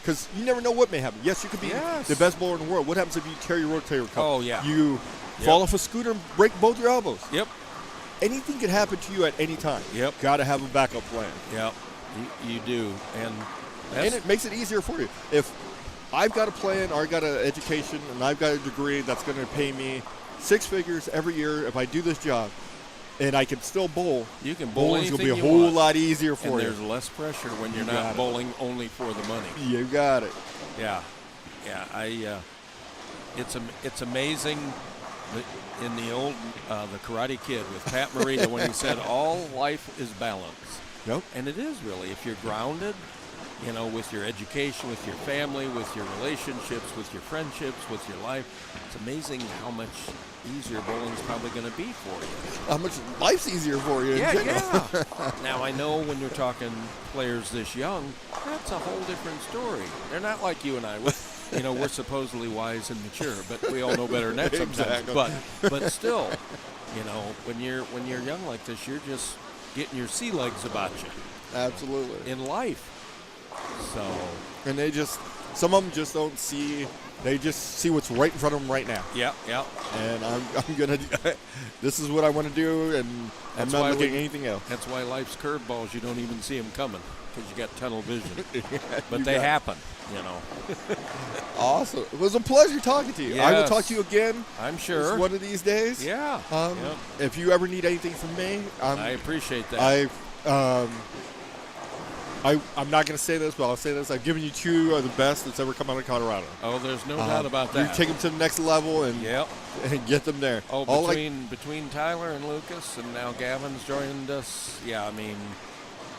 Because you never know what may happen. Yes, you could be the best bowler in the world. What happens if you tear your rotator cuff? Oh yeah. You fall off a scooter and break both your elbows. Yep. Anything can happen to you at any time. Yep. Got to have a backup plan. Yep. You do, and it makes it easier for you. If I've got a plan, or I've got an education, and I've got a degree that's going to pay me 6 figures every year if I do this job, and I can still bowl, You can bowl bowling's anything going to be a you whole want. lot easier for And you. there's less pressure when you're You got not it. bowling only for the money. You got it. Yeah, it's amazing that in the old the Karate Kid with Pat Morita when he said all life is balance. Yep. And it is really, if you're grounded, with your education, with your family, with your relationships, with your friendships, with your life, it's amazing how much easier bowling's probably going to be for you. How much life's easier for you. in general. Now, I know when you're talking players this young, that's a whole different story. They're not like you and I. We're supposedly wise and mature, but we all know better than that sometimes. Exactly. But still, when you're young like this, you're just getting your sea legs about you Absolutely. in life. So, And some of them just don't see. They just see what's right in front of them right now. yeah. And I'm gonna. This is what I want to do, and I'm That's not why looking we- at anything else. That's why life's curveballs, you don't even see them coming because you got tunnel vision. But You they got it. happen, Awesome. It was a pleasure talking to you. I will Yes. talk to you again. I'm sure. One of these days. Yeah. If you ever need anything from me, I appreciate that. I'm not going to say this, but I'll say this. I've given you two of the best that's ever come out of Colorado. Oh, there's no doubt about that. You take them to the next level and get them there. Oh, between Tyler and Lucas, and now Gavin's joined us. Yeah,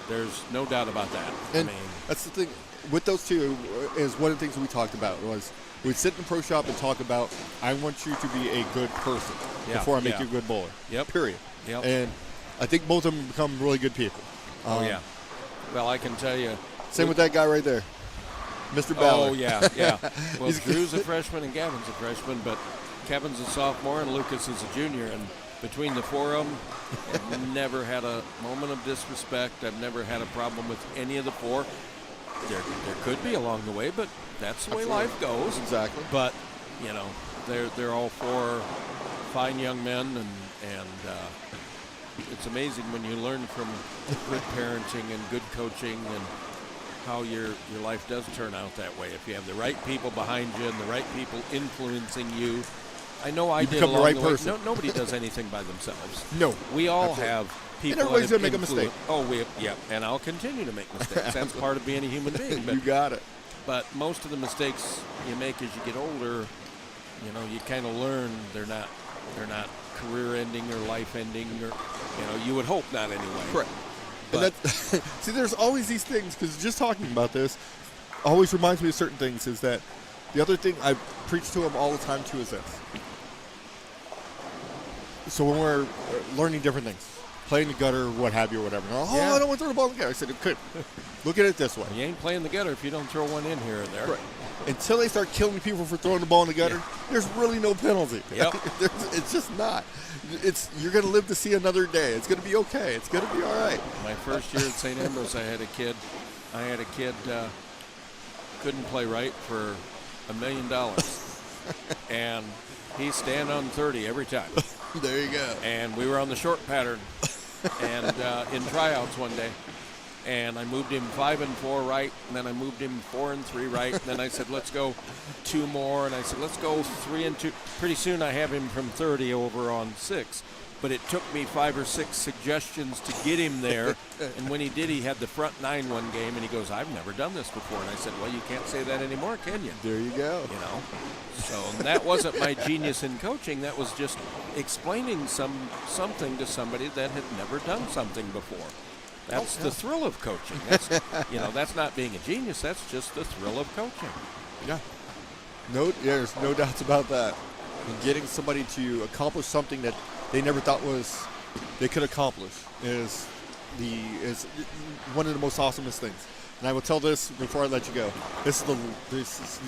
there's no doubt about that. And that's the thing with those two is one of the things we talked about was we'd sit in the pro shop and talk about I want you to be a good person before I make you a good bowler. Yep. Period. Yep. And I think both of them become really good people. Yeah. Well, I can tell you. Same with that guy right there, Mr. Ballard. Oh, yeah. Well, Drew's a freshman and Gavin's a freshman, but Kevin's a sophomore and Lucas is a junior. And between the four of them, I've never had a moment of disrespect. I've never had a problem with any of the four. There could be along the way, but that's the way life goes. Exactly. But, they're all four fine young men, and it's amazing when you learn from good parenting and good coaching and how your life does turn out that way. If you have the right people behind you and the right people influencing you. I know I did become the along right the way. person. No, nobody does anything by themselves. No. We all Absolutely. have people. And everybody's that gonna have make a mistake. And I'll continue to make mistakes. That's part of being a human being. But You got it. but most of the mistakes you make as you get older, you kind of learn they're not career-ending or life-ending, or you would hope not anyway. Correct. And But- see, there's always these things because just talking about this always reminds me of certain things. Is that the other thing I preach to them all the time too is this. So when we're learning different things, playing the gutter, what have you, or whatever. I don't want to throw the ball in the gutter. I said, okay, look at it this way. You ain't playing the gutter if you don't throw one in here or there. Right. Until they start killing people for throwing the ball in the gutter, there's really no penalty. Yep. It's just not. You're going to live to see another day. It's going to be okay. It's going to be all right. My first year at St. Ambrose, I had a kid couldn't play right for $1 million, and he's stand on 30 every time. There you go. And we were on the short pattern, and in tryouts one day, and I moved him 5 and 4 right, and then I moved him 4 and 3 right, and then I said, let's go 2 more, and I said, let's go 3 and 2. Pretty soon I have him from 30 over on 6. But it took me 5 or 6 suggestions to get him there. And when he did, he had the front 9 one game, and he goes, I've never done this before. And I said, well, you can't say that anymore, can you? There you go. So that wasn't my genius in coaching. That was just explaining something to somebody that had never done something before. That's the thrill of coaching. That's that's not being a genius. That's just the thrill of coaching. Yeah. There's no doubts about that. And getting somebody to accomplish something that they never thought they could accomplish is one of the most awesomest things. And I will tell this before I let you go. This is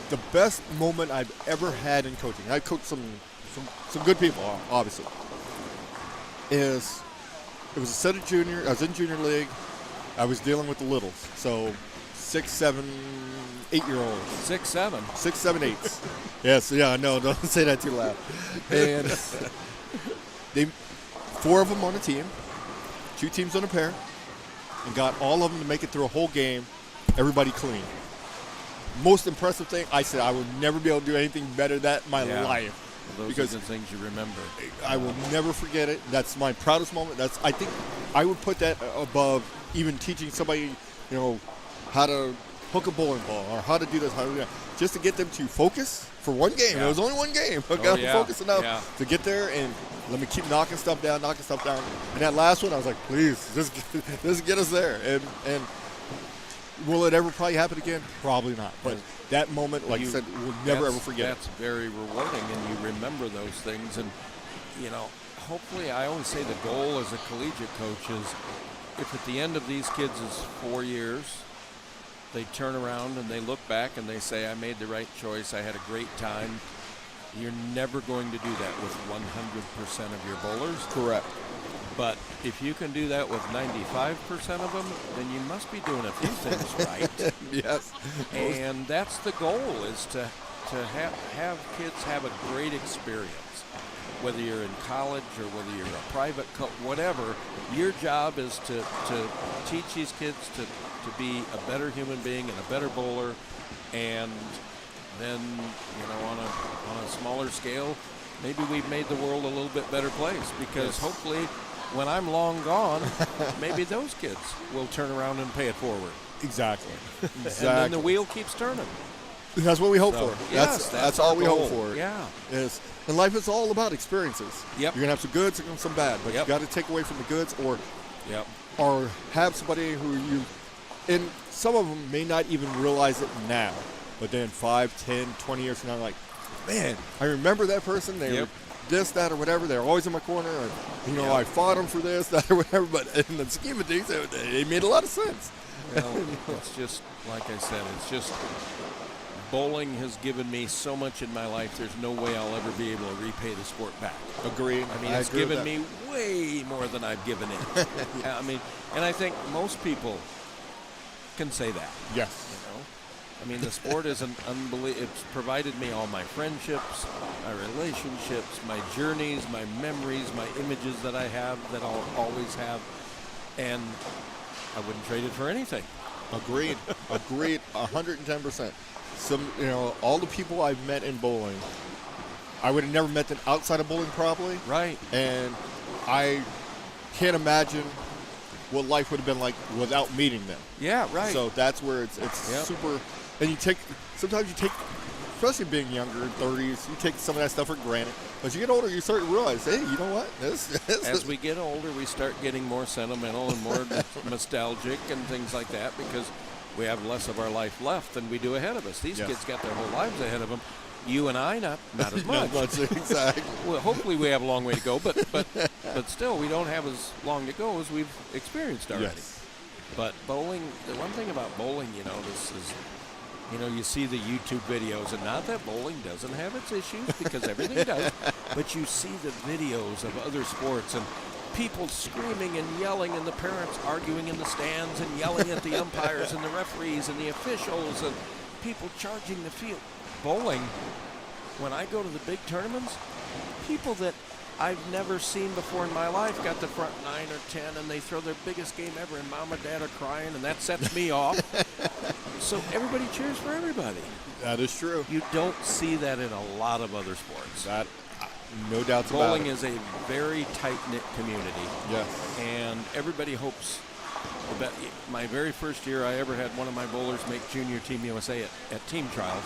the best moment I've ever had in coaching. I've coached some good people, obviously. It was a set of I was in junior league. I was dealing with the littles. So 6, 7, 8-year-olds. 6, 7. 6, 7, 8s. Yes, yeah, no, don't say that too loud. And 4 of them on a team, 2 teams on a pair, and got all of them to make it through a whole game, everybody clean. Most impressive thing, I said I would never be able to do anything better than that in my life. Those because are the things you remember. I will never forget it. That's my proudest moment. I think I would put that above even teaching somebody, how to hook a bowling ball or how to do this, how to do that. Just to get them to focus for one game. Yeah. It was only one game. I got to focus enough to get there and let me keep knocking stuff down. And that last one, I was like, please, just get us there. And will it ever probably happen again? Probably not. But that moment, like you said, we'll never ever forget. That's very rewarding, and you remember those things. And hopefully, I always say the goal as a collegiate coach is, if at the end of these kids is 4 years, they turn around and they look back and they say, I made the right choice, I had a great time. You're never going to do that with 100% of your bowlers. Correct. But if you can do that with 95% of them, then you must be doing a few things right. Yes. And that's the goal, is to have kids have a great experience. Whether you're in college or whether you're a private whatever, your job is to teach these kids to be a better human being and a better bowler. And then, on a smaller scale, maybe we've made the world a little bit better place, because hopefully when I'm long gone, maybe those kids will turn around and pay it forward. Exactly. And then the wheel keeps turning. That's what we hope for. Yes, that's all we hope for. Yeah. Is, and life is all about experiences. Yep. You're going to have some goods and some bad, but you got to take away from the goods or have somebody who and some of them may not even realize it now, but then 5, 10, 20 years from now, like, man, I remember that person. They were this, that, or whatever. They're always in my corner. And, I fought them for this, that, or whatever. But in the scheme of things, it made a lot of sense. Well, it's just, like I said, bowling has given me so much in my life, there's no way I'll ever be able to repay the sport back. Agreed. I mean, it's given me way more than I've given it. I mean, and I think most people can say that. Yes. I mean, the sport is it's provided me all my friendships, my relationships, my journeys, my memories, my images that I have, that I'll always have, and I wouldn't trade it for anything. Agreed. 110%. All the people I've met in bowling, I would have never met them outside of bowling probably. Right. And I can't imagine what life would have been like without meeting them. Yeah, right. So that's where it's super. And sometimes you take, especially being younger, in 30s, you take some of that stuff for granted. As you get older, you start to realize, hey, you know what? As we get older, we start getting more sentimental and more nostalgic and things like that, because we have less of our life left than we do ahead of us. These kids got their whole lives ahead of them. You and I, not as much. Not much, exactly. Well, hopefully we have a long way to go, but still, we don't have as long to go as we've experienced already. Yes. But bowling, the one thing about bowling, this is, you see the YouTube videos, and not that bowling doesn't have its issues, because everything does, but you see the videos of other sports and people screaming and yelling, and the parents arguing in the stands and yelling at the umpires and the referees and the officials, and people charging the field. Bowling, when I go to the big tournaments, people that I've never seen before in my life got the front 9 or 10, and they throw their biggest game ever, and mom and dad are crying, and that sets me off. So everybody cheers for everybody. That is true. You don't see that in a lot of other sports. That, no doubts about it. Bowling is a very tight-knit community. Yes. And everybody hopes. My very first year I ever had one of my bowlers make junior Team USA at team trials.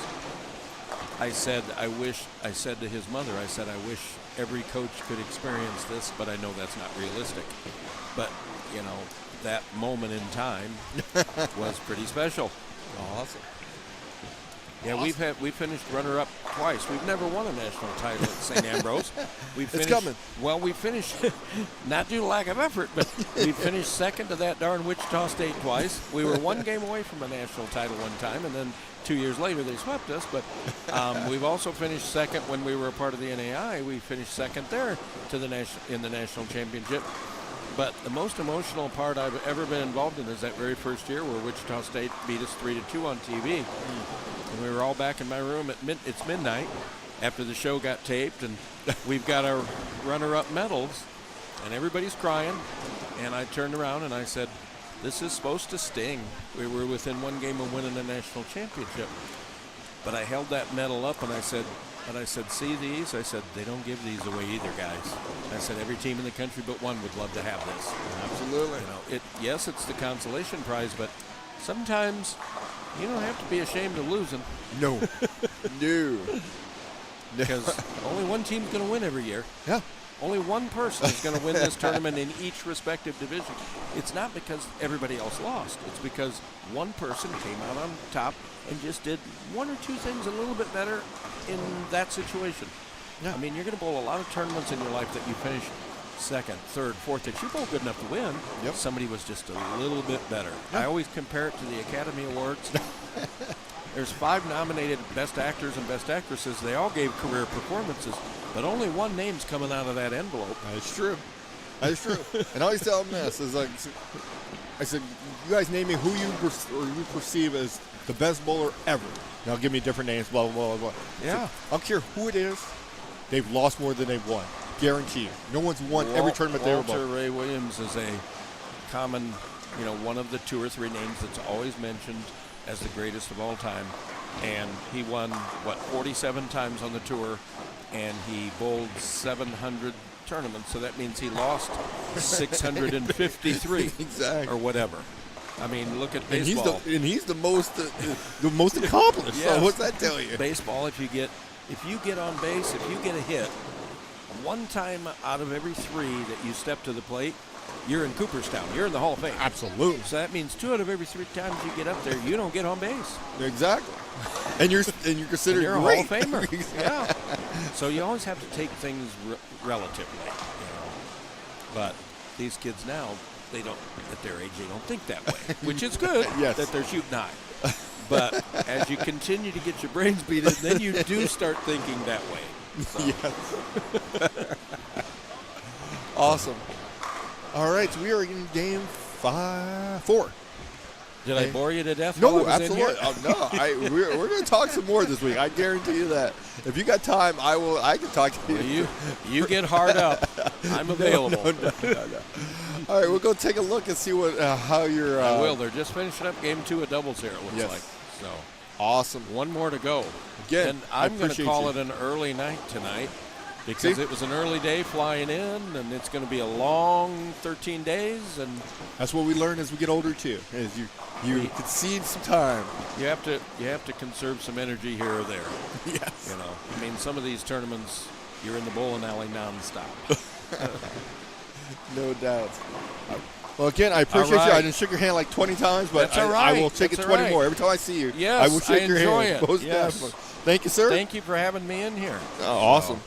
I said to his mother, I wish every coach could experience this, but I know that's not realistic. But, that moment in time was pretty special. Awesome. Yeah, awesome. we finished runner-up twice. We've never won a national title at St. Ambrose. It's coming. Well, we finished, not due to lack of effort, but we finished second to that darn Wichita State twice. We were one game away from a national title one time, and then 2 years later they swept us. But we've also finished second when we were a part of the NAI. We finished second there in the national championship. But the most emotional part I've ever been involved in is that very first year where Wichita State beat us 3-2 on TV. And we were all back in my room it's midnight after the show got taped, and we've got our runner-up medals, and everybody's crying. And I turned around and I said, this is supposed to sting. We were within one game of winning a national championship. But I held that medal up and I said, see these? I said, they don't give these away either, guys. I said, every team in the country but one would love to have this. Absolutely. You know, yes, it's the consolation prize, but sometimes you don't have to be ashamed of losing. No. No. Because only one team's going to win every year. Yeah. Only one person is going to win this tournament in each respective division. It's not because everybody else lost. It's because one person came out on top and just did one or two things a little bit better in that situation. Yeah. I mean, you're going to bowl a lot of tournaments in your life that you finish second, third, fourth, that you bowl good enough to win. Yep. Somebody was just a little bit better. Yep. I always compare it to the Academy Awards. There's 5 nominated Best Actors and Best Actresses. They all gave career performances, but only one name's coming out of that envelope. That's true. That's true. And I always tell them this is like, I said, you guys name me who you perceive as the best bowler ever. Now give me different names, blah, blah, blah, blah. Yeah. So, I don't care who it is. They've lost more than they've won. Guaranteed. No one's won every tournament they ever Walter bowled. Ray Williams is a common, one of the 2 or 3 names that's always mentioned as the greatest of all time. And he won, 47 times on the tour, and he bowled 700 tournaments. So that means he lost 653 Exactly. or whatever. I mean, look at baseball. And he's the most accomplished. Yes. So what's that tell you? Baseball, if you get on base, if you get a hit, one time out of every 3 that you step to the plate, you're in Cooperstown. You're in the Hall of Fame. Absolutely. So that means 2 out of every 3 times you get up there, you don't get on base. Exactly. And you're considered You're a great. Hall of Famer. Yeah. So you always have to take things relatively. But these kids now, they don't, at their age, they don't think that way, which is good. Yes. That they're shooting high. But as you continue to get your brains beat in, then you do start thinking that way. So. Yes. Awesome. All right, so we are in game 4. Did I bore you to death? No, while I was absolutely. In here? We're going to talk some more this week. I guarantee you that. If you got time, I can talk to you. Well, you get hard up. I'm available. No. All right, we'll go take a look and see what how you're. I will. They're just finishing up game 2 of doubles here, it looks Yes. like. So Awesome. one more to go. Again, And I'm going to appreciate call you. it an early night tonight because See? it was an early day flying in, and it's going to be a long 13 days, and That's what we learn as we get older too. Is you concede some time. you have to conserve some energy here or there. Yes. I mean, some of these tournaments, you're in the bowling alley nonstop. No doubt. Well, again, I appreciate All you. I right. didn't shake your hand like 20 times, but That's all I right. will take That's it all 20 right. more. Every time I see you, Yes, I will shake I your enjoy hand. it. Most Yes. definitely. Thank you, sir. Thank you for having me in here. Oh, awesome.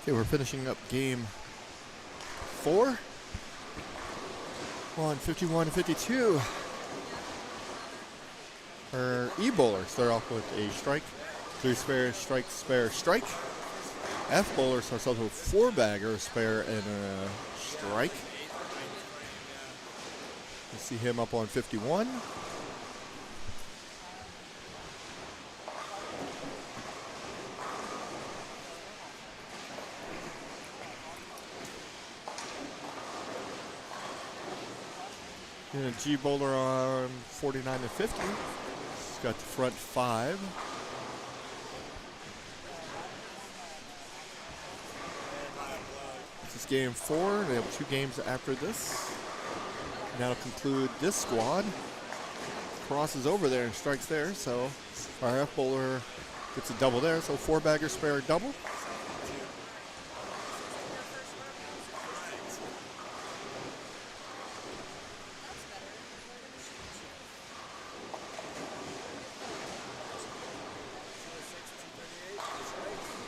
Okay, we're finishing up game 4 on 51 to 52. Our E-bowler start off with a strike, 3 spare, strike, spare, strike. F-bowler starts off with 4 bagger, spare, and a strike. You see him up on 51. And a G bowler on 49 to 50. He's got the front 5. This is game 4. They have 2 games after this. And that'll conclude this squad. Crosses over there and strikes there, so our F bowler gets a double there. So 4 bagger, spare, double.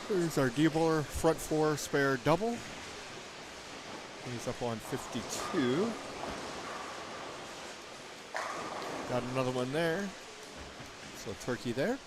Here's our D bowler, front 4, spare, double. He's up on 52. Got another one there. So turkey there.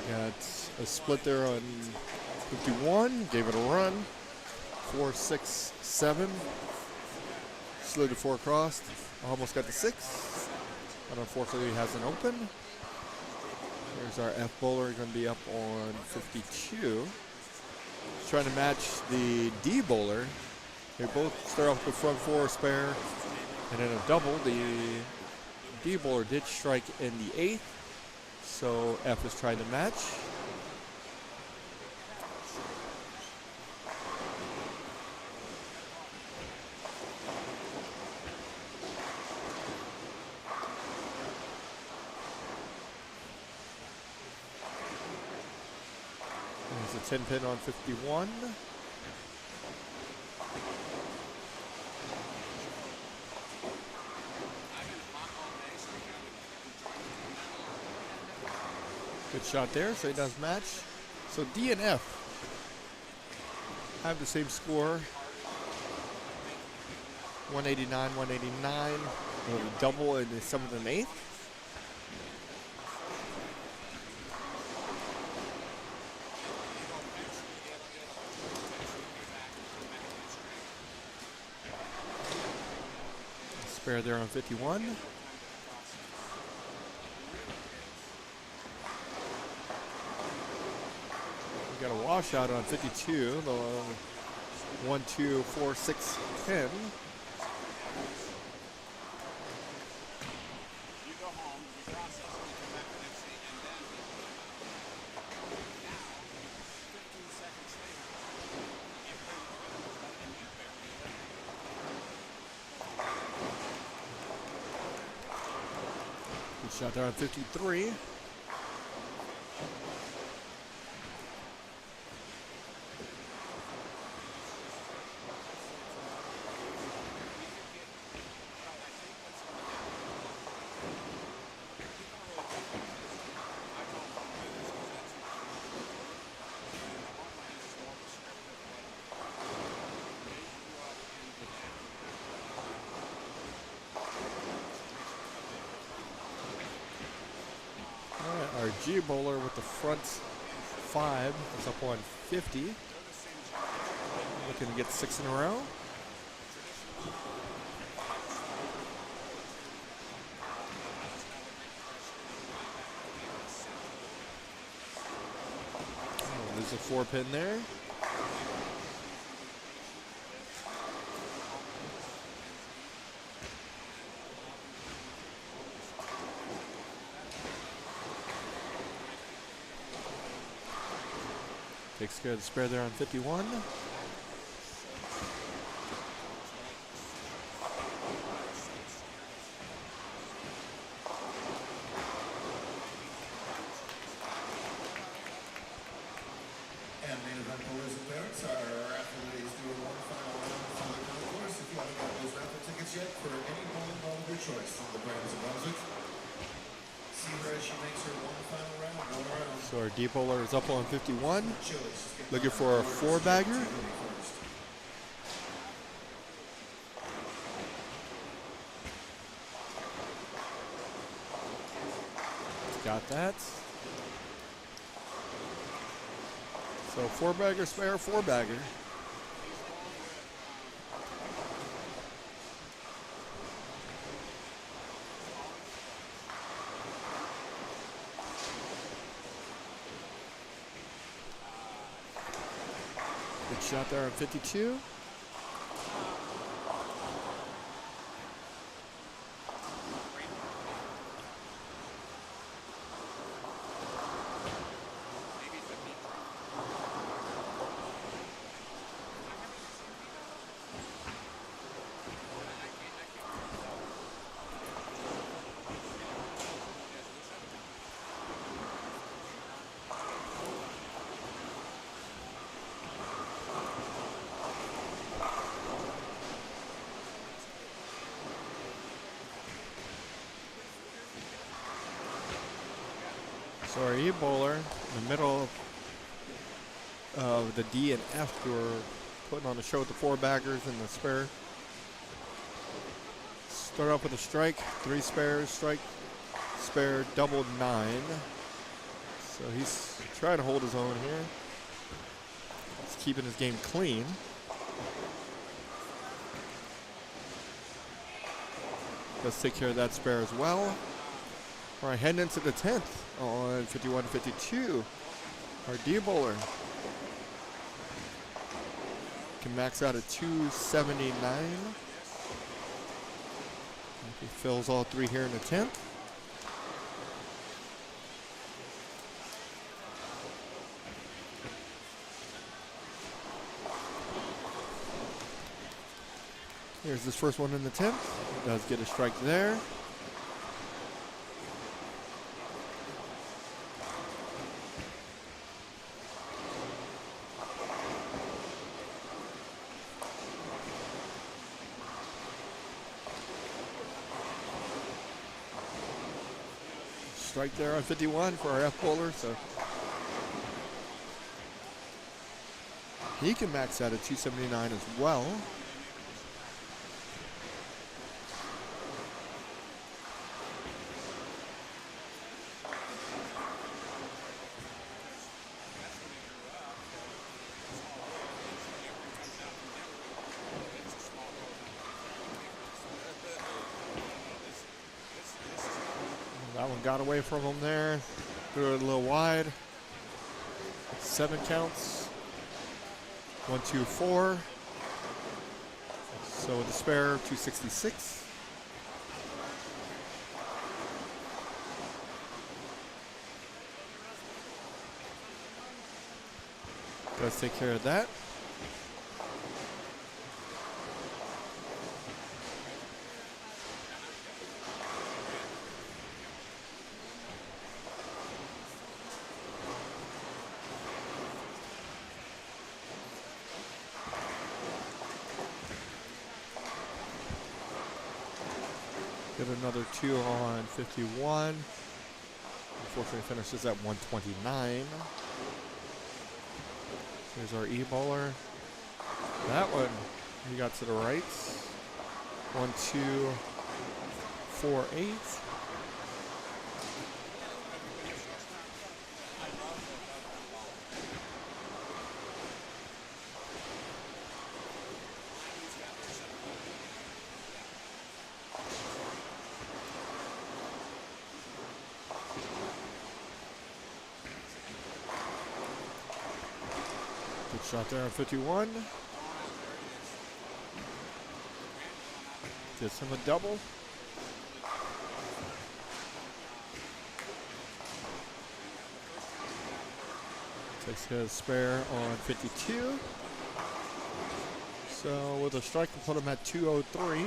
Got a split there on 51, gave it a run. 4, 6, 7. Slid to 4 across, almost got to 6. But unfortunately he has an open. There's our F bowler, going to be up on 52. He's trying to match the D bowler. They both start off with front 4 spare, and then a double. The D bowler did strike in the 8th. So F is trying to match. There's a 10 pin on 51. Good shot there, so he does match. So D and F have the same score. 189, 189. We'll have a double in the 7th and 8th. Spare there on 51. Got a washout on 52, the 1, 2, 4, 6, 10. Good shot there on 53. Our G bowler with the front 5 is up on 50. Looking to get 6 in a row. There's a 4-pin there. Takes care of the spare there on 51. And main event bowlers and parents, our athletes do one final round for the concourse. If you haven't got those raffle tickets yet for any bowling ball of your choice from the brands of Brunswick, see her as she makes her one final round, one round. So our D bowler is up on 51. Chili's. Looking for a 4-bagger. Got that. So 4-bagger, spare, 4-bagger. Good shot there on 52. So our E bowler in the middle of the D and F, who are putting on a show with the 4-baggers and the spare. Start off with a strike, 3 spares, strike, spare, double 9. So he's trying to hold his own here. He's keeping his game clean. Let's take care of that spare as well. All right, heading into the 10th on 51-52. Our D bowler can max out at 279. He fills all 3 here in the 10th. Here's this first one in the 10th. Does get a strike there. Strike there on 51 for our F bowler, so he can max out at 279 as well. That one got away from him there. Threw it a little wide. 7 counts. 1, 2, 4. So with the spare, 266. Let's take care of that. Get another 2 on 51. Unfortunately finishes at 129. Here's our E bowler. That one, he got to the right. 1, 2, 4, 8. Good shot there on 51. Gets him a double. Takes his spare on 52. So with a strike, we'll put him at 203.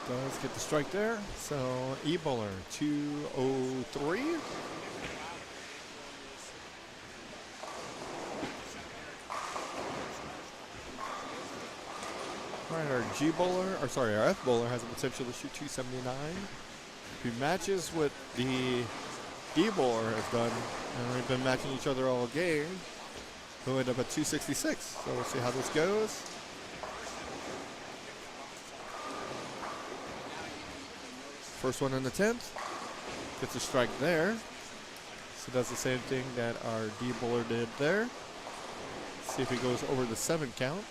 Does get the strike there. So E-Bowler 203. All right, our G bowler, or sorry, our F bowler has the potential to shoot 279. If he matches what the D bowler has done, and we've been matching each other all game, he'll end up at 266. So we'll see how this goes. First one in the 10th. Gets a strike there. So does the same thing that our D bowler did there. See if he goes over the 7 count.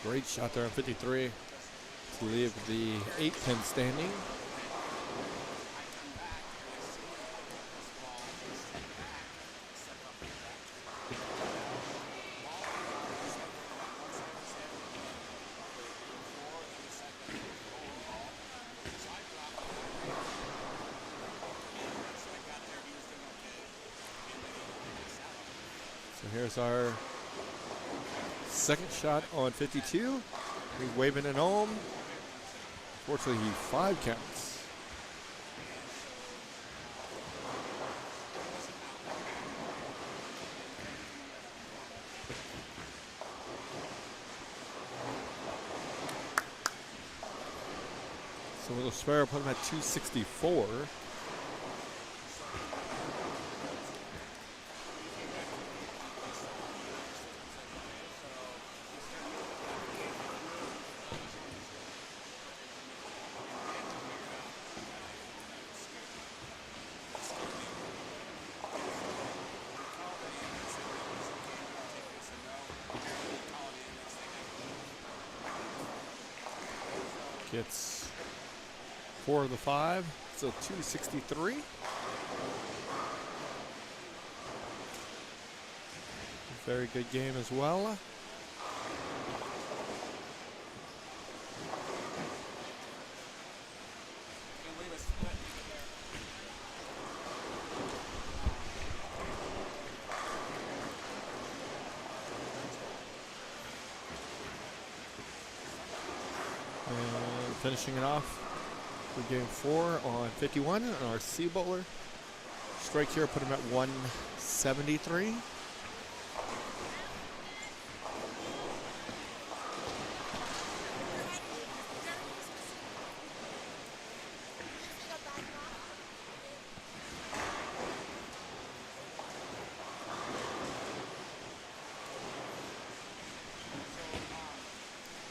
Great shot there on 53 to leave the 8-pin standing. So here's our second shot on 52. He's waving it home. Unfortunately, he 5 counts. So with a spare, put him at 264. Gets 4 of the 5, so 263. Very good game as well. Finishing it off for game 4 on 51, and our C bowler. Strike here, put him at 173.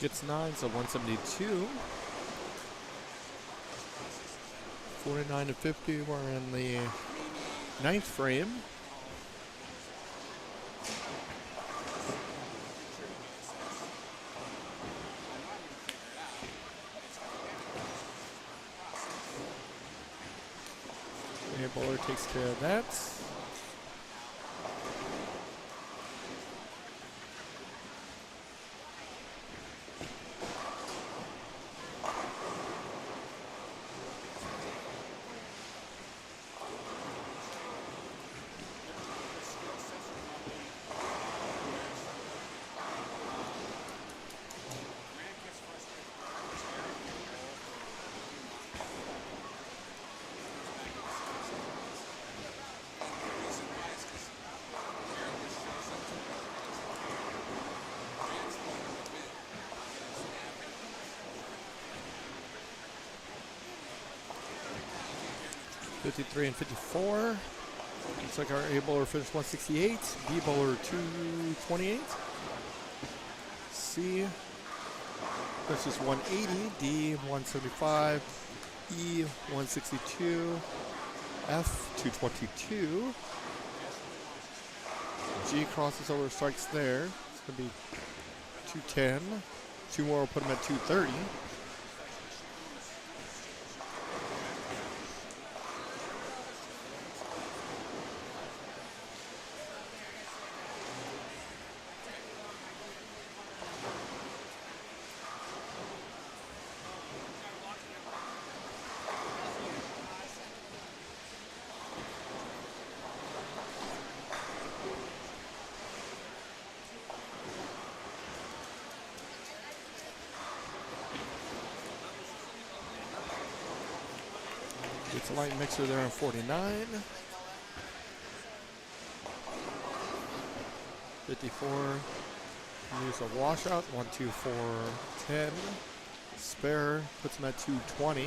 Gets 9, so 172. 49 to 50, we're in the 9th frame. Air bowler takes care of that. 53 and 54. Looks like our A bowler finished 168. B bowler 228. C finishes 180. D 175. E 162. F 222. G crosses over, strikes there. It's going to be 210. Two more will put him at 230. Gets a light mixer there on 49. 54. Use a washout. 1, 2, 4, 10. Spare puts him at 220.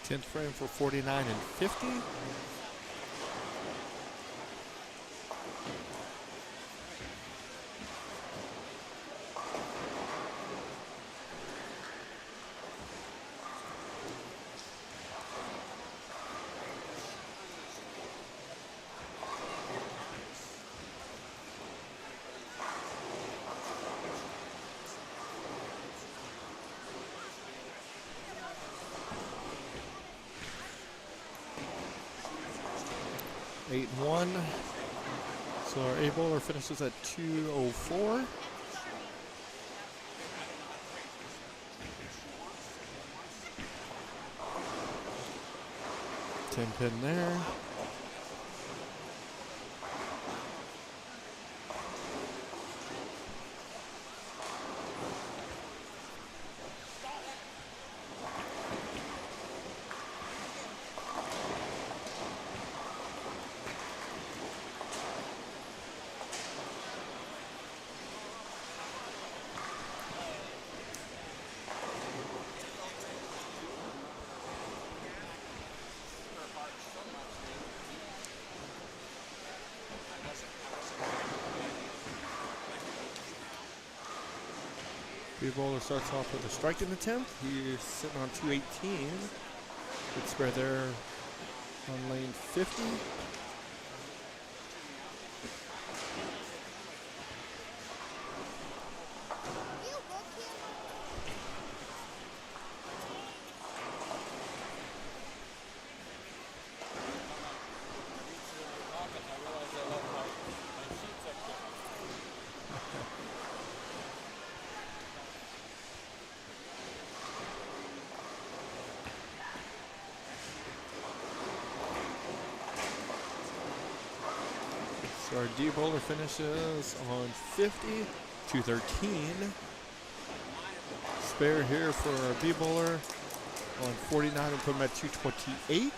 Tenth frame for 49 and 50. Eight and 1. So our A bowler finishes at 204. Ten pin there. B bowler starts off with a striking attempt. He's sitting on 218. Good spread there on lane 50. So our D bowler finishes on 50, 213. Spare here for our B bowler on 49 and put him at 228.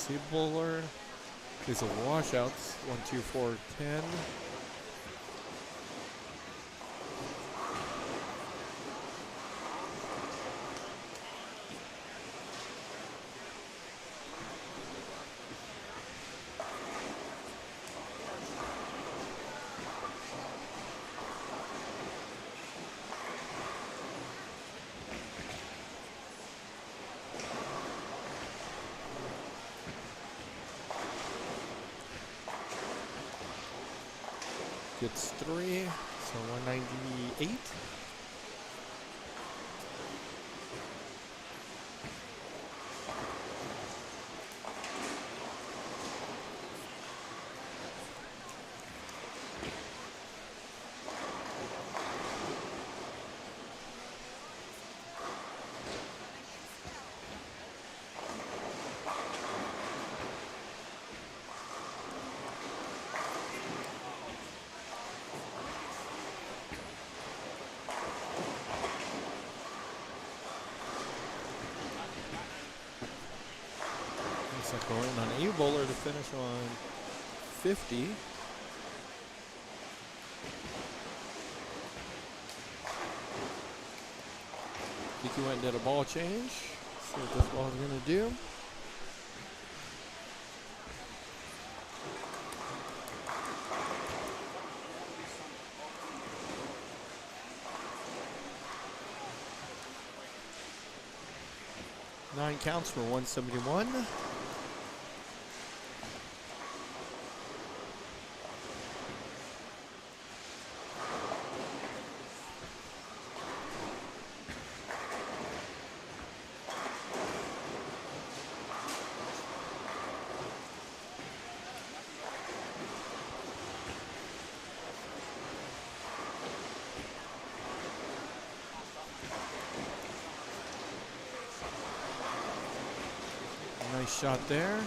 C bowler. These are washouts. 1, 2, 4, 10. Gets 3, so 198. Looks like we're waiting on a bowler to finish on 50. Kiki went and did a ball change. See what this ball is going to do. Nine counts for 171. Nice shot there.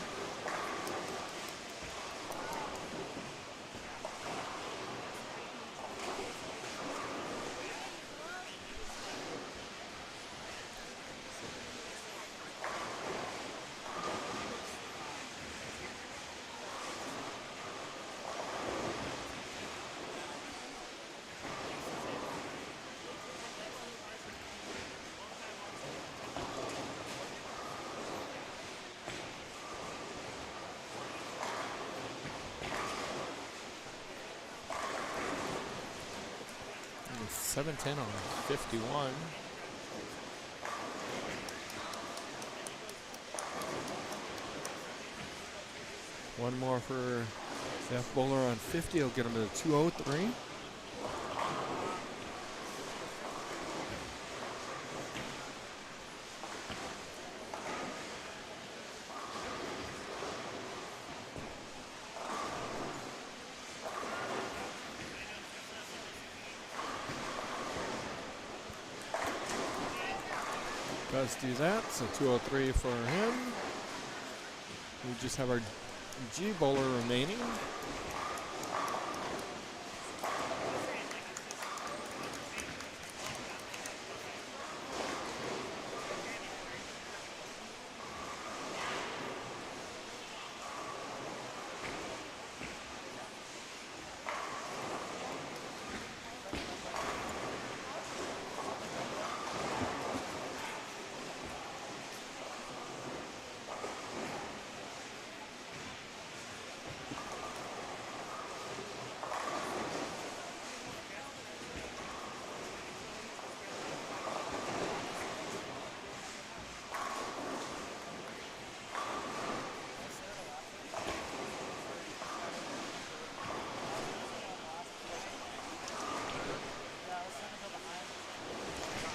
And 710 on 51. One more for Zeph Bowler on 50. He'll get him to 203. Does do that, so 203 for him. We just have our G bowler remaining.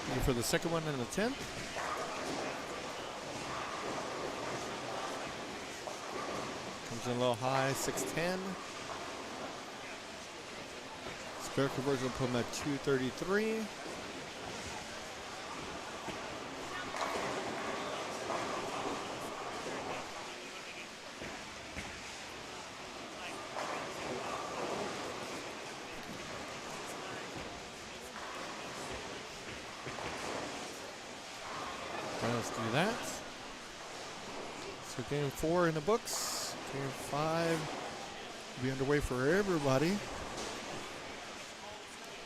Looking for the second one and the 10th. Comes in a little high, 610. Spare conversion will put him at 233. Let's do that. So So game 4 in the books. Game 5 will be underway for everybody.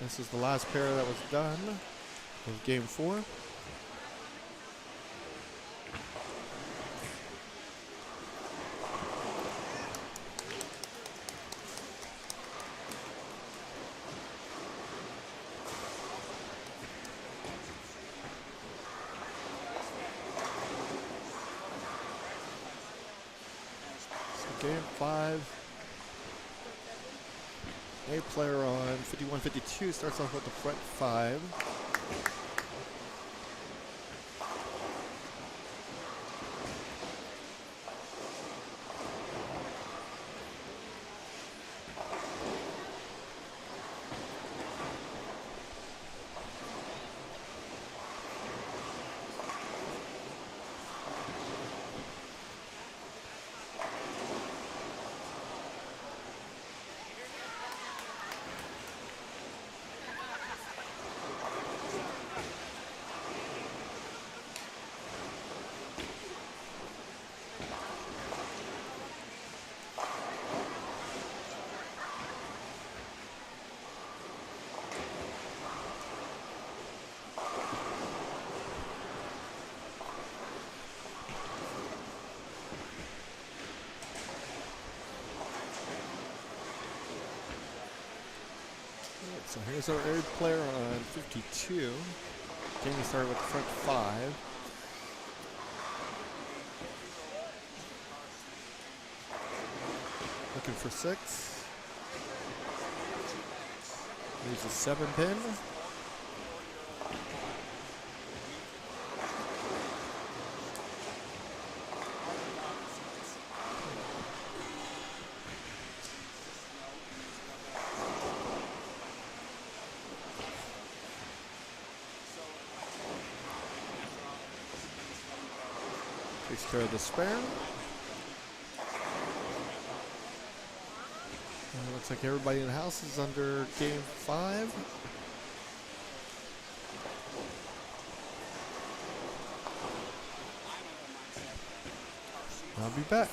This is the last pair that was done of game 4. Game 5. A player on 51-52 starts off with the front 5. So here's our air player on 52. Jamie started with the front 5. Looking for 6. There's a 7 pin. Takes care of the spare. Looks like everybody in the house is under game 5. I'll be back.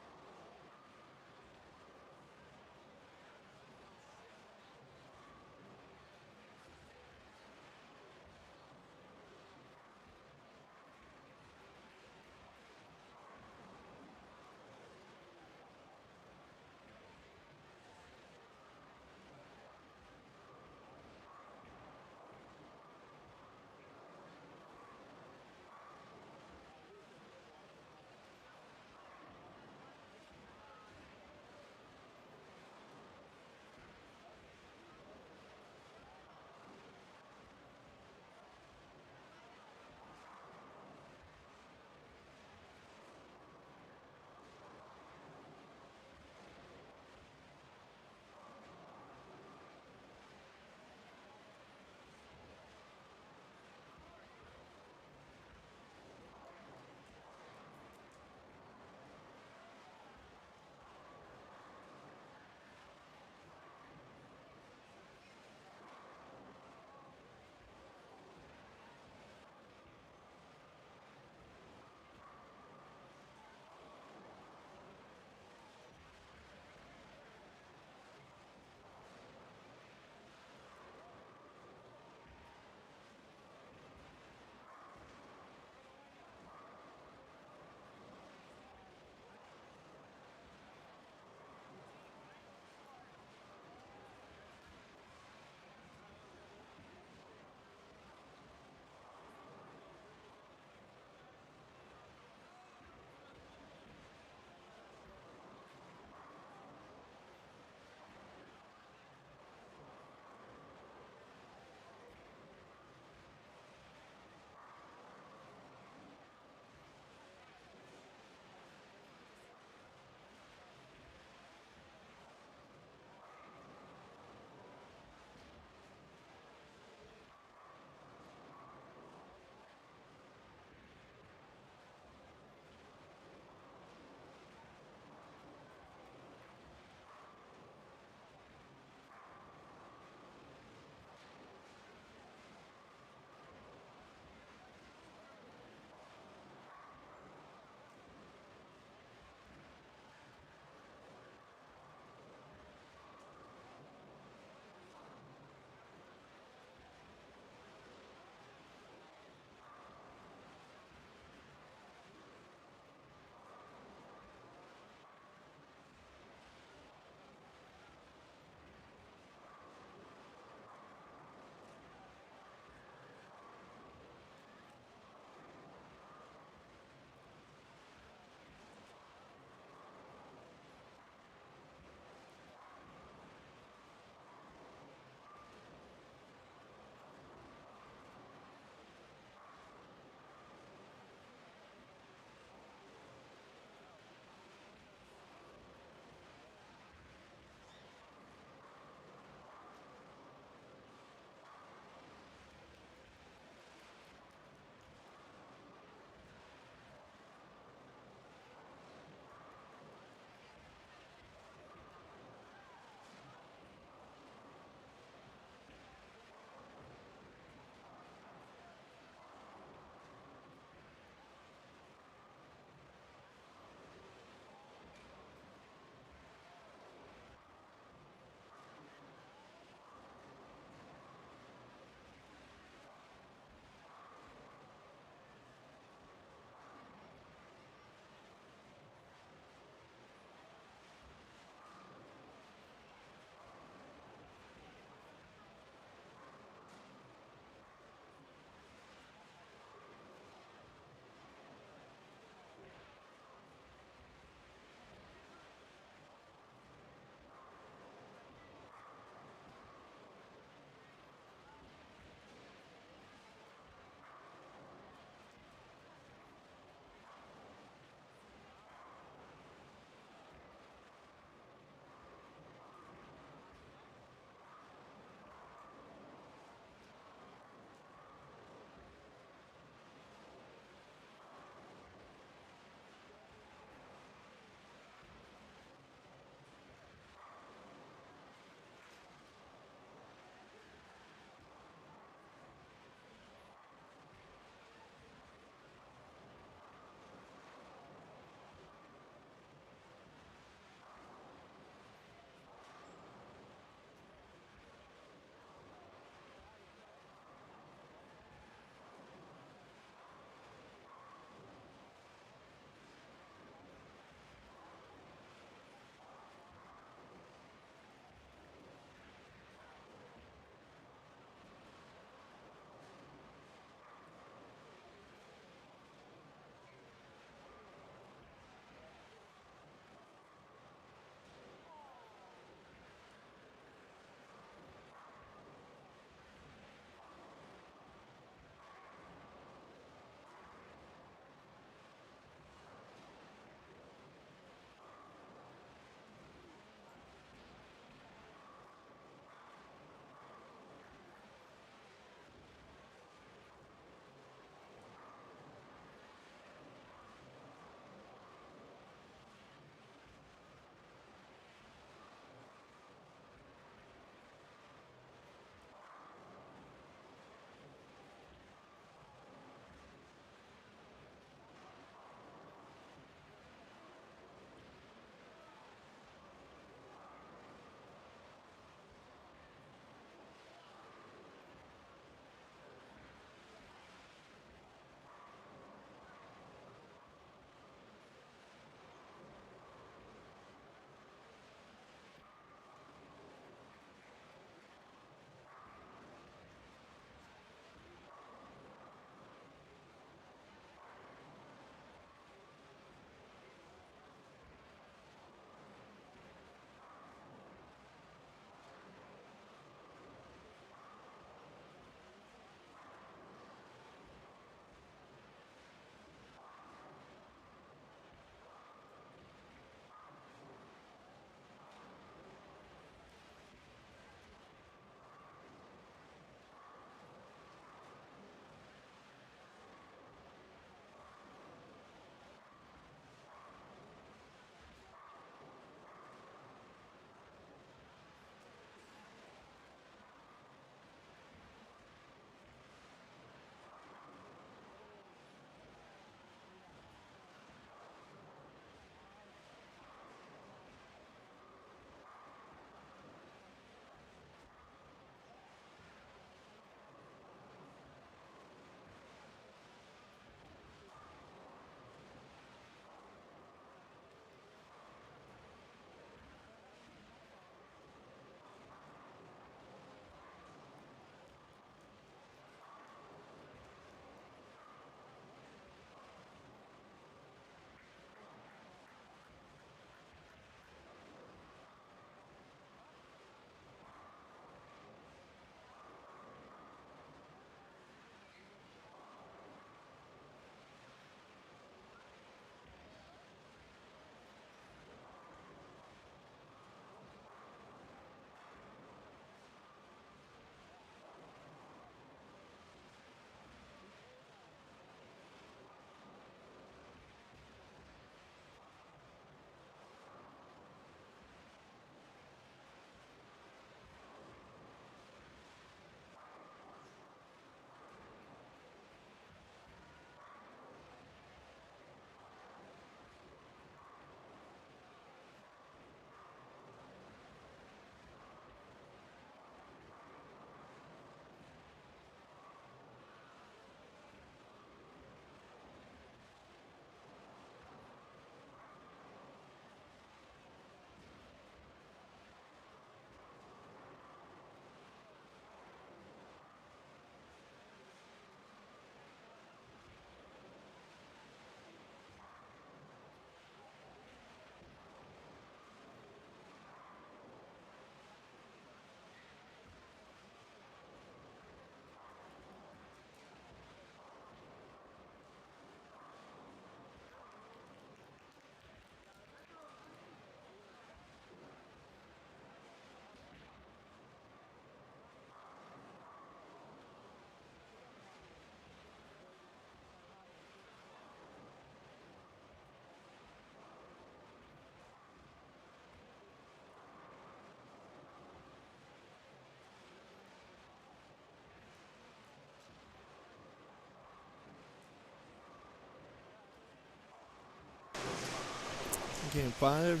Game 5.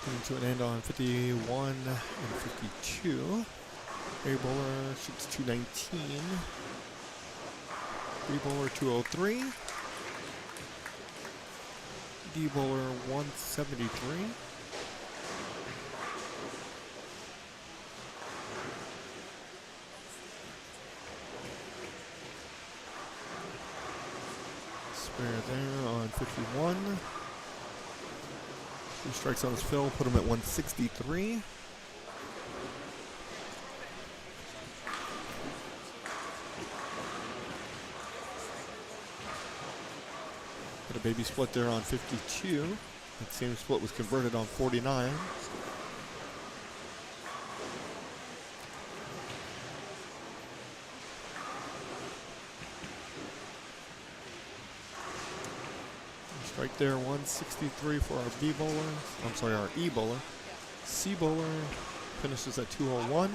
Coming to an end on 51 and 52. A bowler shoots 219. B bowler 203. D bowler 173. Spare there on 51. 2 strikes on his fill, put him at 163. Got a baby split there on 52. That same split was converted on 49. Strike there, 163 for our B bowler. I'm sorry, our E bowler. C bowler finishes at 201.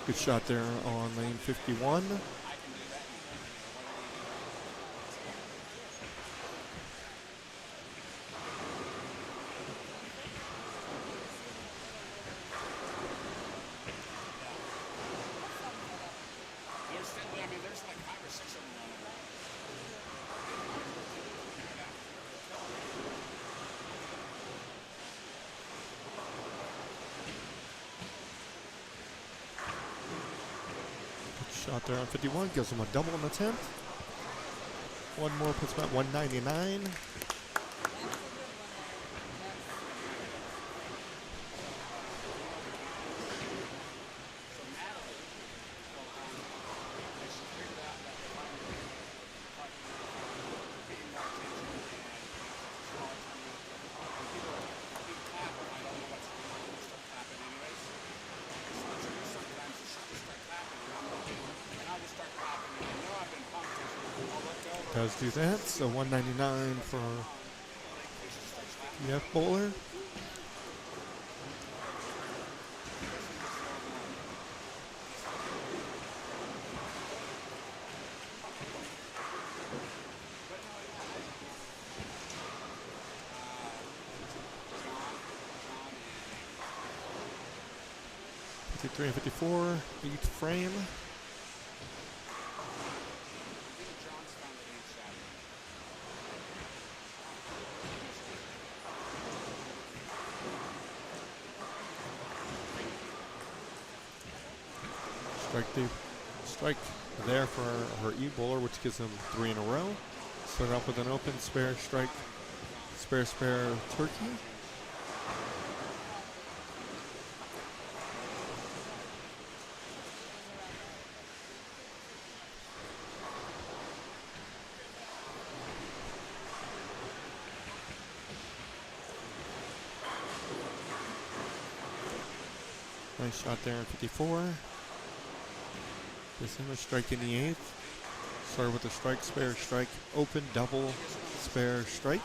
Good shot there on lane 51. Shot there on 51, gives him a double in the 10th. One more puts him at 199. Does do that, so 199 for the F bowler. '53 and 54, each frame. Strike there for her E bowler, which gives him 3 in a row. Start off with an open spare strike, spare turkey. Nice shot there in 54. Gives him a strike in the 8th. Start with a strike, spare, strike, open, double, spare, strike.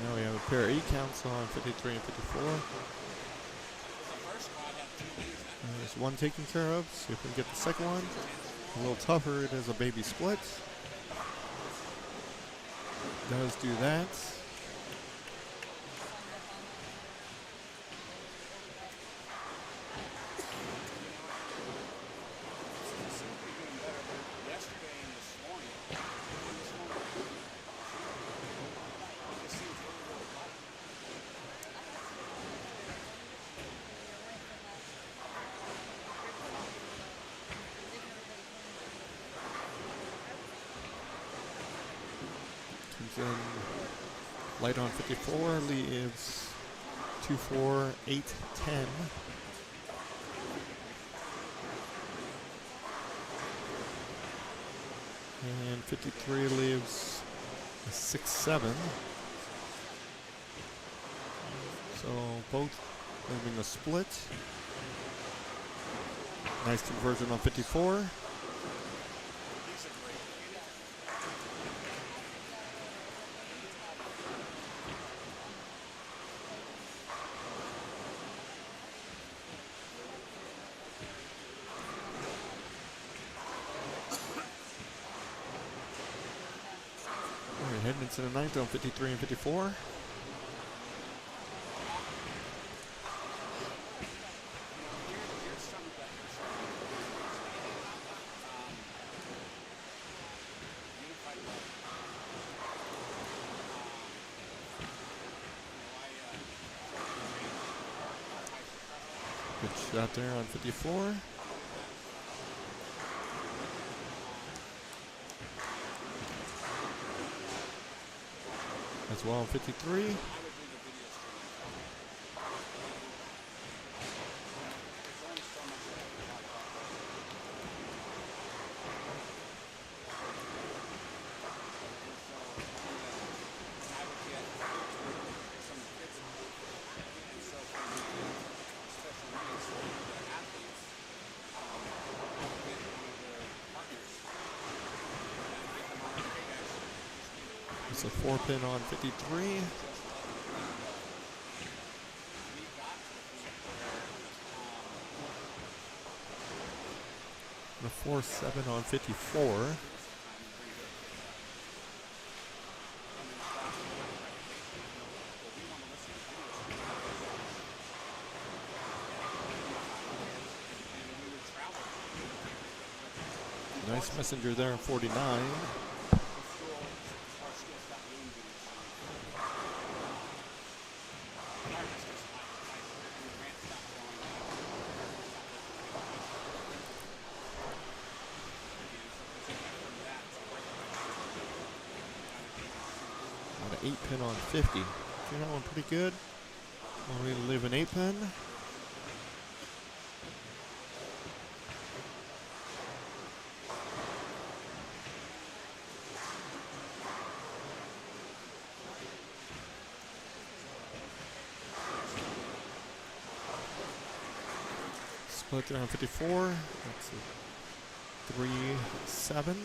Now we have a pair of E counts on 53 and 54. There's one taken care of. See if we can get the second one. A little tougher. It is a baby split. Does do that. Comes in light on 54, leaves 2, 4, 8, 10. And 53 leaves a 6, 7. So both moving a split. Nice conversion on 54. Heading into the ninth on 53 and 54. Good shot there on 54. As well on 53. It's a 4-pin on 53. And a 4-7 on 54. Nice messenger there on 49. An 8-pin on 50. See that one pretty good. Only to leave an 8-pin. Split there on 54. That's a 3-7.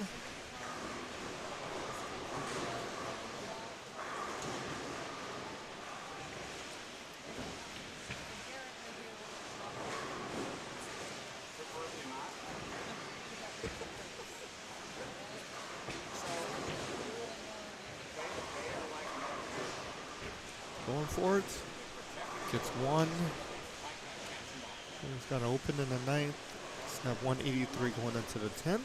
Going for it. Gets one. He's got to open in the ninth. He's got 183 going into the 10th.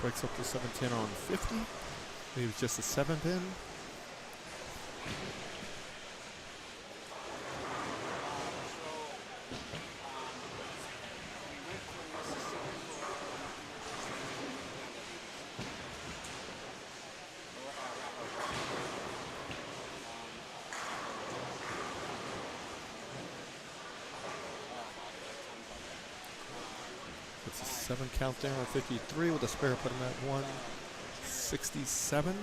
Breaks up to 7-10 on 50. Leaves just a 7-pin. It's a 7 count there on 53 with a spare put him at 167.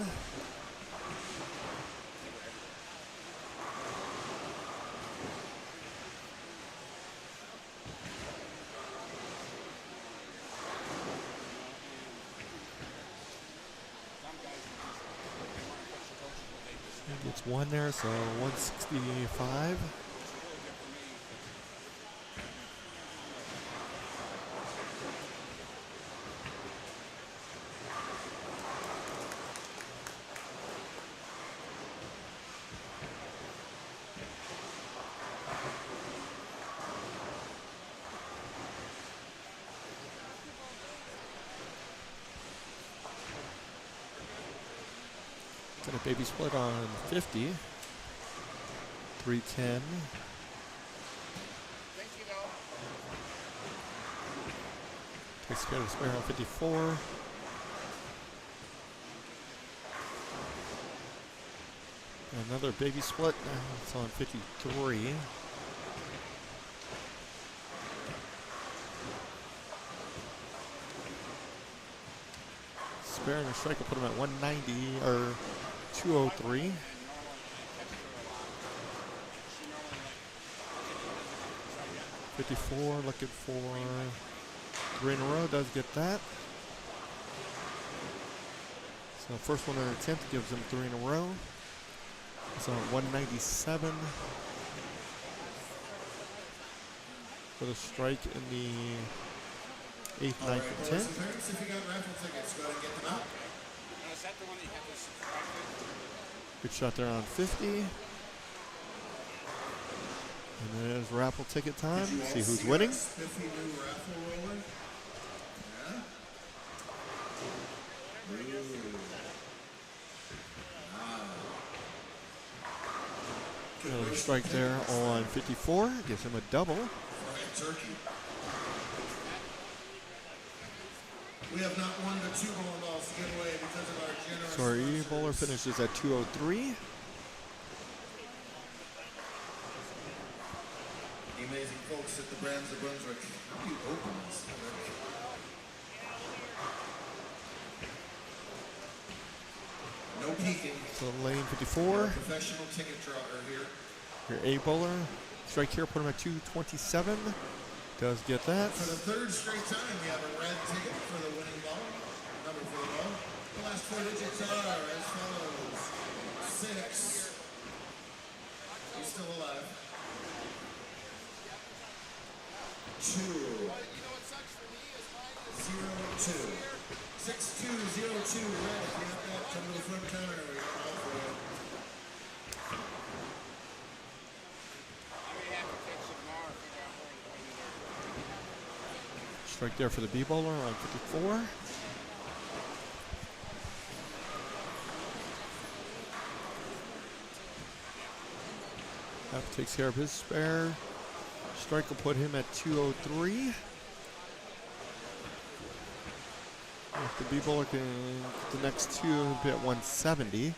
Gets one there, so 165. Got a baby split on 50. 310. Takes care of the spare on 54. Another baby split. It's on 53. Spare and a strike will put him at 190 or 203. $54, looking for 3 in a row, does get that. So first one in an attempt gives him 3 in a row. So 197 for the strike in the 8th, 9th, and 10th. If you got raffle tickets, go ahead and get them out. Is that the one that you have to subscribe to? Good shot there on 50. And there's raffle ticket time. See who's winning. Spiffy new raffle roller. Yeah. Another strike there on 54. Gives him a double. Fried turkey. We have not one but 2 bowling balls to give away because of our generous So our sponsors. E-bowler finishes at 203. The amazing folks at the Brands of Brunswick. How do you open this? No peeking. So lane 54. Professional ticket drawer here. Your A-bowler. Strike here, put him at 227. Does get that. For the 3rd straight time, we have a red ticket for the winning ball. Number for the ball. The last 4 digits are as follows. 6. He's still alive. 2. 02. 6202 red. If you have that, come to the front counter. We got all for you. Strike there for the B-bowler on 54. That takes care of his spare. Strike will put him at 203. If the B-bowler can get the next 2, he'll be at 170.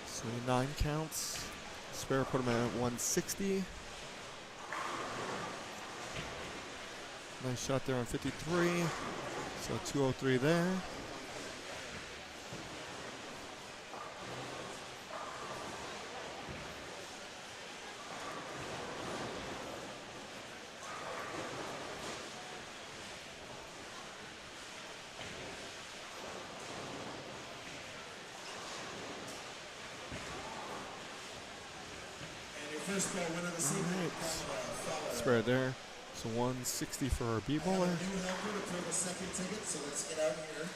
So 9 counts. Spare put him at 160. Nice shot there on 53. So 203 there. First ball winner this evening. Spare there. So 160 for our B-bowler. New helper to throw the 2nd ticket, so let's get out here.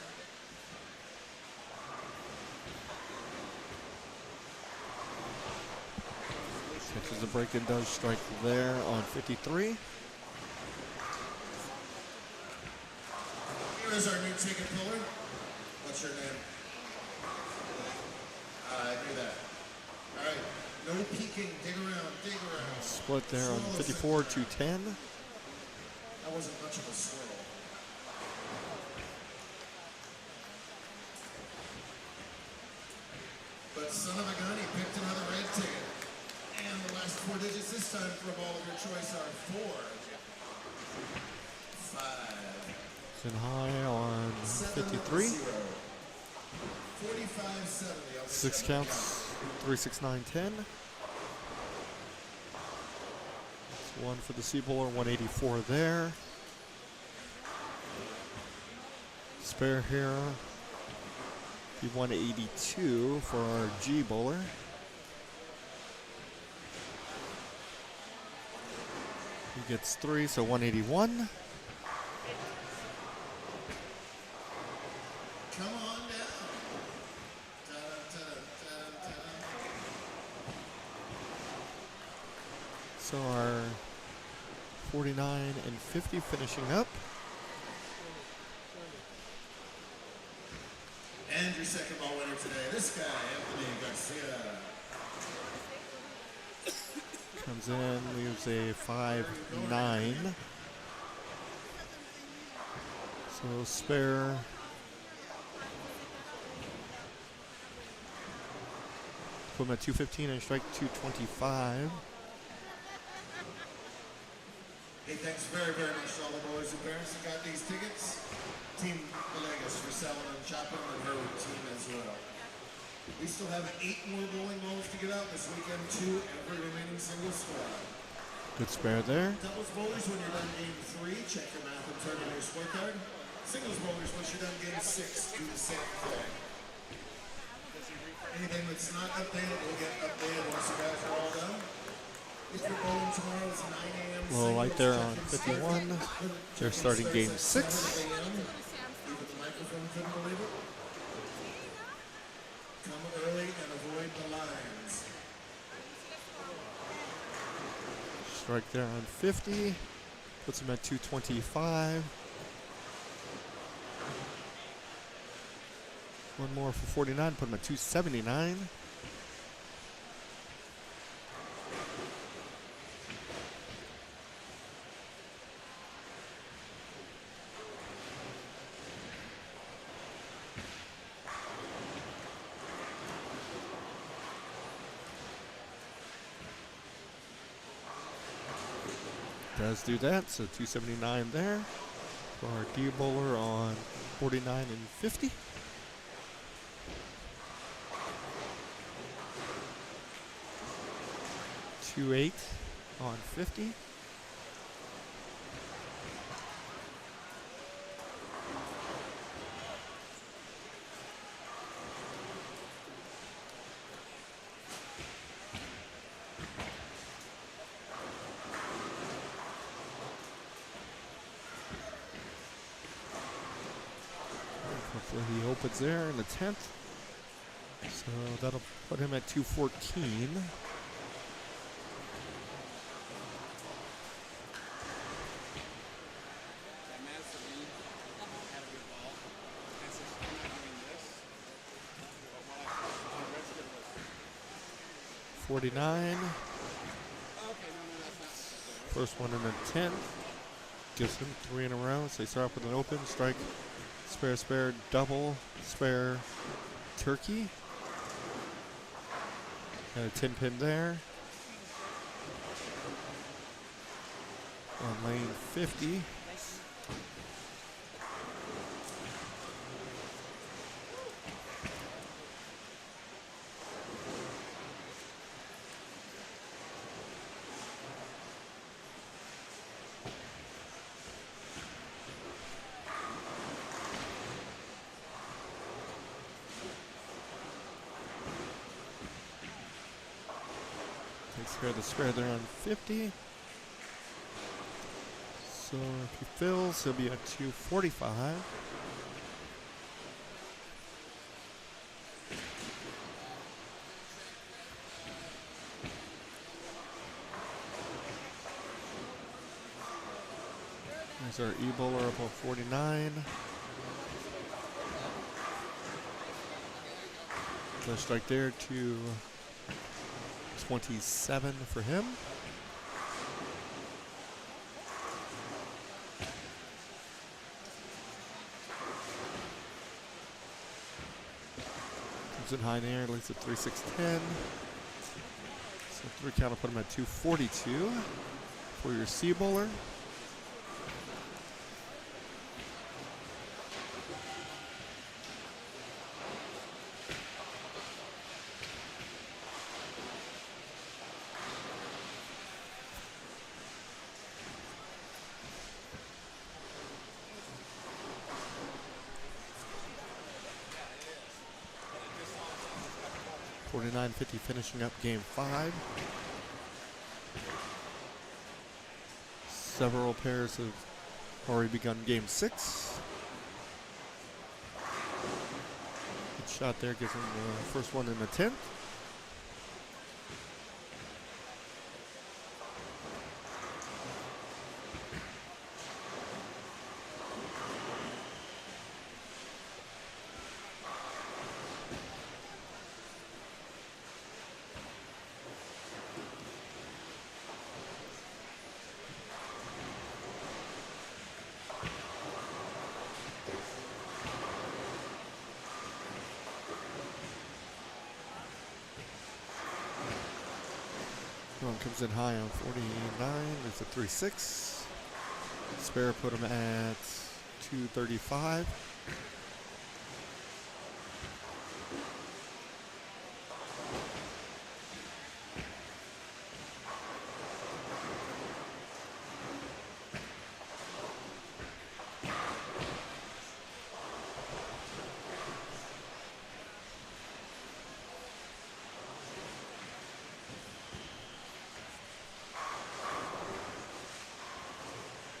Catches the break and does strike there on 53. Here is our new ticket puller. What's your name? I knew that. All right. No peeking. Dig around. Dig around. Split there on 54, 210. That wasn't much of a swirl. But son of a gun, he picked another red ticket. And the last 4 digits this time for a ball of your choice are 4, 5, It's in high on 53. 45-70. 6 counts, 3, 6, 9, 10. It's 1 for the C-bowler, 184 there. Spare here, be 182 for our G-bowler. He gets 3, so 181. Come on down. Ta-da, ta-da, ta-da, ta-da. So our 49 and 50 finishing up. And your second ball winner today, this guy, Anthony Garcia. Comes in, leaves a 5-9. So spare. Put him at 215 and strike 225. Hey, thanks very, very much to all the boys and parents that got these tickets. Team Villegas for selling and chopping, and her team as well. We still have 8 more bowling balls to get out this weekend, 2 every remaining single squad. Good spare there. Doubles bowlers, when you're done game 3, check your math and turn in your scorecard. Singles bowlers, once you're done game 6, do the same thing. Anything that's not updated will get updated once you guys are all done. If you're bowling tomorrow, it's 9 a.m. Well, right there on 51. They're starting game 6. Even the microphone couldn't believe it. Come early and avoid the lines. Strike there on 50. Puts him at 225. One more for 49. Put him at 279. Does do that, so 279 there for our D bowler on 49 and 50. $2.8 on 50. Hopefully he opens there in the 10th. So that'll put him at 214. That matters to me. Had a good ball. And since I'm not doing this, but while I registered with 49. okay, no, that's not. First one in the 10th. Gives him 3 in a row. So they start off with an open, strike, spare, spare, double, spare, turkey. And a 10 pin there. On lane 50. Takes care of the spare there on 50. So if he fills, he'll be at 245. There's our E-bowler up on 49. So strike there to 27 for him. Comes in high in the air, leads at 3-6-10. So 3 count will put him at 242 for your C bowler. $49.50 finishing up game 5. Several pairs have already begun game 6. Good shot there, gives him the first one in the 10th. comes in high on 49. There's a 3-6. Spare put him at 235.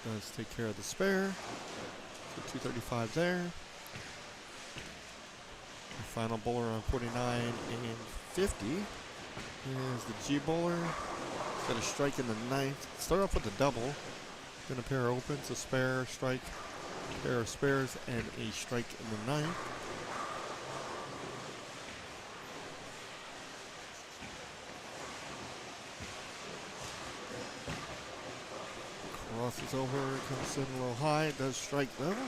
Does take care of the spare. So 235 there. The final bowler on 49 and 50 is the G bowler. Got a strike in the ninth. Start off with a double. Then a pair of opens, a spare, strike, pair of spares, and a strike in the ninth. Crosses over, comes in a little high, does strike level.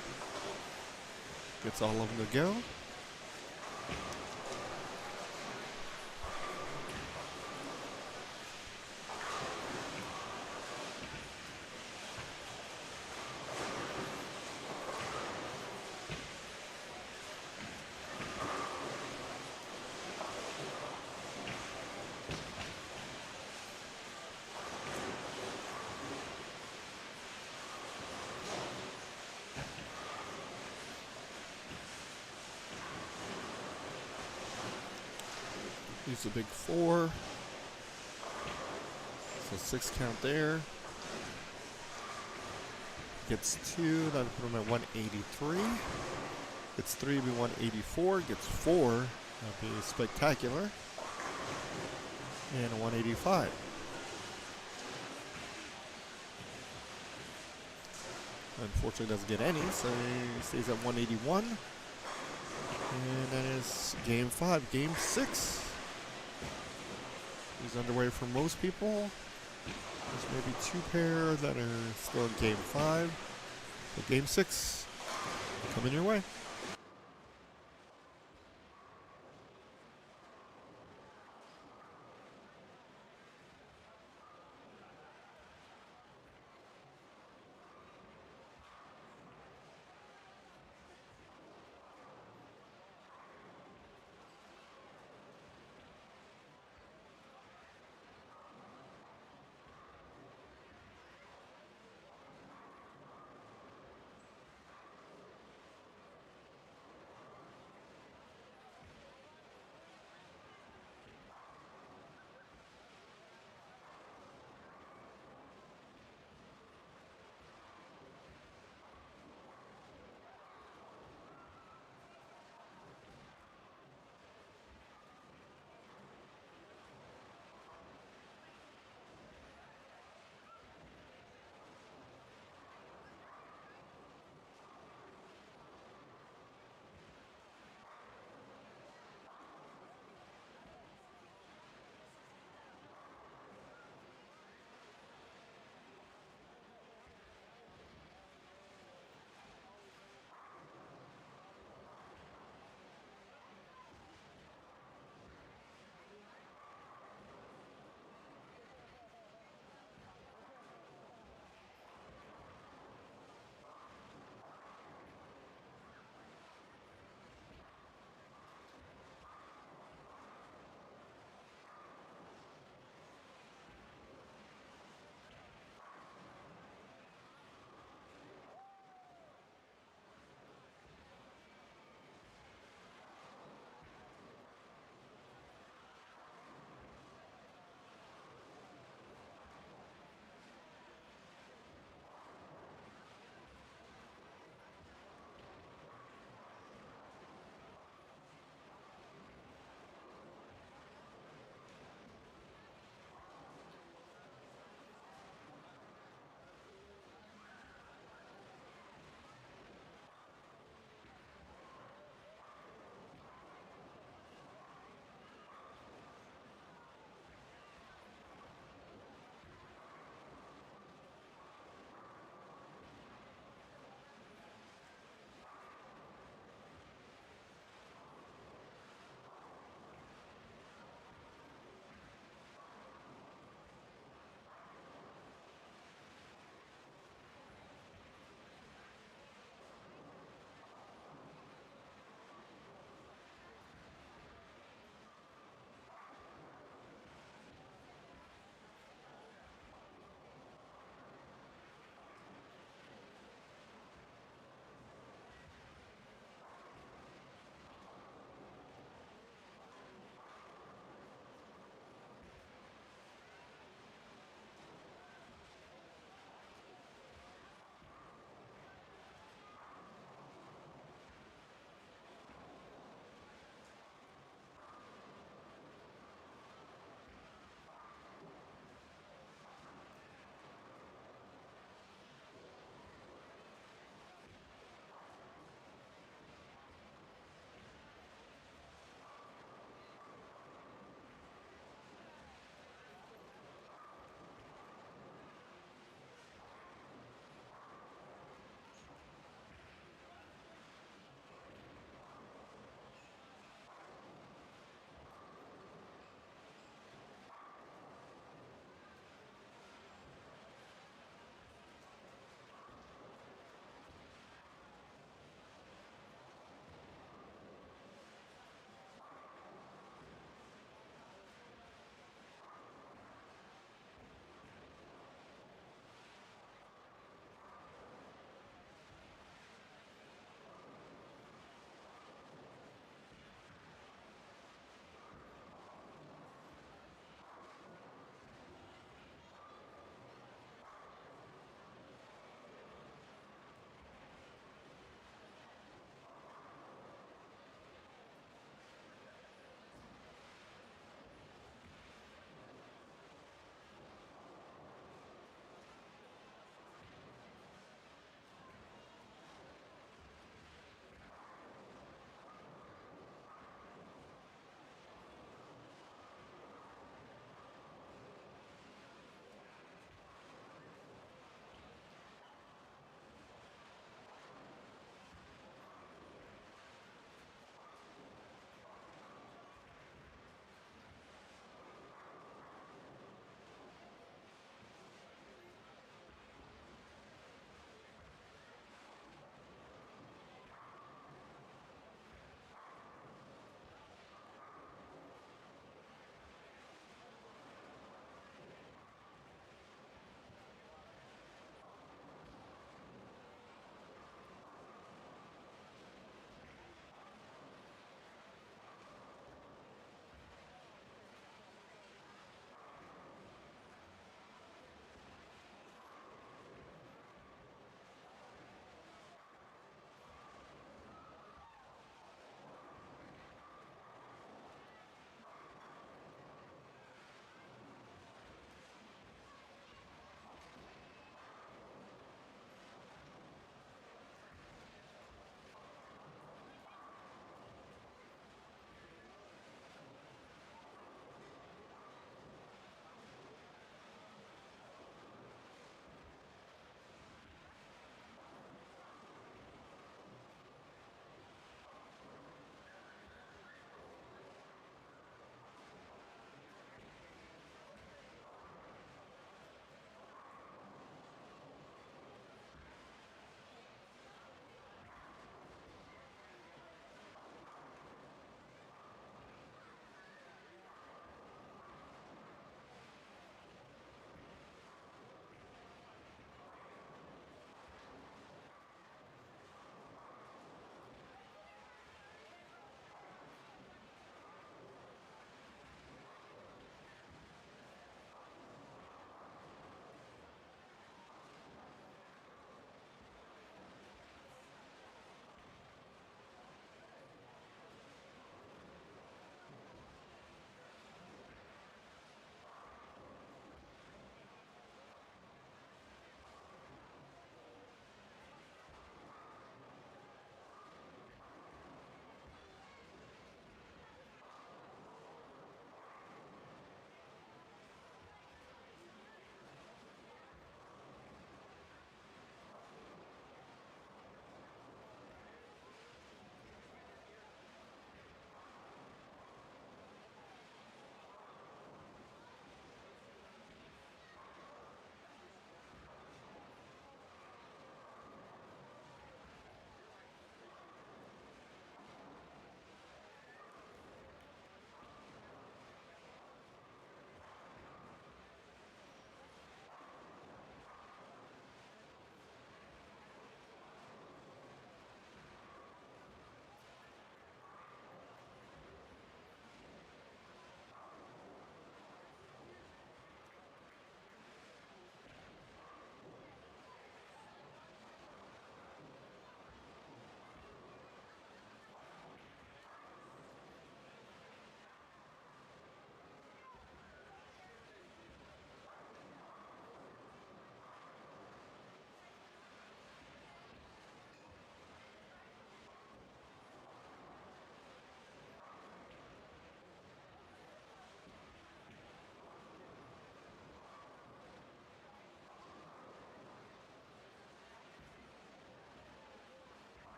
Gets all of them to go. Use the big 4. So 6 count there. Gets 2, that'll put him at 183. Gets 3, be 184. Gets 4, that'll be spectacular. And a 185. Unfortunately doesn't get any, so he stays at 181. And that is game 5. Game 6 is underway for most people. There's maybe 2 pair that are still in game 5. But game 6 coming your way.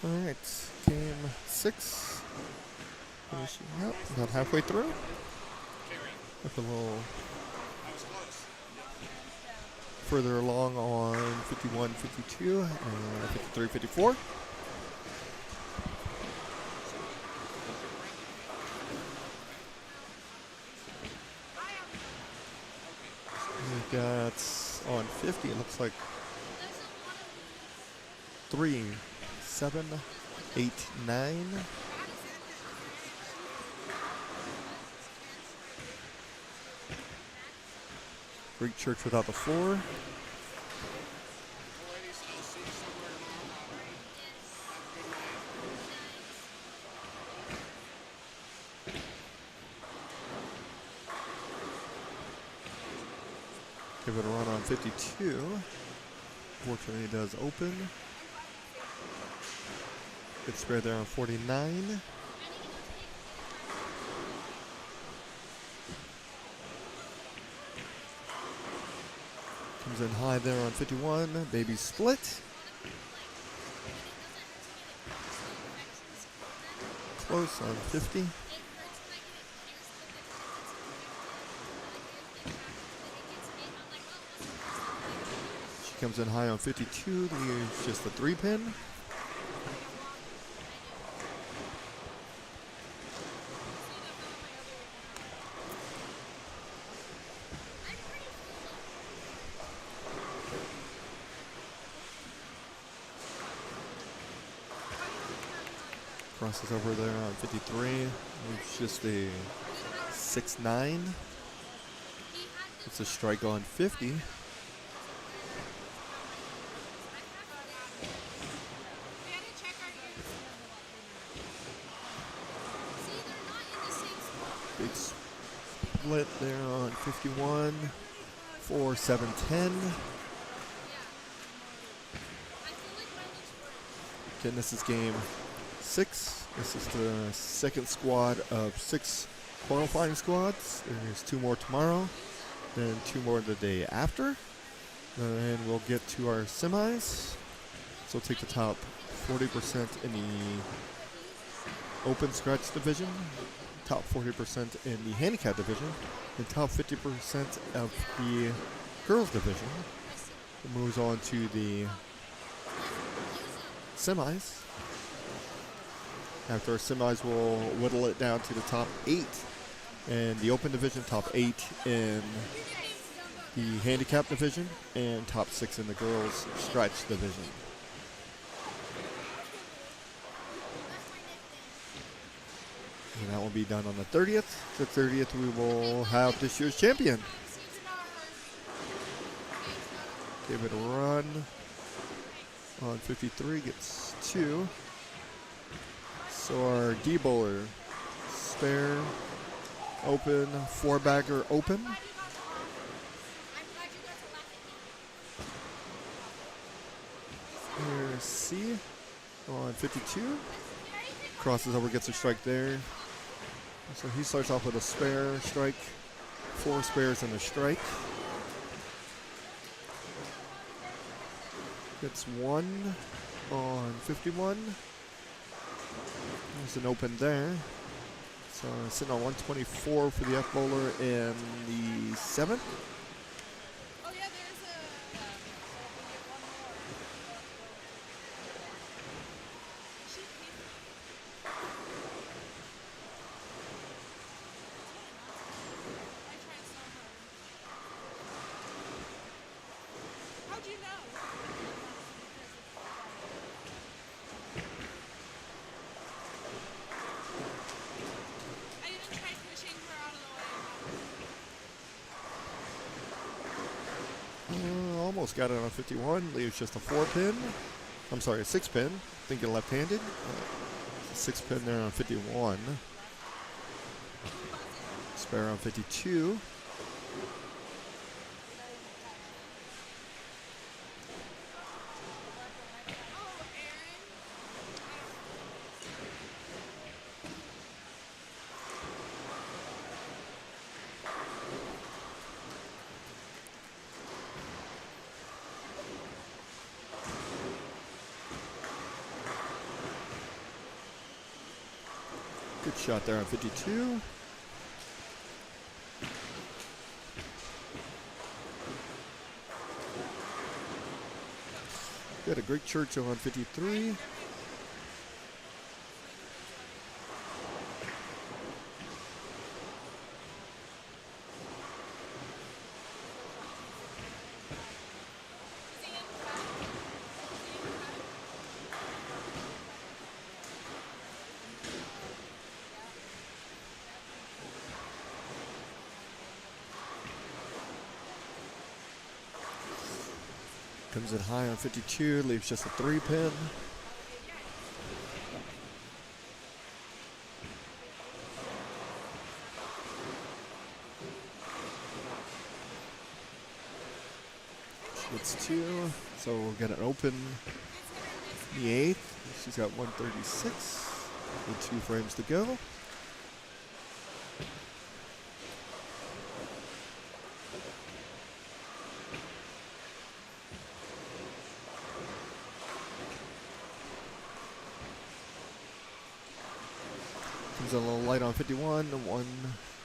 All right, game 6. Finishing up about halfway through. With a little further along on 51, 52, and 53, 54. We've got on 50, it looks like 3, 7, 8, 9. Greek church without the floor. Give it a run on 52. Fortunately, it does open. Good spare there on 49. Comes in high there on 51. Baby split. Close on 50. Comes in high on 52, leaves just a 3-pin. Crosses over there on 53, leaves just a 6-9. It's a strike on 50. Big split there on 51, 4, 7, 10. Again, this is game 6. This is the second squad of 6 qualifying squads. There's 2 more tomorrow, then 2 more the day after. And we'll get to our semis. So we'll take the top 40% in the open scratch division, top 40% in the handicap division, and top 50% of the girls division. It moves on to the semis. After our semis, we'll whittle it down to the top 8 in the open division, top 8 in the handicap division, and top 6 in the girls scratch division. And that will be done on the 30th. The 30th, we will have this year's champion. Give it a run. On 53, gets 2. So our D-bowler, spare, open, 4-bagger, open. Here's C on 52. Crosses over, gets a strike there. So he starts off with a spare strike, 4 spares and a strike. Gets 1 on 51. There's an open there. So sitting on 124 for the F bowler in the 7th. Oh yeah, there's a How'd you know? I even tried pushing her out of the way. Almost got it on 51. Leaves just a 4-pin. I'm sorry, a 6-pin. Thinking left-handed. 6-pin there on 51. Spare on 52. Good shot there on 52. Got a great Churchill on 53. Comes in high on 52, leaves just a 3-pin. It's 2, so we'll get an open in the 8th. She's got 136 with 2 frames to go. Comes in a little light on 51, 1,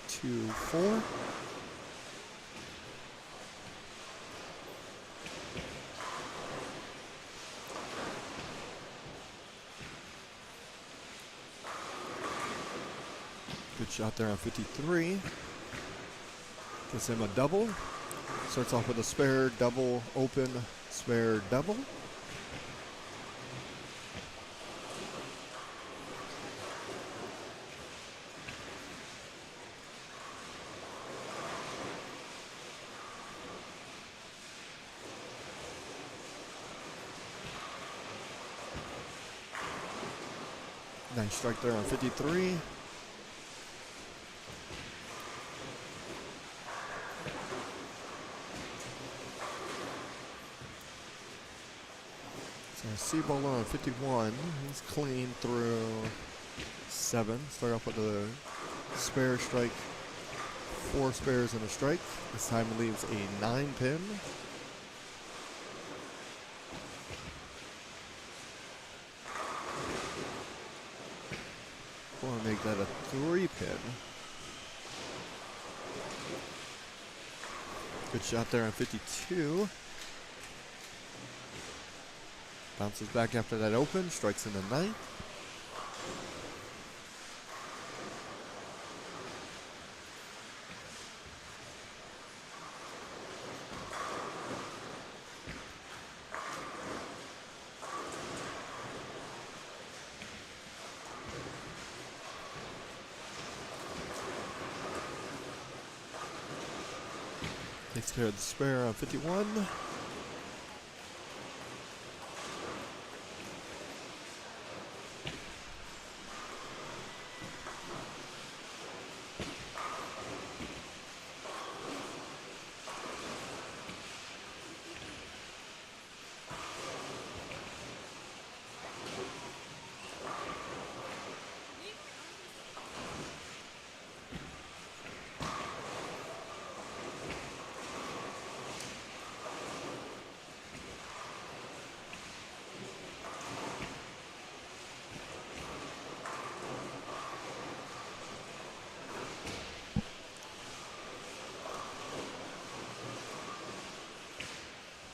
2, 4. Good shot there on 53. Gets him a double. Starts off with a spare, double, open, spare, double. Nice strike there on 53. So C bowler on 51. He's clean through 7. Start off with a spare strike, 4 spares and a strike. This time he leaves a 9-pin. Want to make that a 3-pin. Good shot there on 52. Bounces back after that open, strikes in the 9th. Takes care of the spare on 51.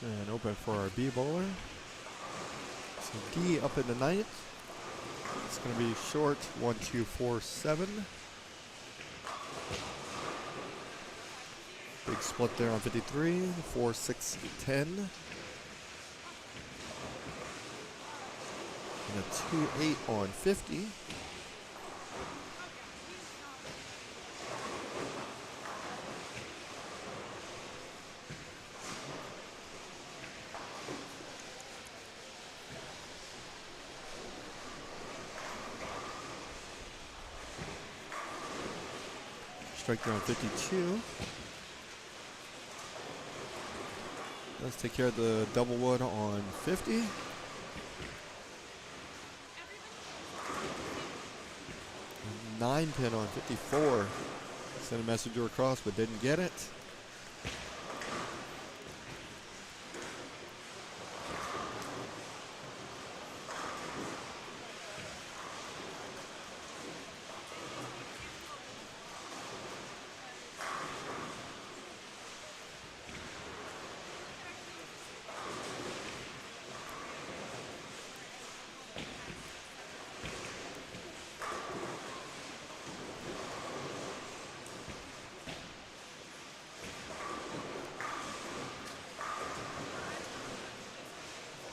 And open for our B bowler. So D up in the 9th. It's going to be short, 1, 2, 4, 7. Big split there on 53, 4, 6, 10. And a 2, 8 on 50. Strike there on 52. Let's take care of the double wood on 50. Nine pin on 54. Sent a messenger across but didn't get it.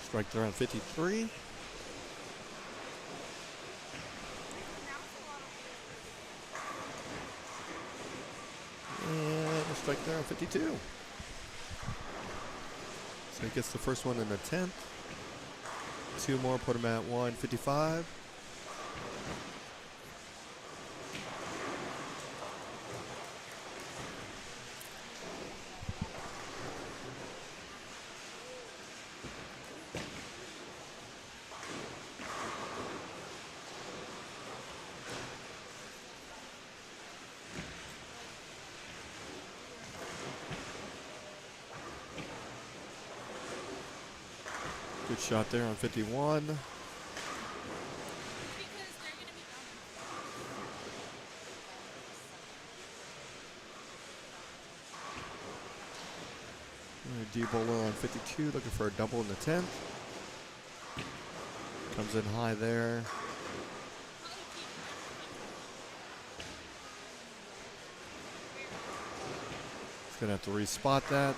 Strike there on 53. And a strike there on 52. So he gets the first one in the 10th. 2 more, put him at 155. Good shot there on 51. D-bowler on 52, looking for a double in the 10th. Comes in high there. He's gonna have to respot that.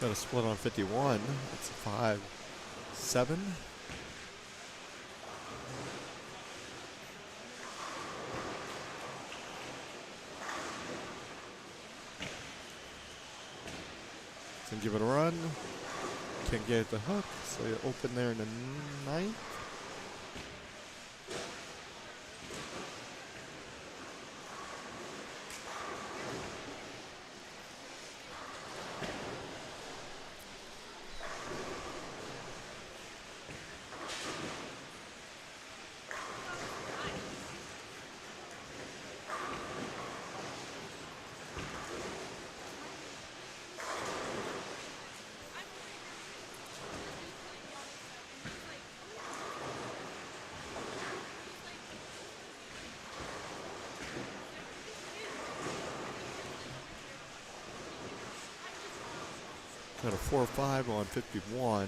Got a split on 51. It's a 5-7. Can give it a run. Can't get the hook, so you open there in the 9th. Got a 4-5 on 51.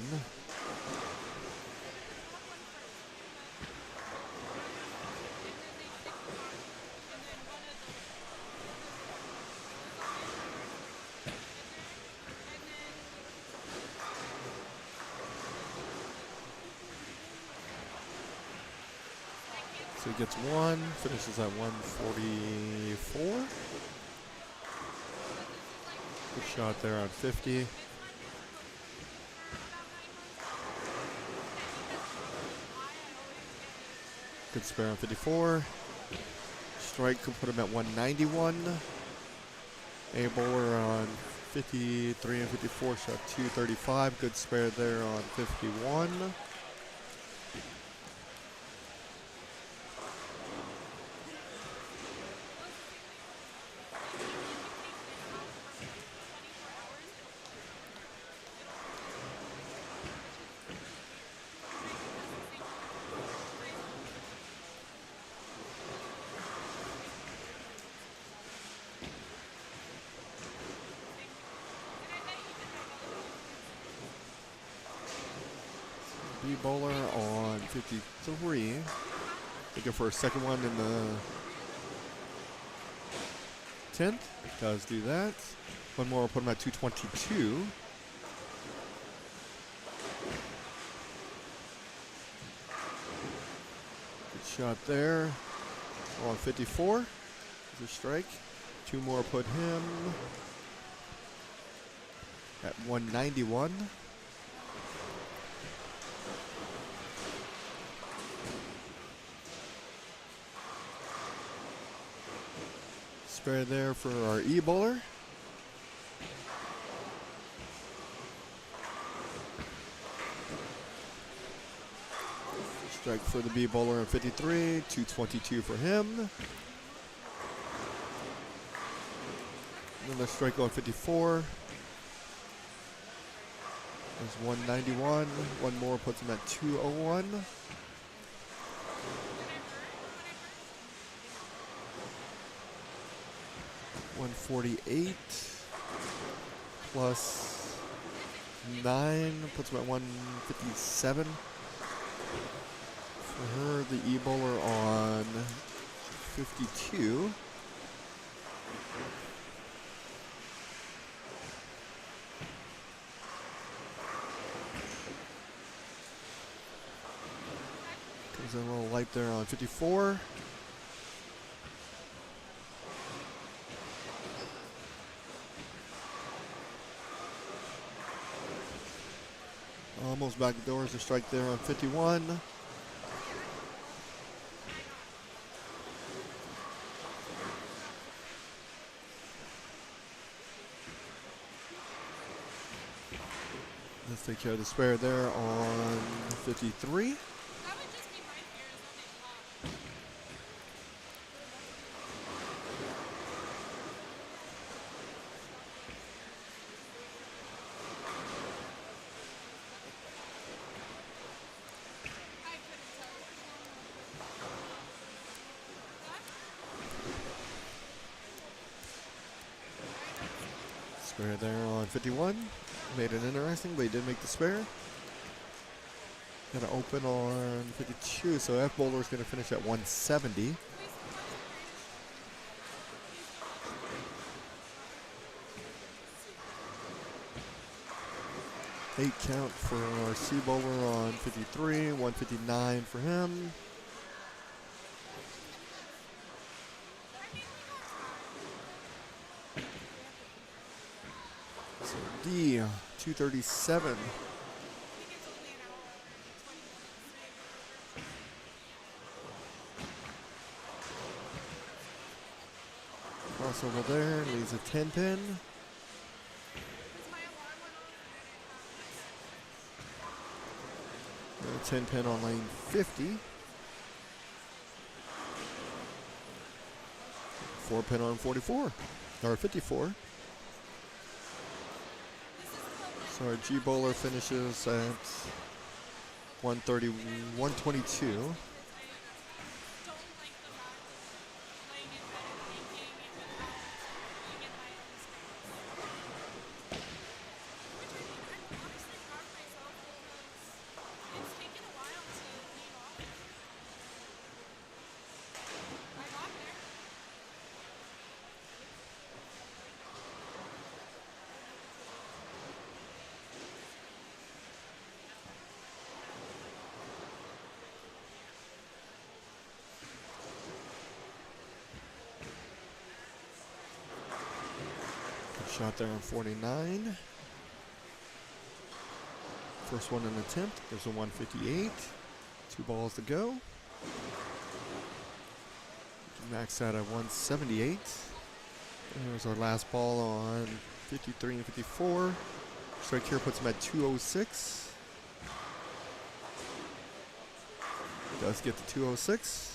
So he gets one, finishes at 144. Good shot there on 50. Good spare on 54. Strike could put him at 191. A bowler on 53 and 54, shot 235. Good spare there on 51. B bowler on 53. Looking for a second one in the 10th. Does do that. One more, put him at 222. Good shot there. On 54. Is a strike. Two more, put him at 191. Spare there for our E-bowler. Strike for the B-bowler at 53, 222 for him. Another strike on 54. There's 191. One more puts him at 201. 148 plus 9 puts him at 157. For her, the E-bowler on 52. Comes in a little light there on 54. Almost back doors, a strike there on 51. Let's take care of the spare there on 53. Spare there on 51. Made it interesting, but he did make the spare. Gonna open on 52, so F bowler is gonna finish at 170. Eight count for our C bowler on 53, 159 for him. So D, 237. Crossover there, leaves a 10 pin. A 10 pin on lane 50. 4 pin on 44, or 54. So our G bowler finishes at 130, 122. Shot there on 49. First one in attempt. There's a 158. 2 balls to go. Max out at 178. And there's our last ball on 53 and 54. Strike here puts him at 206. Does get to 206.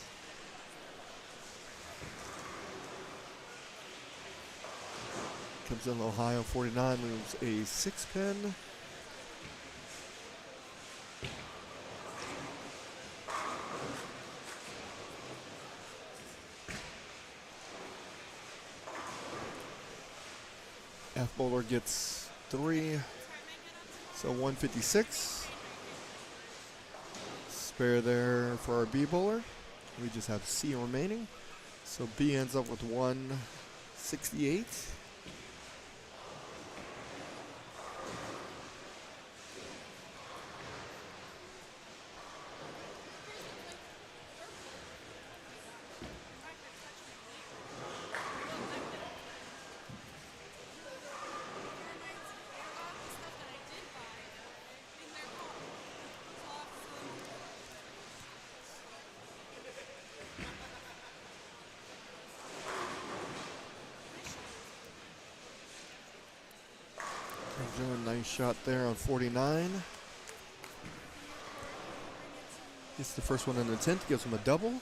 Comes in a little high on 49, moves a 6 pin. F bowler gets 3, so 156. Spare there for our B bowler. We just have C remaining. So B ends up with 168. Nice shot there on 49. Gets the first one in the 10th, gives him a double.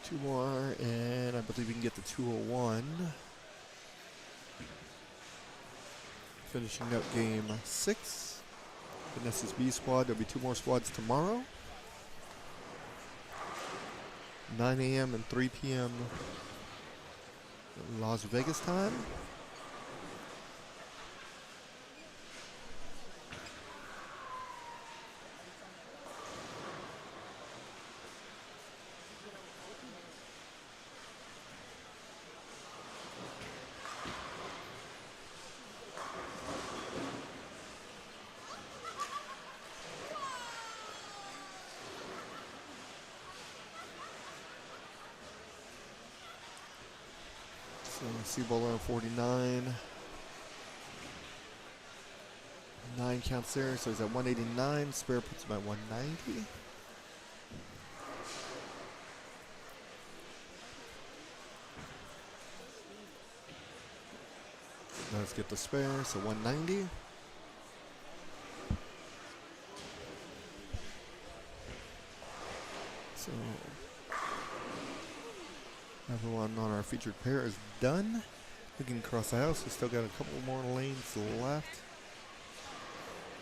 Two more, and I believe we can get the 201. Finishing up game 6. Vanessa's B squad. There'll be 2 more squads tomorrow. 9 a.m. and 3 p.m. Las Vegas time. So C bowler 49. 9 counts there, so he's at 189. Spare puts him at 190. Let's get the spare, so 190. So everyone on our featured pair is done. Looking across the house, we still got a couple more lanes left.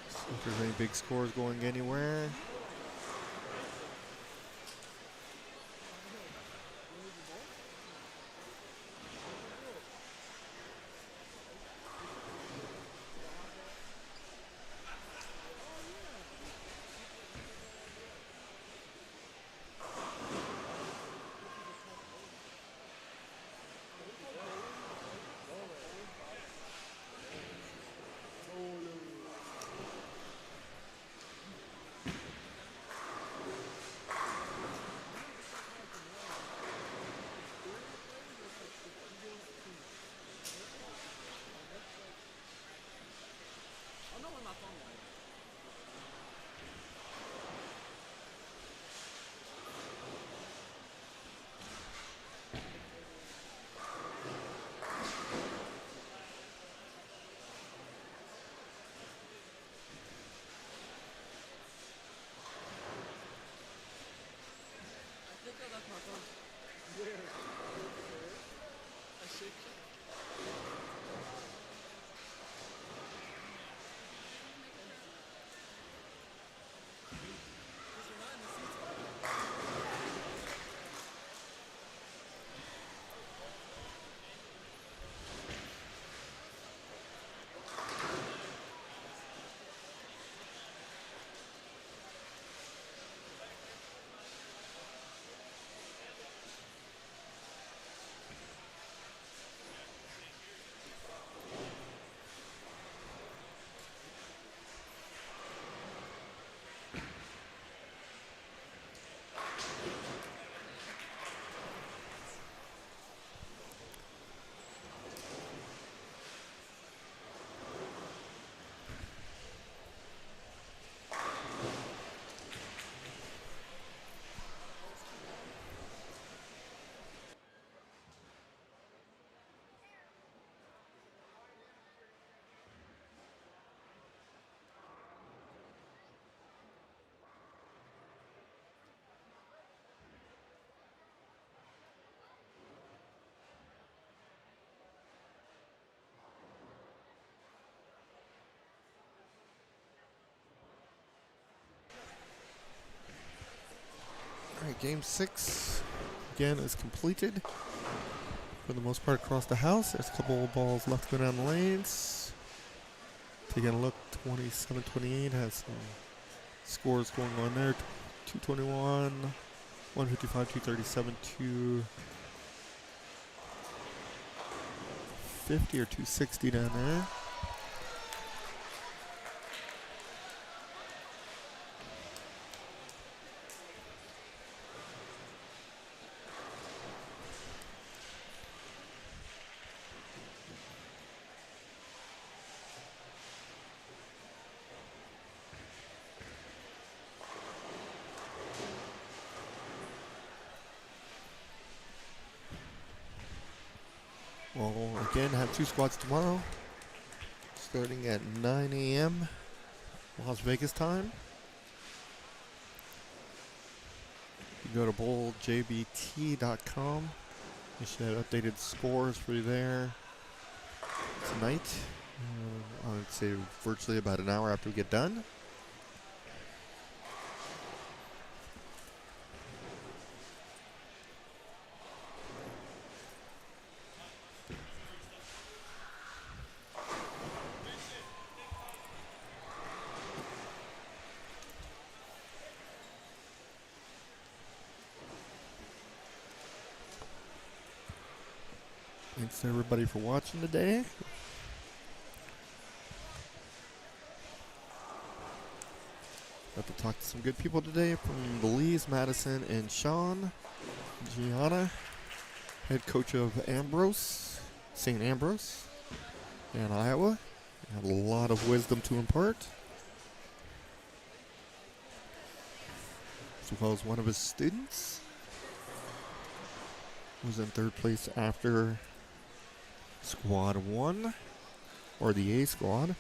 See if there's any big scores going anywhere. All right, game 6 again is completed for the most part across the house. There's a couple of balls left to go down the lanes. Taking a look, 27-28 has some scores going on there. 221, 155, 237, 250 or 260 down there. We'll again have 2 squads tomorrow, starting at 9 a.m. Las Vegas time. You can go to bowljbt.com. You should have updated scores for you there tonight. I would say virtually about an hour after we get done. Thanks everybody for watching today. Got to talk to some good people today from Belize, Madison, and Sean. Gianna, head coach of St. Ambrose in Iowa. Had a lot of wisdom to impart. As well as one of his students was in third place after Squad 1, or the A squad.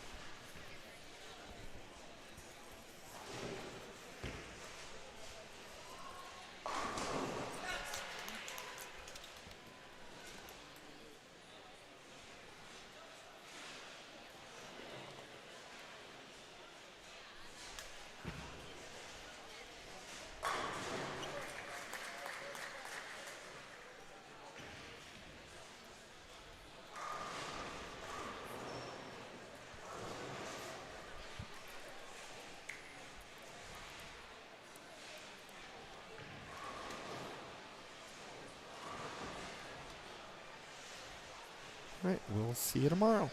All right, we'll see you tomorrow.